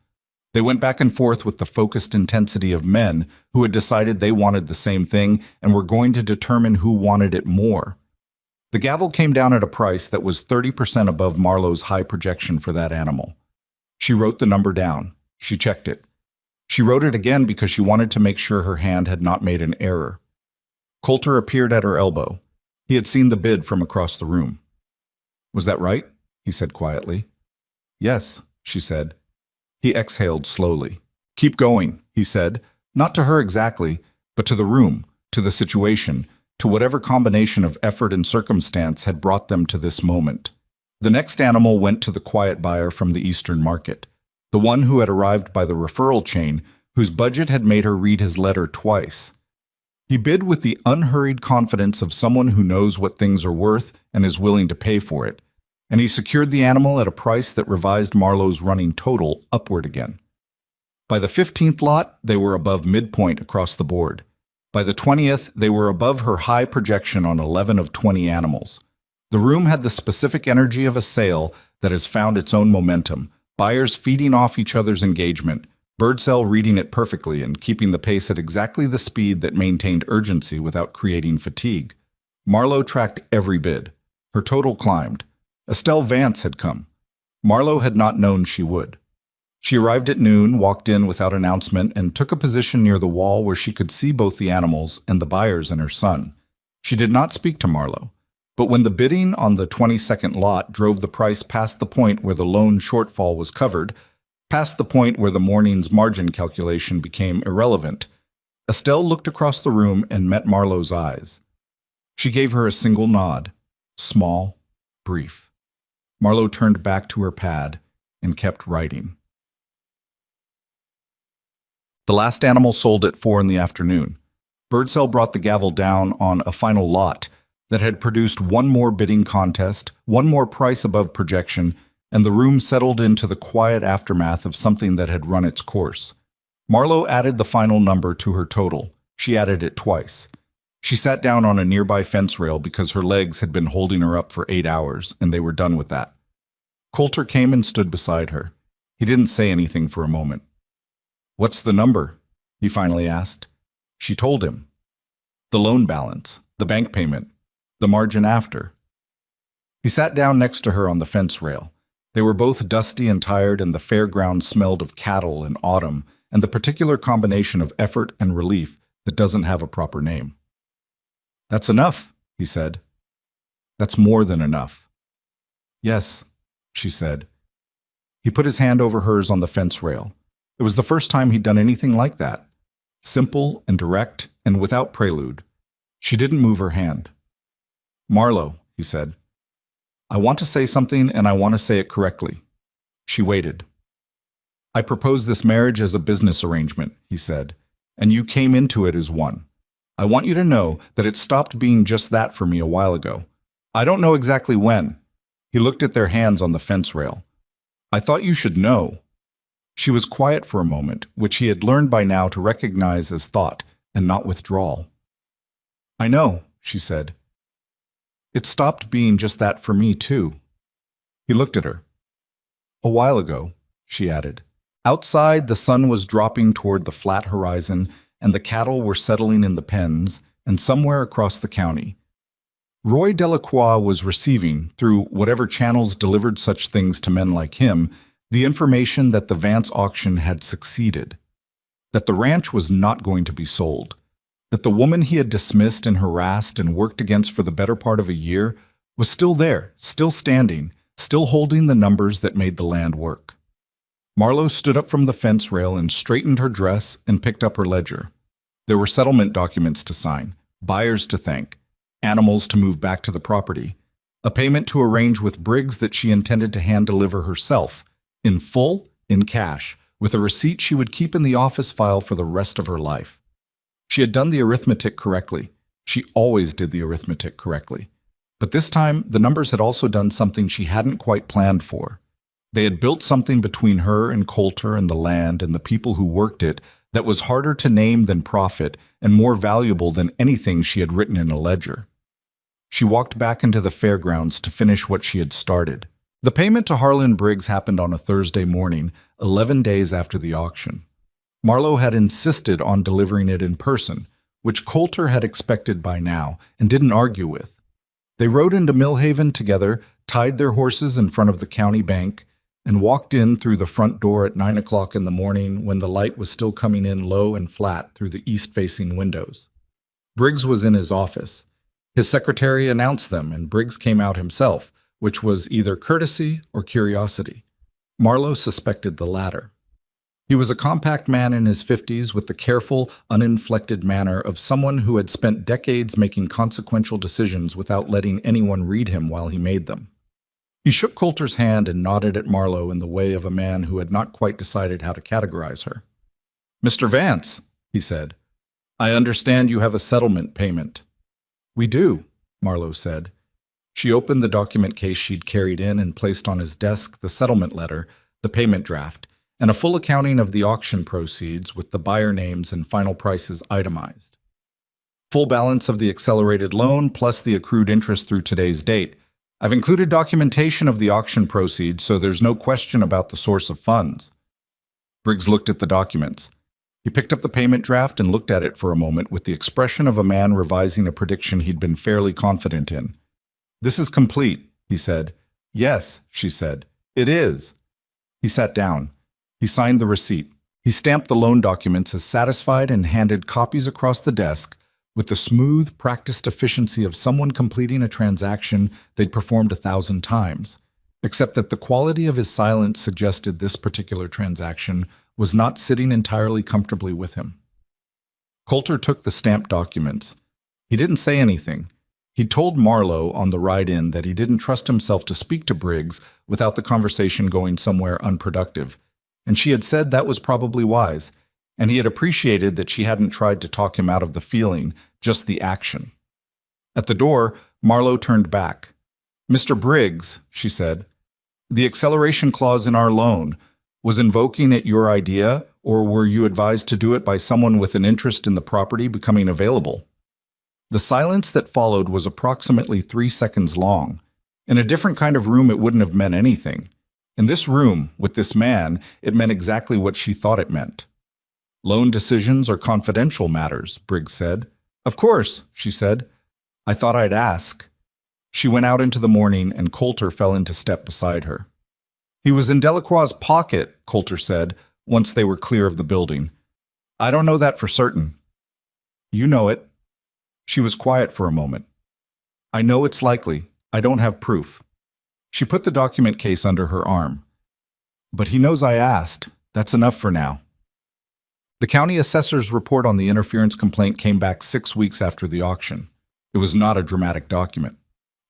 They went back and forth with the focused intensity of men who had decided they wanted the same thing and were going to determine who wanted it more. The gavel came down at a price that was 30% above Marlowe's high projection for that animal. She wrote the number down. She checked it. She wrote it again because she wanted to make sure her hand had not made an error. Coulter appeared at her elbow. He had seen the bid from across the room. "Was that right?" he said quietly. "Yes," she said. He exhaled slowly. "Keep going," he said, not to her exactly, but to the room, to the situation, to whatever combination of effort and circumstance had brought them to this moment. The next animal went to the quiet buyer from the Eastern Market, the one who had arrived by the referral chain, whose budget had made her read his letter twice. He bid with the unhurried confidence of someone who knows what things are worth and is willing to pay for it, and he secured the animal at a price that revised Marlowe's running total upward again. By the 15th lot, they were above midpoint across the board. By the 20th, they were above her high projection on 11 of 20 animals. The room had the specific energy of a sale that has found its own momentum, buyers feeding off each other's engagement, Birdsell reading it perfectly and keeping the pace at exactly the speed that maintained urgency without creating fatigue. Marlowe tracked every bid. Her total climbed. Estelle Vance had come. Marlowe had not known she would. She arrived at noon, walked in without announcement, and took a position near the wall where she could see both the animals and the buyers and her son. She did not speak to Marlowe, but when the bidding on the 22nd lot drove the price past the point where the loan shortfall was covered, past the point where the morning's margin calculation became irrelevant, Estelle looked across the room and met Marlowe's eyes. She gave her a single nod, small, brief. Marlowe turned back to her pad and kept writing. The last animal sold at 4 in the afternoon. Birdsell brought the gavel down on a final lot that had produced one more bidding contest, one more price above projection, and the room settled into the quiet aftermath of something that had run its course. Marlowe added the final number to her total. She added it twice. She sat down on a nearby fence rail because her legs had been holding her up for 8 hours, and they were done with that. Coulter came and stood beside her. He didn't say anything for a moment. "What's the number?" he finally asked. She told him. The loan balance, the bank payment, the margin after. He sat down next to her on the fence rail. They were both dusty and tired, and the fairground smelled of cattle and autumn and the particular combination of effort and relief that doesn't have a proper name. "That's enough," he said. "That's more than enough." "Yes," she said. He put his hand over hers on the fence rail. It was the first time he'd done anything like that. Simple and direct and without prelude. She didn't move her hand. Marlowe, he said. I want to say something and I want to say it correctly. She waited. I propose this marriage as a business arrangement, he said, and you came into it as one. I want you to know that it stopped being just that for me a while ago. I don't know exactly when. He looked at their hands on the fence rail. I thought you should know. She was quiet for a moment, which he had learned by now to recognize as thought and not withdrawal. I know, she said. It stopped being just that for me, too. He looked at her. A while ago, she added. Outside, the sun was dropping toward the flat horizon, and the cattle were settling in the pens, and somewhere across the county. Roy Delacroix was receiving, through whatever channels delivered such things to men like him, the information that the Vance auction had succeeded, that the ranch was not going to be sold, that the woman he had dismissed and harassed and worked against for the better part of a year was still there, still standing, still holding the numbers that made the land work. Marlowe stood up from the fence rail and straightened her dress and picked up her ledger. There were settlement documents to sign, buyers to thank, animals to move back to the property, a payment to arrange with Briggs that she intended to hand-deliver herself, in full, in cash, with a receipt she would keep in the office file for the rest of her life. She had done the arithmetic correctly. She always did the arithmetic correctly. But this time, the numbers had also done something she hadn't quite planned for. They had built something between her and Coulter and the land and the people who worked it that was harder to name than profit and more valuable than anything she had written in a ledger. She walked back into the fairgrounds to finish what she had started. The payment to Harlan Briggs happened on a Thursday morning, 11 days after the auction. Marlowe had insisted on delivering it in person, which Coulter had expected by now and didn't argue with. They rode into Millhaven together, tied their horses in front of the county bank, and walked in through the front door at 9 o'clock in the morning when the light was still coming in low and flat through the east-facing windows. Briggs was in his office. His secretary announced them, and Briggs came out himself, which was either courtesy or curiosity. Marlowe suspected the latter. He was a compact man in his 50s with the careful, uninflected manner of someone who had spent decades making consequential decisions without letting anyone read him while he made them. He shook Coulter's hand and nodded at Marlowe in the way of a man who had not quite decided how to categorize her. "Mr. Vance," he said, "I understand you have a settlement payment." "We do," Marlowe said. She opened the document case she'd carried in and placed on his desk the settlement letter, the payment draft, and a full accounting of the auction proceeds with the buyer names and final prices itemized. Full balance of the accelerated loan plus the accrued interest through today's date. I've included documentation of the auction proceeds, so there's no question about the source of funds. Briggs looked at the documents. He picked up the payment draft and looked at it for a moment with the expression of a man revising a prediction he'd been fairly confident in. "This is complete," he said. "Yes," she said. "It is." He sat down. He signed the receipt. He stamped the loan documents as satisfied and handed copies across the desk with the smooth, practiced efficiency of someone completing a transaction they'd performed 1,000 times, except that the quality of his silence suggested this particular transaction was not sitting entirely comfortably with him. Coulter took the stamped documents. He didn't say anything. He told Marlowe on the ride in that he didn't trust himself to speak to Briggs without the conversation going somewhere unproductive, and she had said that was probably wise, and he had appreciated that she hadn't tried to talk him out of the feeling, just the action. At the door, Marlowe turned back. "Mr. Briggs," she said, "the acceleration clause in our loan, was invoking it your idea, or were you advised to do it by someone with an interest in the property becoming available?" The silence that followed was approximately 3 seconds long. In a different kind of room, it wouldn't have meant anything. In this room, with this man, it meant exactly what she thought it meant. "Loan decisions are confidential matters," Briggs said. "Of course," she said. "I thought I'd ask." She went out into the morning, and Coulter fell into step beside her. "He was in Delacroix's pocket," Coulter said, once they were clear of the building. "I don't know that for certain." "You know it." She was quiet for a moment. "I know it's likely. I don't have proof." She put the document case under her arm. But he knows I asked. That's enough for now. The county assessor's report on the interference complaint came back 6 weeks after the auction. It was not a dramatic document.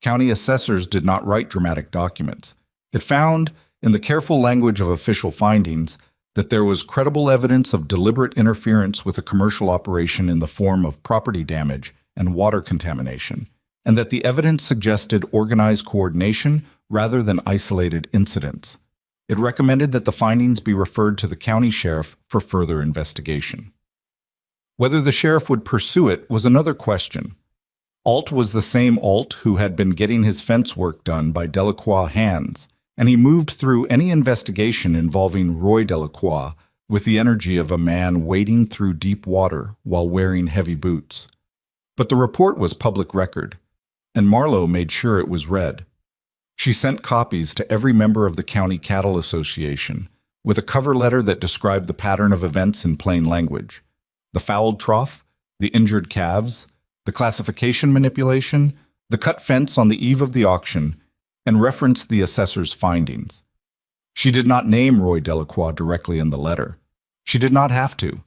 County assessors did not write dramatic documents. It found, in the careful language of official findings, that there was credible evidence of deliberate interference with a commercial operation in the form of property damage and water contamination, and that the evidence suggested organized coordination rather than isolated incidents. It recommended that the findings be referred to the county sheriff for further investigation. Whether the sheriff would pursue it was another question. Alt was the same Alt who had been getting his fence work done by Delacroix hands, and he moved through any investigation involving Roy Delacroix with the energy of a man wading through deep water while wearing heavy boots. But the report was public record, and Marlowe made sure it was read. She sent copies to every member of the County Cattle Association, with a cover letter that described the pattern of events in plain language: the fouled trough, the injured calves, the classification manipulation, the cut fence on the eve of the auction, and referenced the assessor's findings. She did not name Roy Delacroix directly in the letter. She did not have to.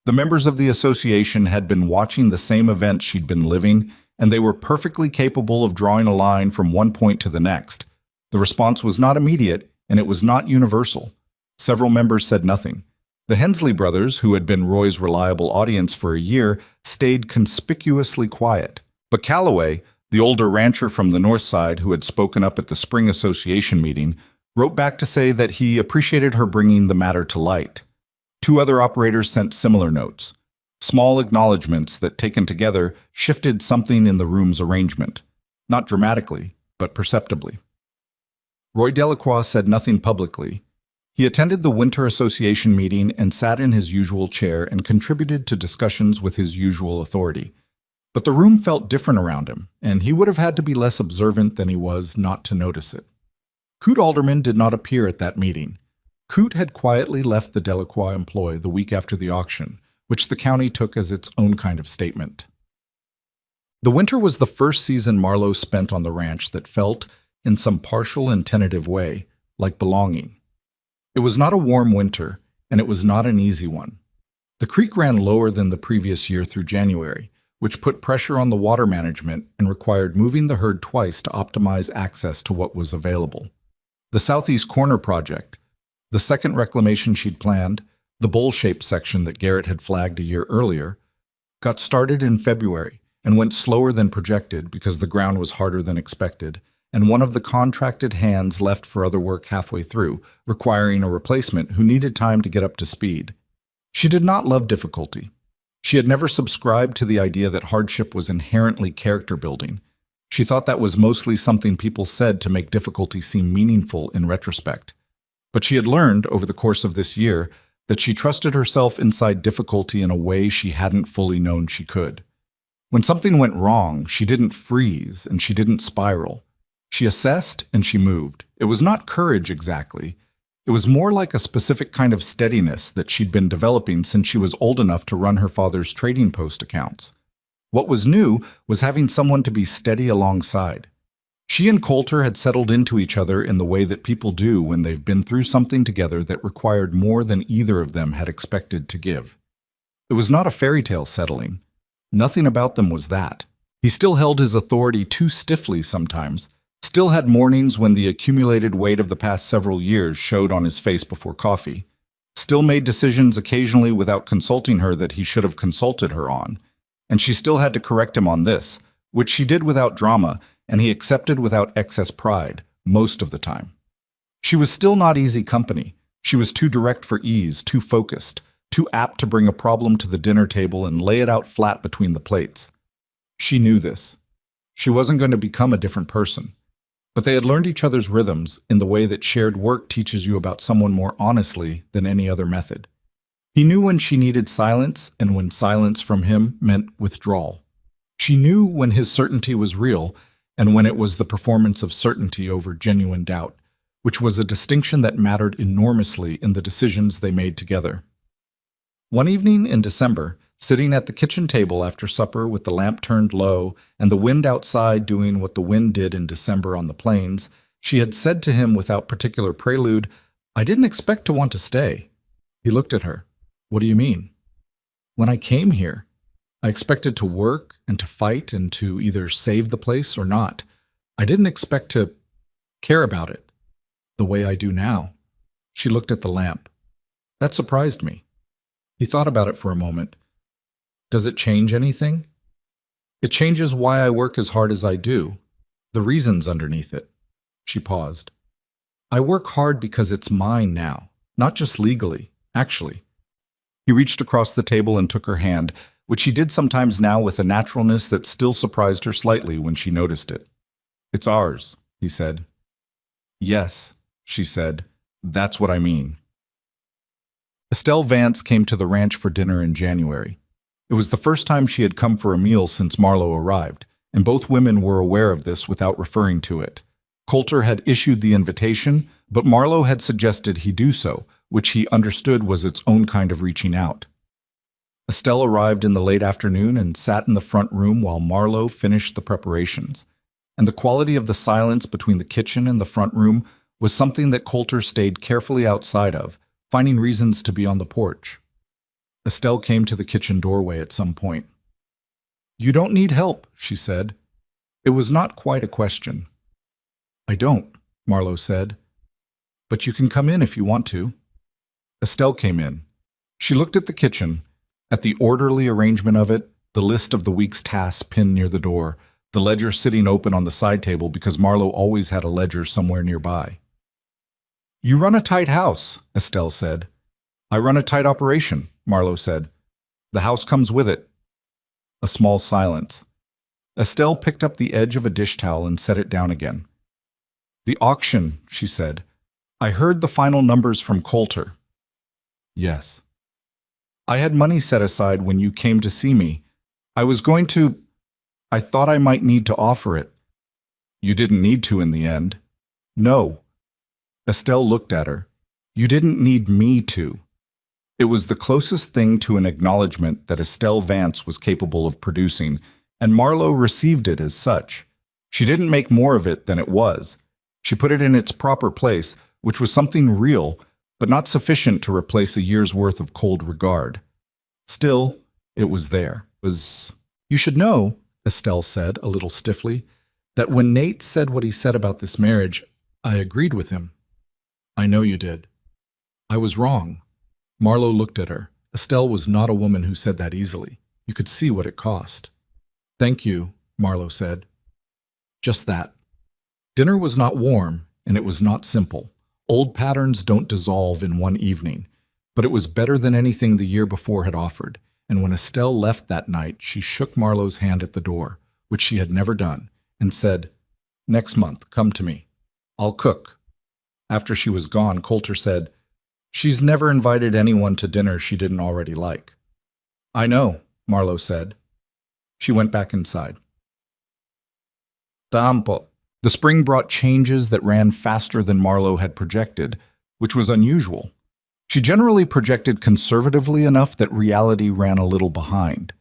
The members of the association had been watching the same event she'd been living, and they were perfectly capable of drawing a line from one point to the next. The response was not immediate, and it was not universal. Several members said nothing. The Hensley brothers, who had been Roy's reliable audience for a year, stayed conspicuously quiet. But Calloway, the older rancher from the north side who had spoken up at the spring association meeting, wrote back to say that he appreciated her bringing the matter to light. 2 other operators sent similar notes. Small acknowledgments that, taken together, shifted something in the room's arrangement. Not dramatically, but perceptibly. Roy Delacroix said nothing publicly. He attended the Winter Association meeting and sat in his usual chair and contributed to discussions with his usual authority. But the room felt different around him, and he would have had to be less observant than he was not to notice it. Coot Alderman did not appear at that meeting. Coot had quietly left the Delacroix employ the week after the auction, which the county took as its own kind of statement. The winter was the first season Marlowe spent on the ranch that felt, in some partial and tentative way, like belonging. It was not a warm winter, and it was not an easy one. The creek ran lower than the previous year through January, which put pressure on the water management and required moving the herd twice to optimize access to what was available. The Southeast Corner project, the second reclamation she'd planned, the bowl-shaped section that Garrett had flagged a year earlier, got started in February and went slower than projected because the ground was harder than expected, and one of the contracted hands left for other work halfway through, requiring a replacement who needed time to get up to speed. She did not love difficulty. She had never subscribed to the idea that hardship was inherently character building. She thought that was mostly something people said to make difficulty seem meaningful in retrospect. But she had learned, over the course of this year, that she trusted herself inside difficulty in a way she hadn't fully known she could. When something went wrong, she didn't freeze and she didn't spiral. She assessed and she moved. It was not courage exactly. It was more like a specific kind of steadiness that she'd been developing since she was old enough to run her father's trading post accounts. What was new was having someone to be steady alongside. She and Coulter had settled into each other in the way that people do when they've been through something together that required more than either of them had expected to give. It was not a fairy tale settling. Nothing about them was that. He still held his authority too stiffly sometimes, still had mornings when the accumulated weight of the past several years showed on his face before coffee, still made decisions occasionally without consulting her that he should have consulted her on, and she still had to correct him on this, which she did without drama, and he accepted without excess pride, most of the time. She was still not easy company. She was too direct for ease, too focused, too apt to bring a problem to the dinner table and lay it out flat between the plates. She knew this. She wasn't going to become a different person. But they had learned each other's rhythms in the way that shared work teaches you about someone more honestly than any other method. He knew when she needed silence and when silence from him meant withdrawal. She knew when his certainty was real and when it was the performance of certainty over genuine doubt, which was a distinction that mattered enormously in the decisions they made together. One evening in December, sitting at the kitchen table after supper with the lamp turned low and the wind outside doing what the wind did in December on the plains, She had said to him without particular prelude, "I didn't expect to want to stay." He looked at her. "What do you mean?" "When I came here, I expected to work and to fight and to either save the place or not. I didn't expect to care about it the way I do now." She looked at the lamp. "That surprised me." He thought about it for a moment. "Does it change anything?" "It changes why I work as hard as I do. The reasons underneath it." She paused. "I work hard because it's mine now, not just legally, actually." He reached across the table and took her hand, which he did sometimes now with a naturalness that still surprised her slightly when she noticed it. "It's ours," he said. "Yes," she said. "That's what I mean." Estelle Vance came to the ranch for dinner in January. It was the first time she had come for a meal since Marlowe arrived, and both women were aware of this without referring to it. Coulter had issued the invitation, but Marlowe had suggested he do so, which he understood was its own kind of reaching out. Estelle arrived in the late afternoon and sat in the front room while Marlowe finished the preparations, and the quality of the silence between the kitchen and the front room was something that Coulter stayed carefully outside of, finding reasons to be on the porch. Estelle came to the kitchen doorway at some point. "You don't need help," she said. It was not quite a question. "I don't," Marlowe said. "But you can come in if you want to." Estelle came in. She looked at the kitchen, at the orderly arrangement of it, the list of the week's tasks pinned near the door, the ledger sitting open on the side table because Marlowe always had a ledger somewhere nearby. "You run a tight house," Estelle said. "I run a tight operation," Marlowe said. "The house comes with it." A small silence. Estelle picked up the edge of a dish towel and set it down again. "The auction," she said. "I heard the final numbers from Coulter." "Yes." "I had money set aside when you came to see me. I thought I might need to offer it." "You didn't need to in the end." "No." Estelle looked at her. "You didn't need me to." It was the closest thing to an acknowledgement that Estelle Vance was capable of producing, and Marlowe received it as such. She didn't make more of it than it was. She put it in its proper place, which was something real, but not sufficient to replace a year's worth of cold regard. Still, it was there. "You should know," Estelle said, a little stiffly, "that when Nate said what he said about this marriage, I agreed with him." "I know you did." "I was wrong." Marlowe looked at her. Estelle was not a woman who said that easily. You could see what it cost. "Thank you," Marlowe said. Just that. Dinner was not warm, and it was not simple. Old patterns don't dissolve in one evening, but it was better than anything the year before had offered, and when Estelle left that night, she shook Marlowe's hand at the door, which she had never done, and said, "Next month, come to me. I'll cook." After she was gone, Coulter said, "She's never invited anyone to dinner she didn't already like." "I know," Marlowe said. She went back inside. Tampo. The spring brought changes that ran faster than Marlowe had projected, which was unusual. She generally projected conservatively enough that reality ran a little behind.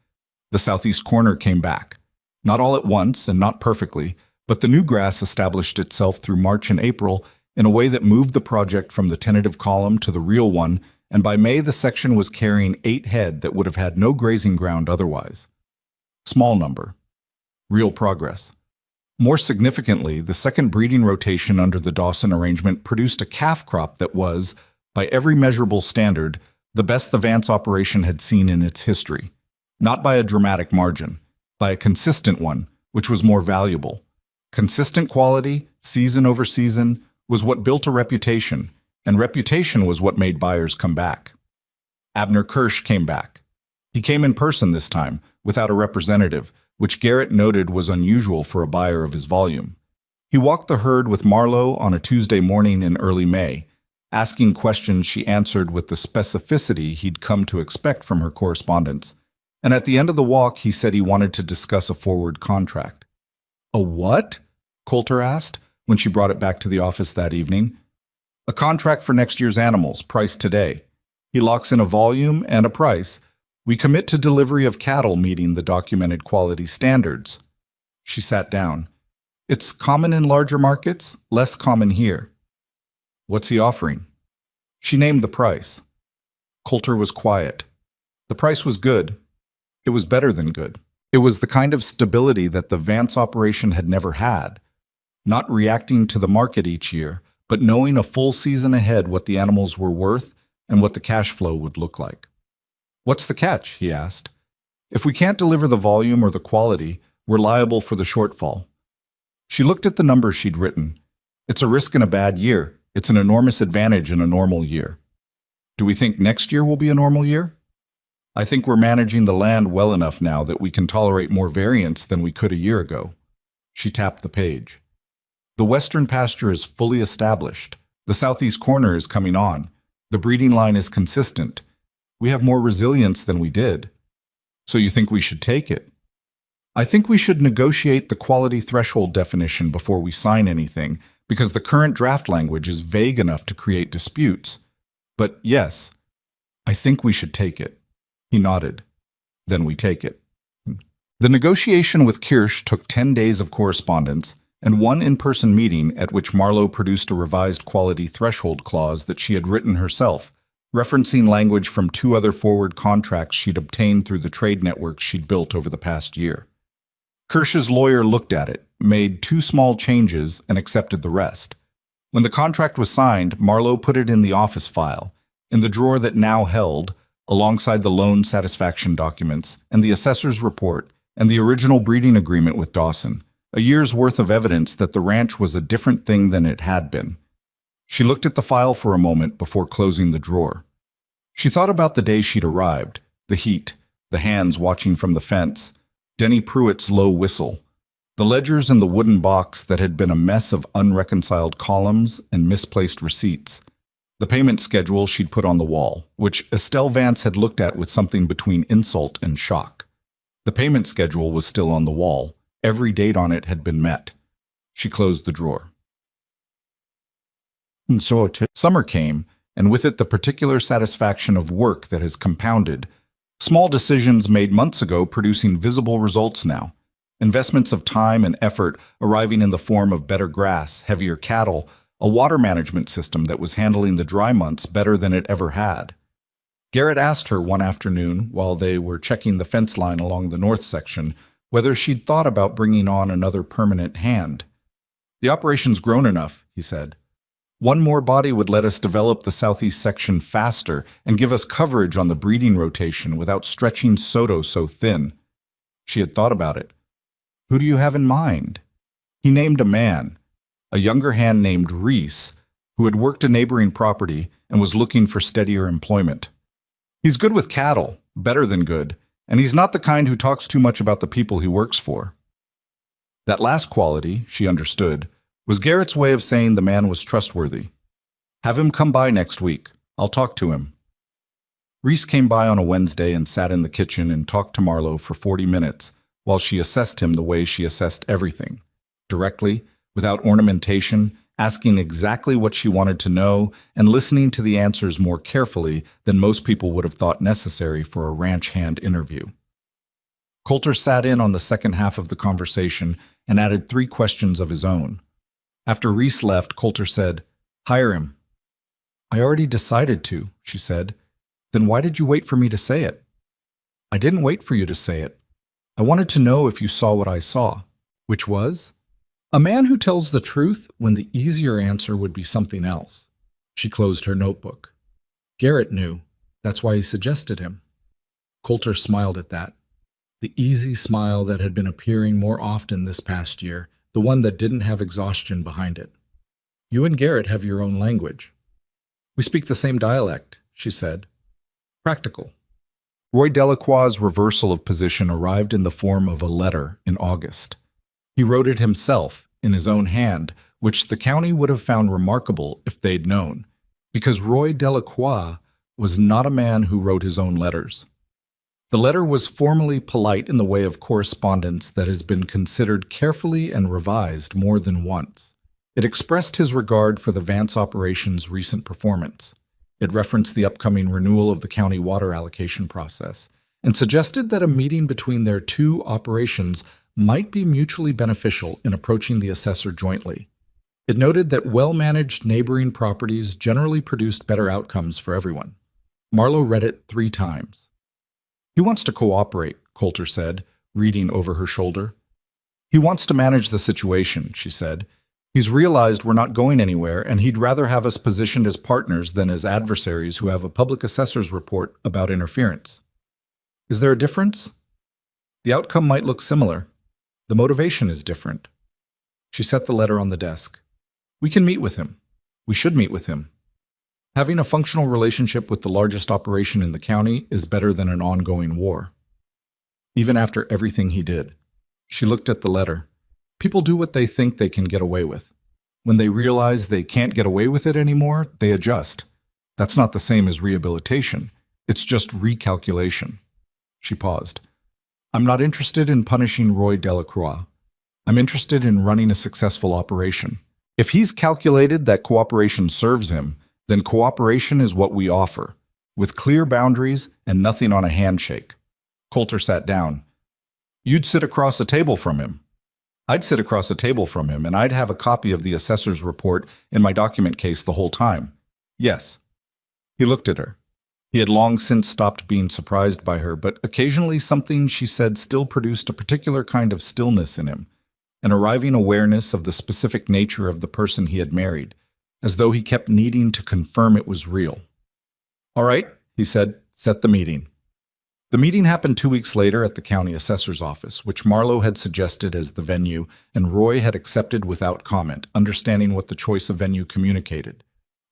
The southeast corner came back. Not all at once and not perfectly, but the new grass established itself through March and April in a way that moved the project from the tentative column to the real one, and by May the section was carrying 8 head that would have had no grazing ground otherwise. Small number. Real progress. More significantly, the second breeding rotation under the Dawson arrangement produced a calf crop that was, by every measurable standard, the best the Vance operation had seen in its history. Not by a dramatic margin, by a consistent one, which was more valuable. Consistent quality, season over season, was what built a reputation, and reputation was what made buyers come back. Abner Kirsch came back. He came in person this time, without a representative, which Garrett noted was unusual for a buyer of his volume. He walked the herd with Marlowe on a Tuesday morning in early May, asking questions she answered with the specificity he'd come to expect from her correspondence. And at the end of the walk, he said he wanted to discuss a forward contract. "A what?" Coulter asked, when she brought it back to the office that evening. "A contract for next year's animals, priced today. He locks in a volume and a price. We commit to delivery of cattle meeting the documented quality standards." She sat down. It's common in larger markets, less common here. What's he offering? She named the price. Coulter was quiet. The price was good. It was better than good. It was the kind of stability that the Vance operation had never had, not reacting to the market each year, but knowing a full season ahead what the animals were worth and what the cash flow would look like. What's the catch? He asked. If we can't deliver the volume or the quality, we're liable for the shortfall. She looked at the numbers she'd written. It's a risk in a bad year. It's an enormous advantage in a normal year. Do we think next year will be a normal year? I think we're managing the land well enough now that we can tolerate more variance than we could a year ago. She tapped the page. The western pasture is fully established. The southeast corner is coming on. The breeding line is consistent. We have more resilience than we did. So you think we should take it? I think we should negotiate the quality threshold definition before we sign anything, because the current draft language is vague enough to create disputes. But yes, I think we should take it. He nodded. Then we take it. The negotiation with Kirsch took 10 days of correspondence and one in-person meeting at which Marlowe produced a revised quality threshold clause that she had written herself, referencing language from 2 other forward contracts she'd obtained through the trade network she'd built over the past year. Kirsch's lawyer looked at it, made 2 small changes, and accepted the rest. When the contract was signed, Marlowe put it in the office file, in the drawer that now held, alongside the loan satisfaction documents and the assessor's report and the original breeding agreement with Dawson, a year's worth of evidence that the ranch was a different thing than it had been. She looked at the file for a moment before closing the drawer. She thought about the day she'd arrived, the heat, the hands watching from the fence, Denny Pruitt's low whistle, the ledgers in the wooden box that had been a mess of unreconciled columns and misplaced receipts, the payment schedule she'd put on the wall, which Estelle Vance had looked at with something between insult and shock. The payment schedule was still on the wall. Every date on it had been met. She closed the drawer. And so summer came, and with it the particular satisfaction of work that has compounded. Small decisions made months ago producing visible results now. Investments of time and effort arriving in the form of better grass, heavier cattle, a water management system that was handling the dry months better than it ever had. Garrett asked her one afternoon, while they were checking the fence line along the north section, whether she'd thought about bringing on another permanent hand. The operation's grown enough, he said. One more body would let us develop the southeast section faster and give us coverage on the breeding rotation without stretching Soto so thin. She had thought about it. Who do you have in mind? He named a man, a younger hand named Reese, who had worked a neighboring property and was looking for steadier employment. He's good with cattle, better than good, and he's not the kind who talks too much about the people he works for. That last quality, she understood, was Garrett's way of saying the man was trustworthy. Have him come by next week. I'll talk to him. Reese came by on a Wednesday and sat in the kitchen and talked to Marlowe for 40 minutes while she assessed him the way she assessed everything, directly, without ornamentation, asking exactly what she wanted to know and listening to the answers more carefully than most people would have thought necessary for a ranch hand interview. Coulter sat in on the second half of the conversation and added 3 questions of his own. After Reese left, Coulter said, "Hire him." "I already decided to," she said. "Then why did you wait for me to say it?" "I didn't wait for you to say it. I wanted to know if you saw what I saw." "Which was?" "A man who tells the truth when the easier answer would be something else." She closed her notebook. Garrett knew. That's why he suggested him. Coulter smiled at that. The easy smile that had been appearing more often this past year, the one that didn't have exhaustion behind it. "You and Garrett have your own language." "We speak the same dialect," she said. "Practical." Roy Delacroix's reversal of position arrived in the form of a letter in August. He wrote it himself, in his own hand, which the county would have found remarkable if they'd known, because Roy Delacroix was not a man who wrote his own letters. The letter was formally polite in the way of correspondence that has been considered carefully and revised more than once. It expressed his regard for the Vance operation's recent performance. It referenced the upcoming renewal of the county water allocation process and suggested that a meeting between their 2 operations might be mutually beneficial in approaching the assessor jointly. It noted that well-managed neighboring properties generally produced better outcomes for everyone. Marlowe read it 3 times. He wants to cooperate, Coulter said, reading over her shoulder. He wants to manage the situation, she said. He's realized we're not going anywhere, and he'd rather have us positioned as partners than as adversaries who have a public assessor's report about interference. Is there a difference? The outcome might look similar. The motivation is different. She set the letter on the desk. We can meet with him. We should meet with him. Having a functional relationship with the largest operation in the county is better than an ongoing war. Even after everything he did. She looked at the letter. People do what they think they can get away with. When they realize they can't get away with it anymore, they adjust. That's not the same as rehabilitation. It's just recalculation. She paused. I'm not interested in punishing Roy Delacroix. I'm interested in running a successful operation. If he's calculated that cooperation serves him, then cooperation is what we offer, with clear boundaries and nothing on a handshake. Coulter sat down. You'd sit across a table from him. I'd sit across a table from him, and I'd have a copy of the assessor's report in my document case the whole time. Yes. He looked at her. He had long since stopped being surprised by her, but occasionally something she said still produced a particular kind of stillness in him, an arriving awareness of the specific nature of the person he had married, as though he kept needing to confirm it was real. All right, he said, set the meeting. The meeting happened 2 weeks later at the county assessor's office, which Marlowe had suggested as the venue, and Roy had accepted without comment, understanding what the choice of venue communicated.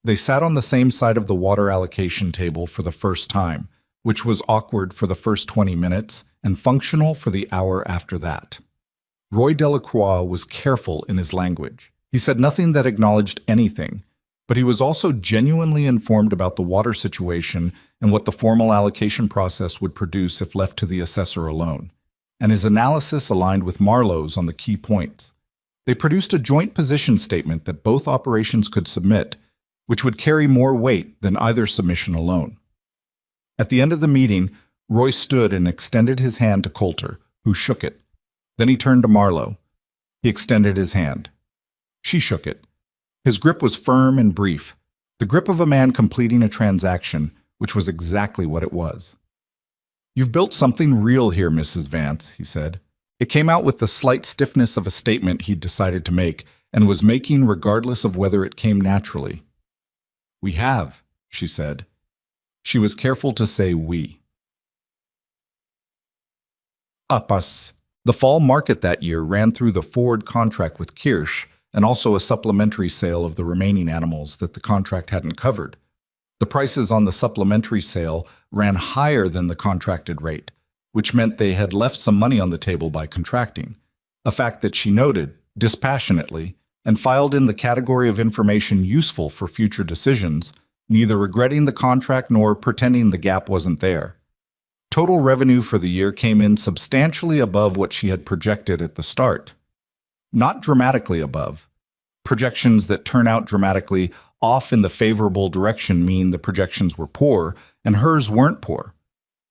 They sat on the same side of the water allocation table for the first time, which was awkward for the first 20 minutes and functional for the hour after that. Roy Delacroix was careful in his language. He said nothing that acknowledged anything, but he was also genuinely informed about the water situation and what the formal allocation process would produce if left to the assessor alone. And his analysis aligned with Marlowe's on the key points. They produced a joint position statement that both operations could submit, which would carry more weight than either submission alone. At the end of the meeting, Roy stood and extended his hand to Coulter, who shook it. Then he turned to Marlowe. He extended his hand. She shook it. His grip was firm and brief, the grip of a man completing a transaction, which was exactly what it was. You've built something real here, Mrs. Vance, he said. It came out with the slight stiffness of a statement he'd decided to make, and was making regardless of whether it came naturally. We have, she said. She was careful to say we. Us. The fall market that year ran through the forward contract with Kirsch, and also a supplementary sale of the remaining animals that the contract hadn't covered. The prices on the supplementary sale ran higher than the contracted rate, which meant they had left some money on the table by contracting, a fact that she noted, dispassionately, and filed in the category of information useful for future decisions, neither regretting the contract nor pretending the gap wasn't there. Total revenue for the year came in substantially above what she had projected at the start. Not dramatically above. Projections that turn out dramatically off in the favorable direction mean the projections were poor, and hers weren't poor.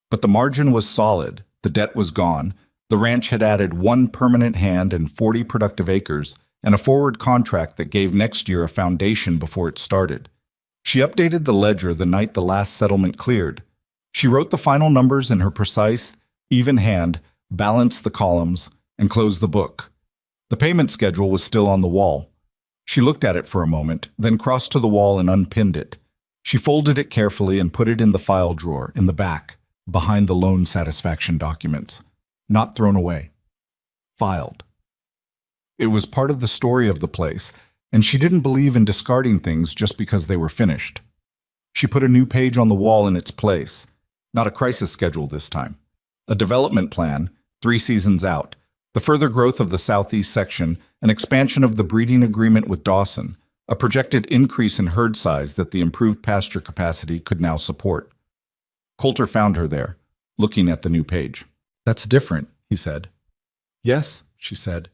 But the margin was solid, the debt was gone, the ranch had added 1 permanent hand and 40 productive acres, and a forward contract that gave next year a foundation before it started. She updated the ledger the night the last settlement cleared. She wrote the final numbers in her precise, even hand, balanced the columns, and closed the book. The payment schedule was still on the wall. She looked at it for a moment, then crossed to the wall and unpinned it. She folded it carefully and put it in the file drawer in the back, behind the loan satisfaction documents. Not thrown away. Filed. It was part of the story of the place, and she didn't believe in discarding things just because they were finished. She put a new page on the wall in its place. Not a crisis schedule this time. A development plan, 3 seasons out. The further growth of the southeast section, an expansion of the breeding agreement with Dawson, a projected increase in herd size that the improved pasture capacity could now support. Coulter found her there, looking at the new page. That's different, he said. Yes, she said.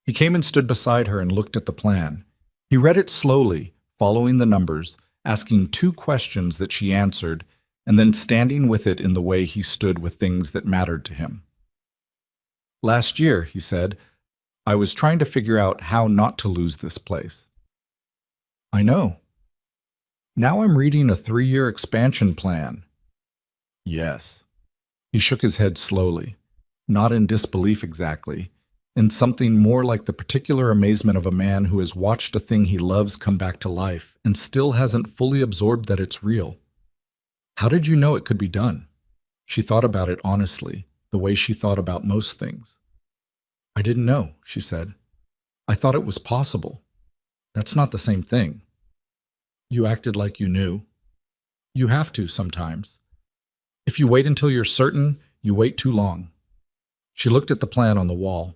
He came and stood beside her and looked at the plan. He read it slowly, following the numbers, asking 2 questions that she answered, and then standing with it in the way he stood with things that mattered to him. Last year, he said, I was trying to figure out how not to lose this place. I know. Now I'm reading a 3-year expansion plan. Yes. He shook his head slowly, not in disbelief exactly, in something more like the particular amazement of a man who has watched a thing he loves come back to life and still hasn't fully absorbed that it's real. How did you know it could be done? She thought about it honestly, the way she thought about most things. I didn't know, she said. I thought it was possible. That's not the same thing. You acted like you knew. You have to sometimes. If you wait until you're certain, you wait too long. She looked at the plan on the wall.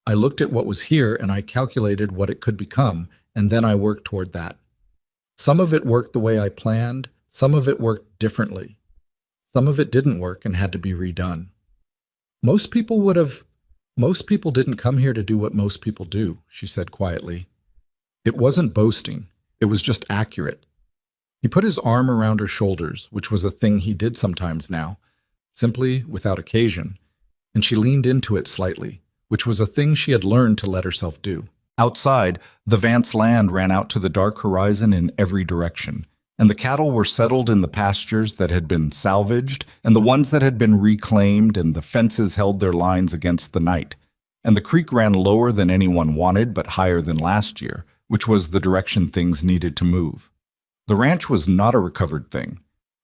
I looked at what was here and I calculated what it could become, and then I worked toward that. Some of it worked the way I planned, some of it worked differently. Some of it didn't work and had to be redone. Most people didn't come here to do what most people do, she said quietly. It wasn't boasting. It was just accurate. He put his arm around her shoulders, which was a thing he did sometimes now, simply without occasion, and she leaned into it slightly, which was a thing she had learned to let herself do. Outside, the Vance land ran out to the dark horizon in every direction, and the cattle were settled in the pastures that had been salvaged, and the ones that had been reclaimed, and the fences held their lines against the night. And the creek ran lower than anyone wanted, but higher than last year, which was the direction things needed to move. The ranch was not a recovered thing.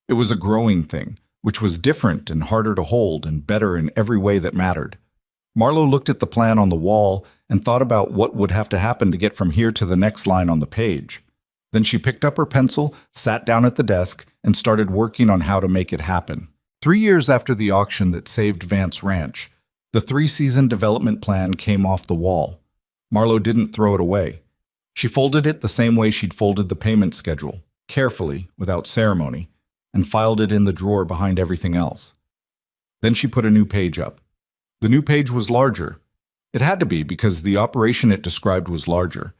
It was a growing thing, which was different and harder to hold and better in every way that mattered. Marlowe looked at the plan on the wall and thought about what would have to happen to get from here to the next line on the page. Then she picked up her pencil, sat down at the desk, and started working on how to make it happen. 3 years after the auction that saved Vance Ranch, the 3-season development plan came off the wall. Marlowe didn't throw it away. She folded it the same way she'd folded the payment schedule, carefully, without ceremony, and filed it in the drawer behind everything else. Then she put a new page up. The new page was larger. It had to be because the operation it described was larger,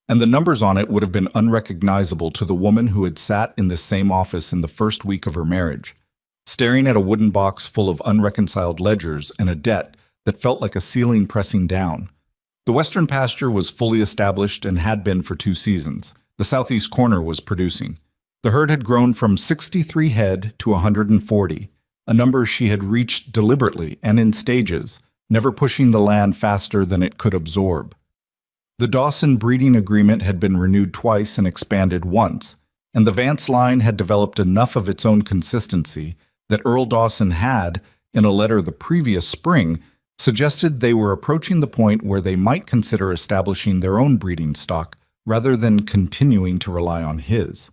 and the numbers on it would have been unrecognizable to the woman who had sat in this same office in the first week of her marriage, staring at a wooden box full of unreconciled ledgers and a debt that felt like a ceiling pressing down. The western pasture was fully established and had been for 2 seasons. The southeast corner was producing. The herd had grown from 63 head to 140, a number she had reached deliberately and in stages, never pushing the land faster than it could absorb. The Dawson breeding agreement had been renewed twice and expanded once, and the Vance line had developed enough of its own consistency that Earl Dawson had, in a letter the previous spring, suggested they were approaching the point where they might consider establishing their own breeding stock rather than continuing to rely on his.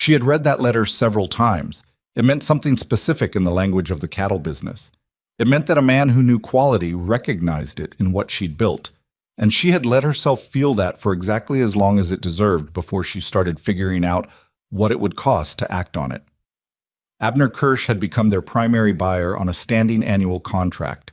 She had read that letter several times. It meant something specific in the language of the cattle business. It meant that a man who knew quality recognized it in what she'd built, and she had let herself feel that for exactly as long as it deserved before she started figuring out what it would cost to act on it. Abner Kirsch had become their primary buyer on a standing annual contract.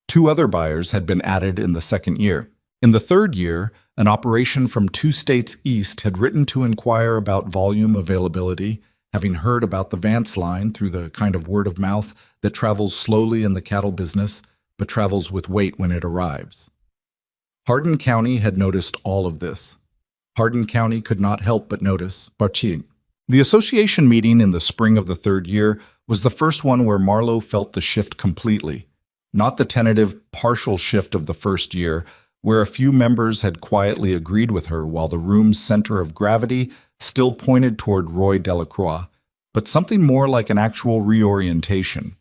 2 other buyers had been added in the second year. In the third year, an operation from 2 states east had written to inquire about volume availability, having heard about the Vance line through the kind of word of mouth that travels slowly in the cattle business, but travels with weight when it arrives. Hardin County had noticed all of this. Hardin County could not help but notice Bartin. The association meeting in the spring of the third year was the first one where Marlowe felt the shift completely, not the tentative, partial shift of the first year, where a few members had quietly agreed with her while the room's center of gravity still pointed toward Roy Delacroix, but something more like an actual reorientation.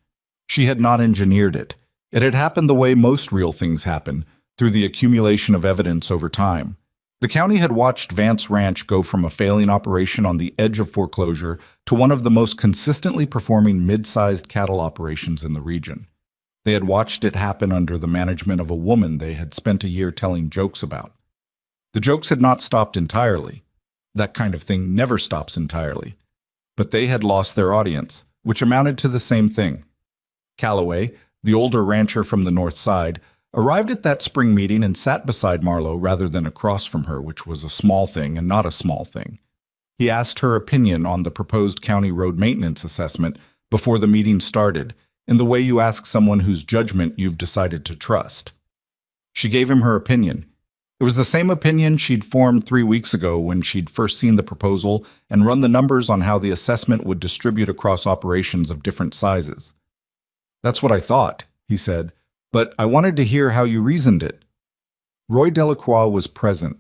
She had not engineered it. It had happened the way most real things happen, through the accumulation of evidence over time. The county had watched Vance Ranch go from a failing operation on the edge of foreclosure to one of the most consistently performing mid-sized cattle operations in the region. They had watched it happen under the management of a woman they had spent a year telling jokes about. The jokes had not stopped entirely. That kind of thing never stops entirely. But they had lost their audience, which amounted to the same thing. Calloway, the older rancher from the north side, arrived at that spring meeting and sat beside Marlowe rather than across from her, which was a small thing and not a small thing. He asked her opinion on the proposed county road maintenance assessment before the meeting started, in the way you ask someone whose judgment you've decided to trust. She gave him her opinion. It was the same opinion she'd formed 3 weeks ago when she'd first seen the proposal and run the numbers on how the assessment would distribute across operations of different sizes. "That's what I thought," he said, "but I wanted to hear how you reasoned it." Roy Delacroix was present.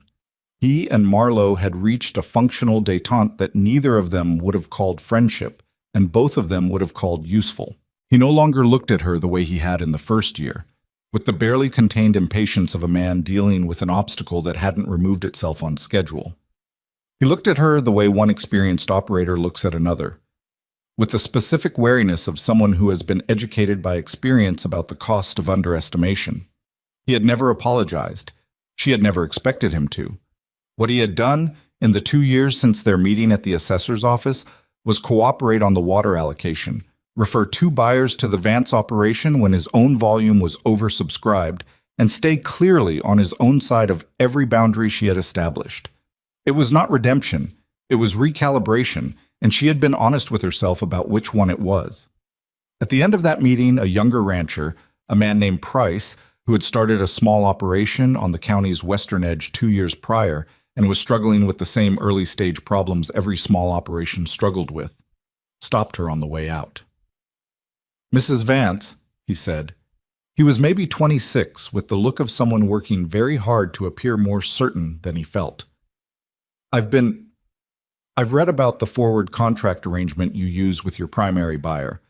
He and Marlowe had reached a functional détente that neither of them would have called friendship, and both of them would have called useful. He no longer looked at her the way he had in the first year, with the barely contained impatience of a man dealing with an obstacle that hadn't removed itself on schedule. He looked at her the way one experienced operator looks at another, with the specific wariness of someone who has been educated by experience about the cost of underestimation. He had never apologized. She had never expected him to. What he had done in the 2 years since their meeting at the assessor's office was cooperate on the water allocation, refer 2 buyers to the Vance operation when his own volume was oversubscribed, and stay clearly on his own side of every boundary she had established. It was not redemption, it was recalibration, and she had been honest with herself about which one it was. At the end of that meeting, a younger rancher, a man named Price, who had started a small operation on the county's western edge 2 years prior and was struggling with the same early-stage problems every small operation struggled with, stopped her on the way out. "Mrs. Vance," he said. He was maybe 26, with the look of someone working very hard to appear more certain than he felt. I've read about the forward contract arrangement you use with your primary buyer.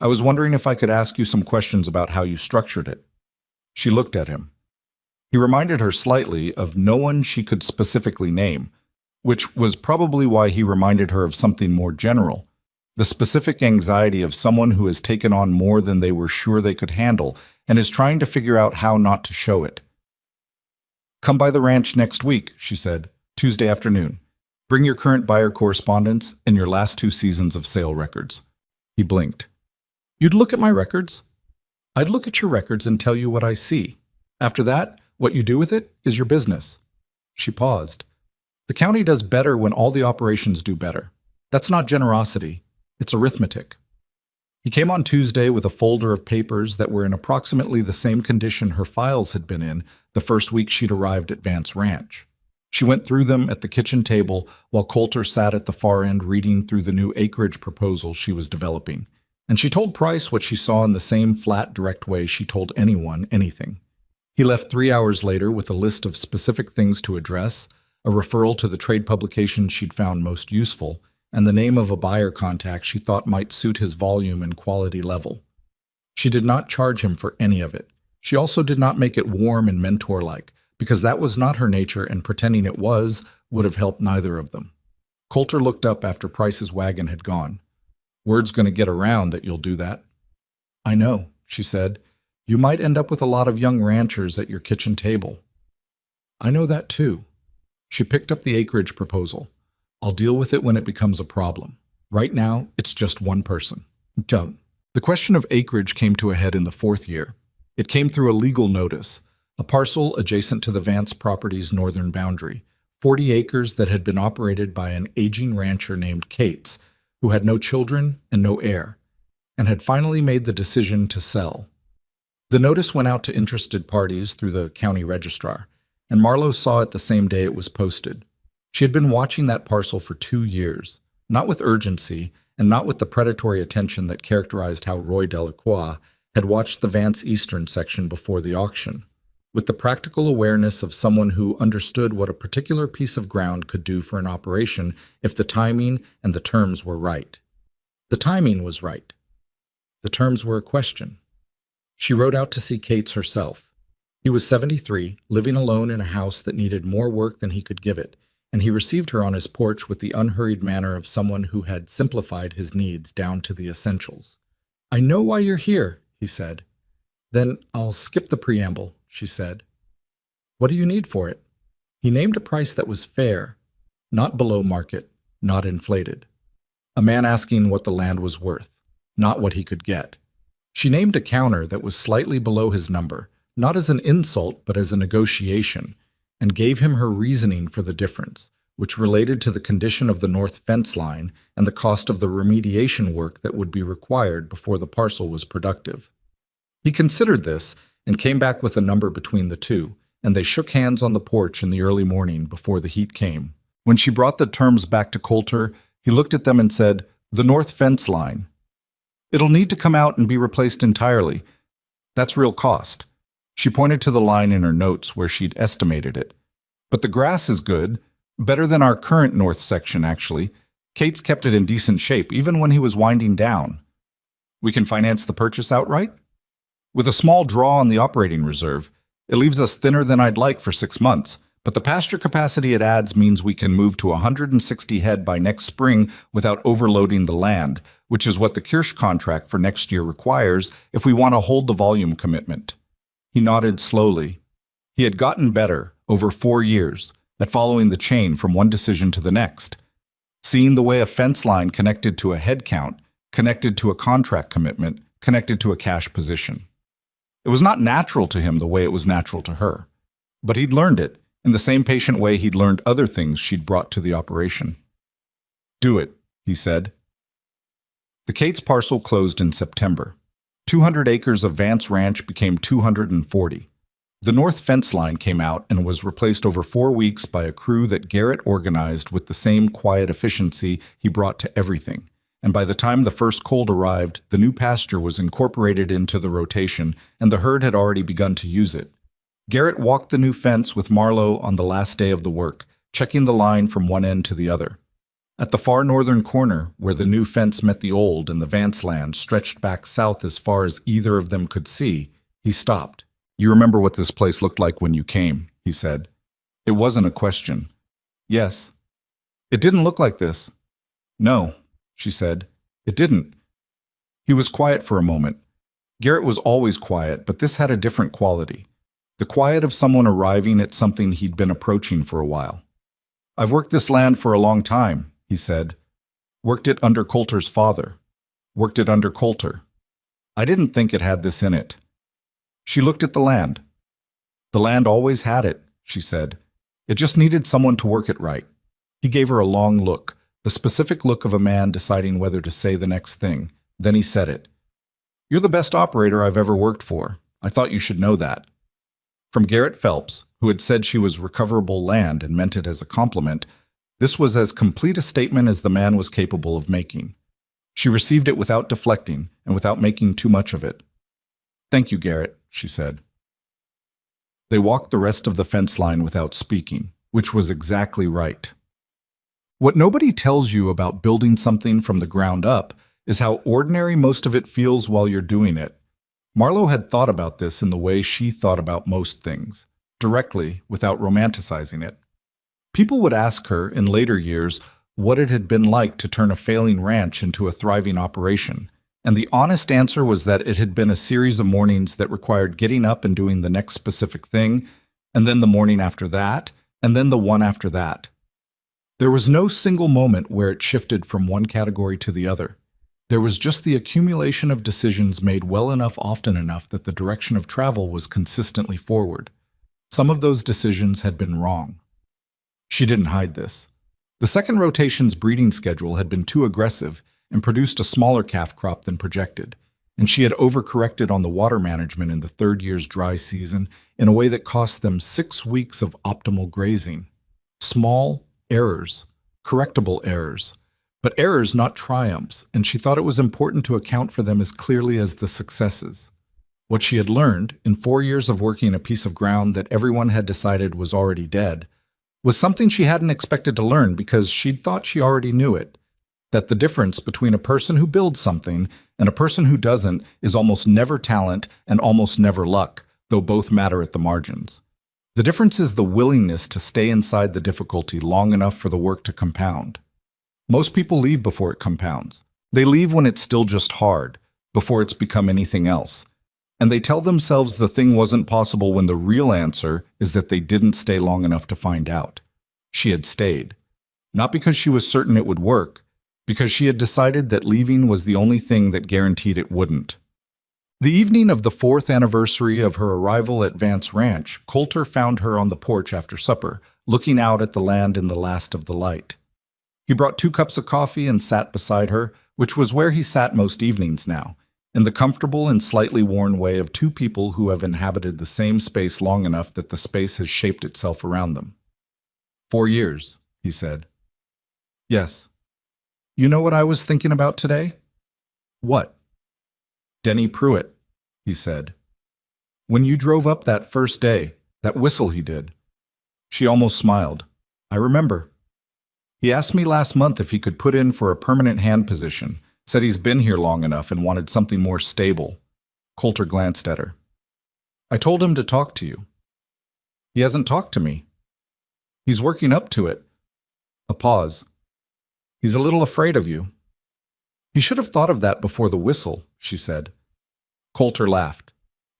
I was wondering if I could ask you some questions about how you structured it." She looked at him. He reminded her slightly of no one she could specifically name, which was probably why he reminded her of something more general, the specific anxiety of someone who has taken on more than they were sure they could handle and is trying to figure out how not to show it. "Come by the ranch next week," she said, "Tuesday afternoon. Bring your current buyer correspondence and your last 2 seasons of sale records." He blinked. "You'd look at my records?" "I'd look at your records and tell you what I see. After that, what you do with it is your business." She paused. "The county does better when all the operations do better. That's not generosity. It's arithmetic." He came on Tuesday with a folder of papers that were in approximately the same condition her files had been in the first week she'd arrived at Vance Ranch. She went through them at the kitchen table while Coulter sat at the far end reading through the new acreage proposal she was developing. And she told Price what she saw in the same flat, direct way she told anyone anything. He left 3 hours later with a list of specific things to address, a referral to the trade publication she'd found most useful, and the name of a buyer contact she thought might suit his volume and quality level. She did not charge him for any of it. She also did not make it warm and mentor-like, because that was not her nature, and pretending it was would have helped neither of them. Coulter looked up after Price's wagon had gone. "Word's going to get around that you'll do that." "I know," she said. "You might end up with a lot of young ranchers at your kitchen table." "I know that too." She picked up the acreage proposal. "I'll deal with it when it becomes a problem. Right now, it's just one person." The question of acreage came to a head in the 4th year. It came through a legal notice, a parcel adjacent to the Vance property's northern boundary, 40 acres that had been operated by an aging rancher named Cates, who had no children and no heir, and had finally made the decision to sell. The notice went out to interested parties through the county registrar, and Marlowe saw it the same day it was posted. She had been watching that parcel for 2 years, not with urgency and not with the predatory attention that characterized how Roy Delacroix had watched the Vance Eastern section before the auction, with the practical awareness of someone who understood what a particular piece of ground could do for an operation if the timing and the terms were right. The timing was right. The terms were a question. She rode out to see Cates herself. He was 73, living alone in a house that needed more work than he could give it, and he received her on his porch with the unhurried manner of someone who had simplified his needs down to the essentials. "I know why you're here," he said. "Then I'll skip the preamble," she said. "What do you need for it?" He named a price that was fair, not below market, not inflated. A man asking what the land was worth, not what he could get. She named a counter that was slightly below his number, not as an insult but as a negotiation, and gave him her reasoning for the difference, which related to the condition of the north fence line and the cost of the remediation work that would be required before the parcel was productive. He considered this and came back with a number between the two, and they shook hands on the porch in the early morning before the heat came. When she brought the terms back to Coulter, he looked at them and said, "The north fence line. It'll need to come out and be replaced entirely. That's real cost." She pointed to the line in her notes where she'd estimated it. "But the grass is good, better than our current north section, actually. Kate's kept it in decent shape, even when he was winding down. We can finance the purchase outright? With a small draw on the operating reserve, it leaves us thinner than I'd like for 6 months, but the pasture capacity it adds means we can move to 160 head by next spring without overloading the land, which is what the Kirsch contract for next year requires if we want to hold the volume commitment." He nodded slowly. He had gotten better, over 4 years, at following the chain from one decision to the next, seeing the way a fence line connected to a head count, connected to a contract commitment, connected to a cash position. It was not natural to him the way it was natural to her, but he'd learned it in the same patient way he'd learned other things she'd brought to the operation. "Do it," he said. The Cates parcel closed in September. 200 acres of Vance Ranch became 240. The north fence line came out and was replaced over 4 weeks by a crew that Garrett organized with the same quiet efficiency he brought to everything. And by the time the first colt arrived, the new pasture was incorporated into the rotation, and the herd had already begun to use it. Garrett walked the new fence with Marlowe on the last day of the work, checking the line from one end to the other. At the far northern corner, where the new fence met the old and the Vance land stretched back south as far as either of them could see, he stopped. "You remember what this place looked like when you came," he said. It wasn't a question. "Yes." "It didn't look like this." "No," she said. "It didn't." He was quiet for a moment. Garrett was always quiet, but this had a different quality. The quiet of someone arriving at something he'd been approaching for a while. "I've worked this land for a long time," he said. "Worked it under Coulter's father. Worked it under Coulter. I didn't think it had this in it." She looked at the land. "The land always had it," she said. "It just needed someone to work it right." He gave her a long look, the specific look of a man deciding whether to say the next thing. Then he said it. "You're the best operator I've ever worked for. I thought you should know that." From Garrett Phelps, who had said she was recoverable land and meant it as a compliment, this was as complete a statement as the man was capable of making. She received it without deflecting and without making too much of it. "Thank you, Garrett," she said. They walked the rest of the fence line without speaking, which was exactly right. What nobody tells you about building something from the ground up is how ordinary most of it feels while you're doing it. Marlowe had thought about this in the way she thought about most things, directly, without romanticizing it. People would ask her, in later years, what it had been like to turn a failing ranch into a thriving operation, and the honest answer was that it had been a series of mornings that required getting up and doing the next specific thing, and then the morning after that, and then the one after that. There was no single moment where it shifted from one category to the other. There was just the accumulation of decisions made well enough often enough that the direction of travel was consistently forward. Some of those decisions had been wrong. She didn't hide this. The second rotation's breeding schedule had been too aggressive and produced a smaller calf crop than projected, and she had overcorrected on the water management in the third year's dry season in a way that cost them 6 weeks of optimal grazing. Small errors, correctable errors, but errors, not triumphs, and she thought it was important to account for them as clearly as the successes. What she had learned, in 4 years of working a piece of ground that everyone had decided was already dead, was something she hadn't expected to learn because she'd thought she already knew it, that the difference between a person who builds something and a person who doesn't is almost never talent and almost never luck, though both matter at the margins. The difference is the willingness to stay inside the difficulty long enough for the work to compound. Most people leave before it compounds. They leave when it's still just hard, before it's become anything else. And they tell themselves the thing wasn't possible when the real answer is that they didn't stay long enough to find out. She had stayed. Not because she was certain it would work, because she had decided that leaving was the only thing that guaranteed it wouldn't. The evening of the 4th anniversary of her arrival at Vance Ranch, Coulter found her on the porch after supper, looking out at the land in the last of the light. He brought 2 cups of coffee and sat beside her, which was where he sat most evenings now, in the comfortable and slightly worn way of 2 people who have inhabited the same space long enough that the space has shaped itself around them. 4 years, he said. Yes. You know what I was thinking about today? What? Denny Pruitt, he said. When you drove up that first day, that whistle he did. She almost smiled. I remember. He asked me last month if he could put in for a permanent hand position, said he's been here long enough and wanted something more stable. Coulter glanced at her. I told him to talk to you. He hasn't talked to me. He's working up to it. A pause. He's a little afraid of you. He should have thought of that before the whistle, she said. Coulter laughed.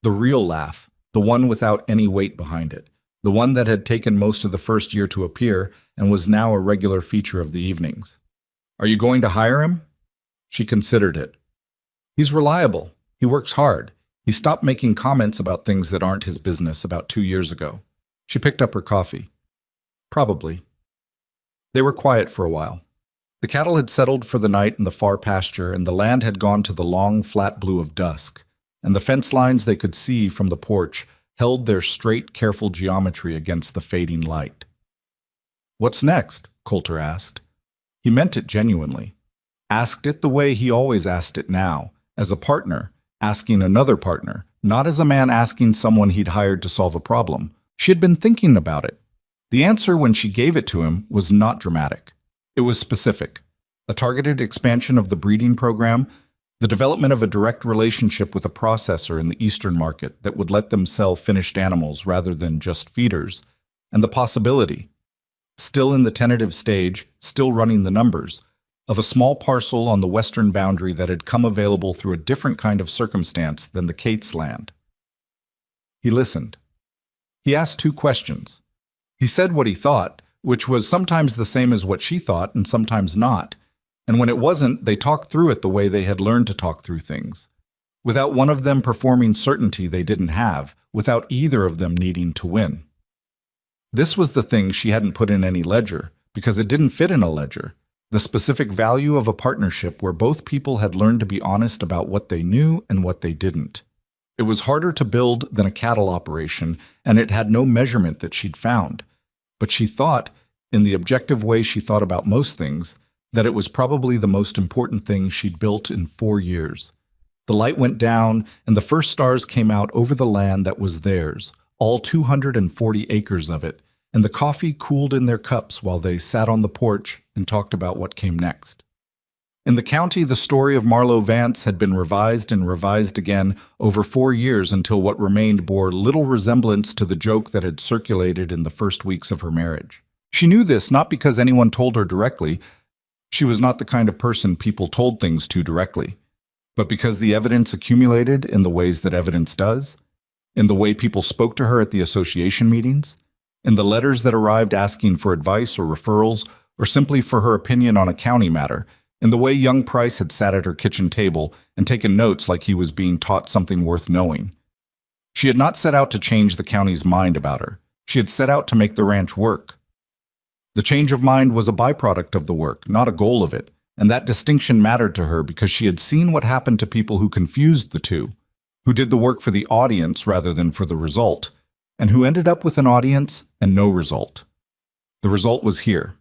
The real laugh, the one without any weight behind it, the one that had taken most of the first year to appear and was now a regular feature of the evenings. Are you going to hire him? She considered it. He's reliable. He works hard. He stopped making comments about things that aren't his business about 2 years ago. She picked up her coffee. Probably. They were quiet for a while. The cattle had settled for the night in the far pasture, and the land had gone to the long, flat blue of dusk, and the fence lines they could see from the porch held their straight, careful geometry against the fading light. What's next? Coulter asked. He meant it genuinely. Asked it the way he always asked it now, as a partner, asking another partner, not as a man asking someone he'd hired to solve a problem. She had been thinking about it. The answer when she gave it to him was not dramatic. It was specific. A targeted expansion of the breeding program, the development of a direct relationship with a processor in the Eastern market that would let them sell finished animals rather than just feeders, and the possibility, still in the tentative stage, still running the numbers, of a small parcel on the western boundary that had come available through a different kind of circumstance than the Cates land. He listened. He asked 2 questions. He said what he thought, which was sometimes the same as what she thought and sometimes not. And when it wasn't, they talked through it the way they had learned to talk through things, without one of them performing certainty they didn't have, without either of them needing to win. This was the thing she hadn't put in any ledger, because it didn't fit in a ledger, the specific value of a partnership where both people had learned to be honest about what they knew and what they didn't. It was harder to build than a cattle operation, and it had no measurement that she'd found. But she thought, in the objective way she thought about most things, that it was probably the most important thing she'd built in 4 years. The light went down, and the first stars came out over the land that was theirs, all 240 acres of it, and the coffee cooled in their cups while they sat on the porch and talked about what came next. In the county, the story of Marlowe Vance had been revised and revised again over 4 years until what remained bore little resemblance to the joke that had circulated in the first weeks of her marriage. She knew this not because anyone told her directly. She was not the kind of person people told things to directly, but because the evidence accumulated in the ways that evidence does, in the way people spoke to her at the association meetings, in the letters that arrived asking for advice or referrals, or simply for her opinion on a county matter, in the way young Price had sat at her kitchen table and taken notes like he was being taught something worth knowing. She had not set out to change the county's mind about her. She had set out to make the ranch work. The change of mind was a byproduct of the work, not a goal of it, and that distinction mattered to her because she had seen what happened to people who confused the two, who did the work for the audience rather than for the result, and who ended up with an audience and no result. The result was here.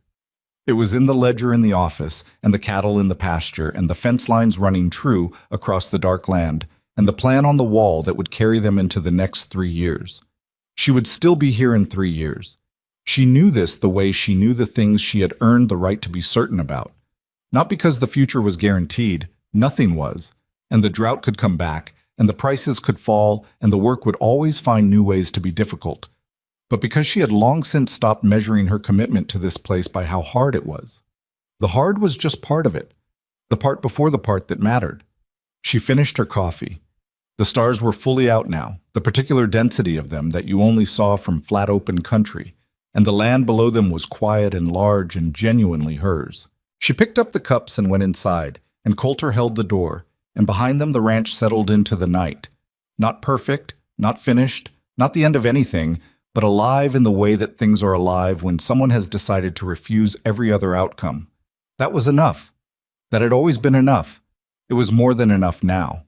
It was in the ledger in the office, and the cattle in the pasture, and the fence lines running true across the dark land, and the plan on the wall that would carry them into the next 3 years. She would still be here in 3 years. She knew this the way she knew the things she had earned the right to be certain about. Not because the future was guaranteed, nothing was, and the drought could come back, and the prices could fall, and the work would always find new ways to be difficult, but because she had long since stopped measuring her commitment to this place by how hard it was. The hard was just part of it, the part before the part that mattered. She finished her coffee. The stars were fully out now, the particular density of them that you only saw from flat open country, and the land below them was quiet and large and genuinely hers. She picked up the cups and went inside, and Coulter held the door. and behind them the ranch settled into the night. Not perfect, not finished, not the end of anything, but alive in the way that things are alive when someone has decided to refuse every other outcome. That was enough. That had always been enough. It was more than enough now.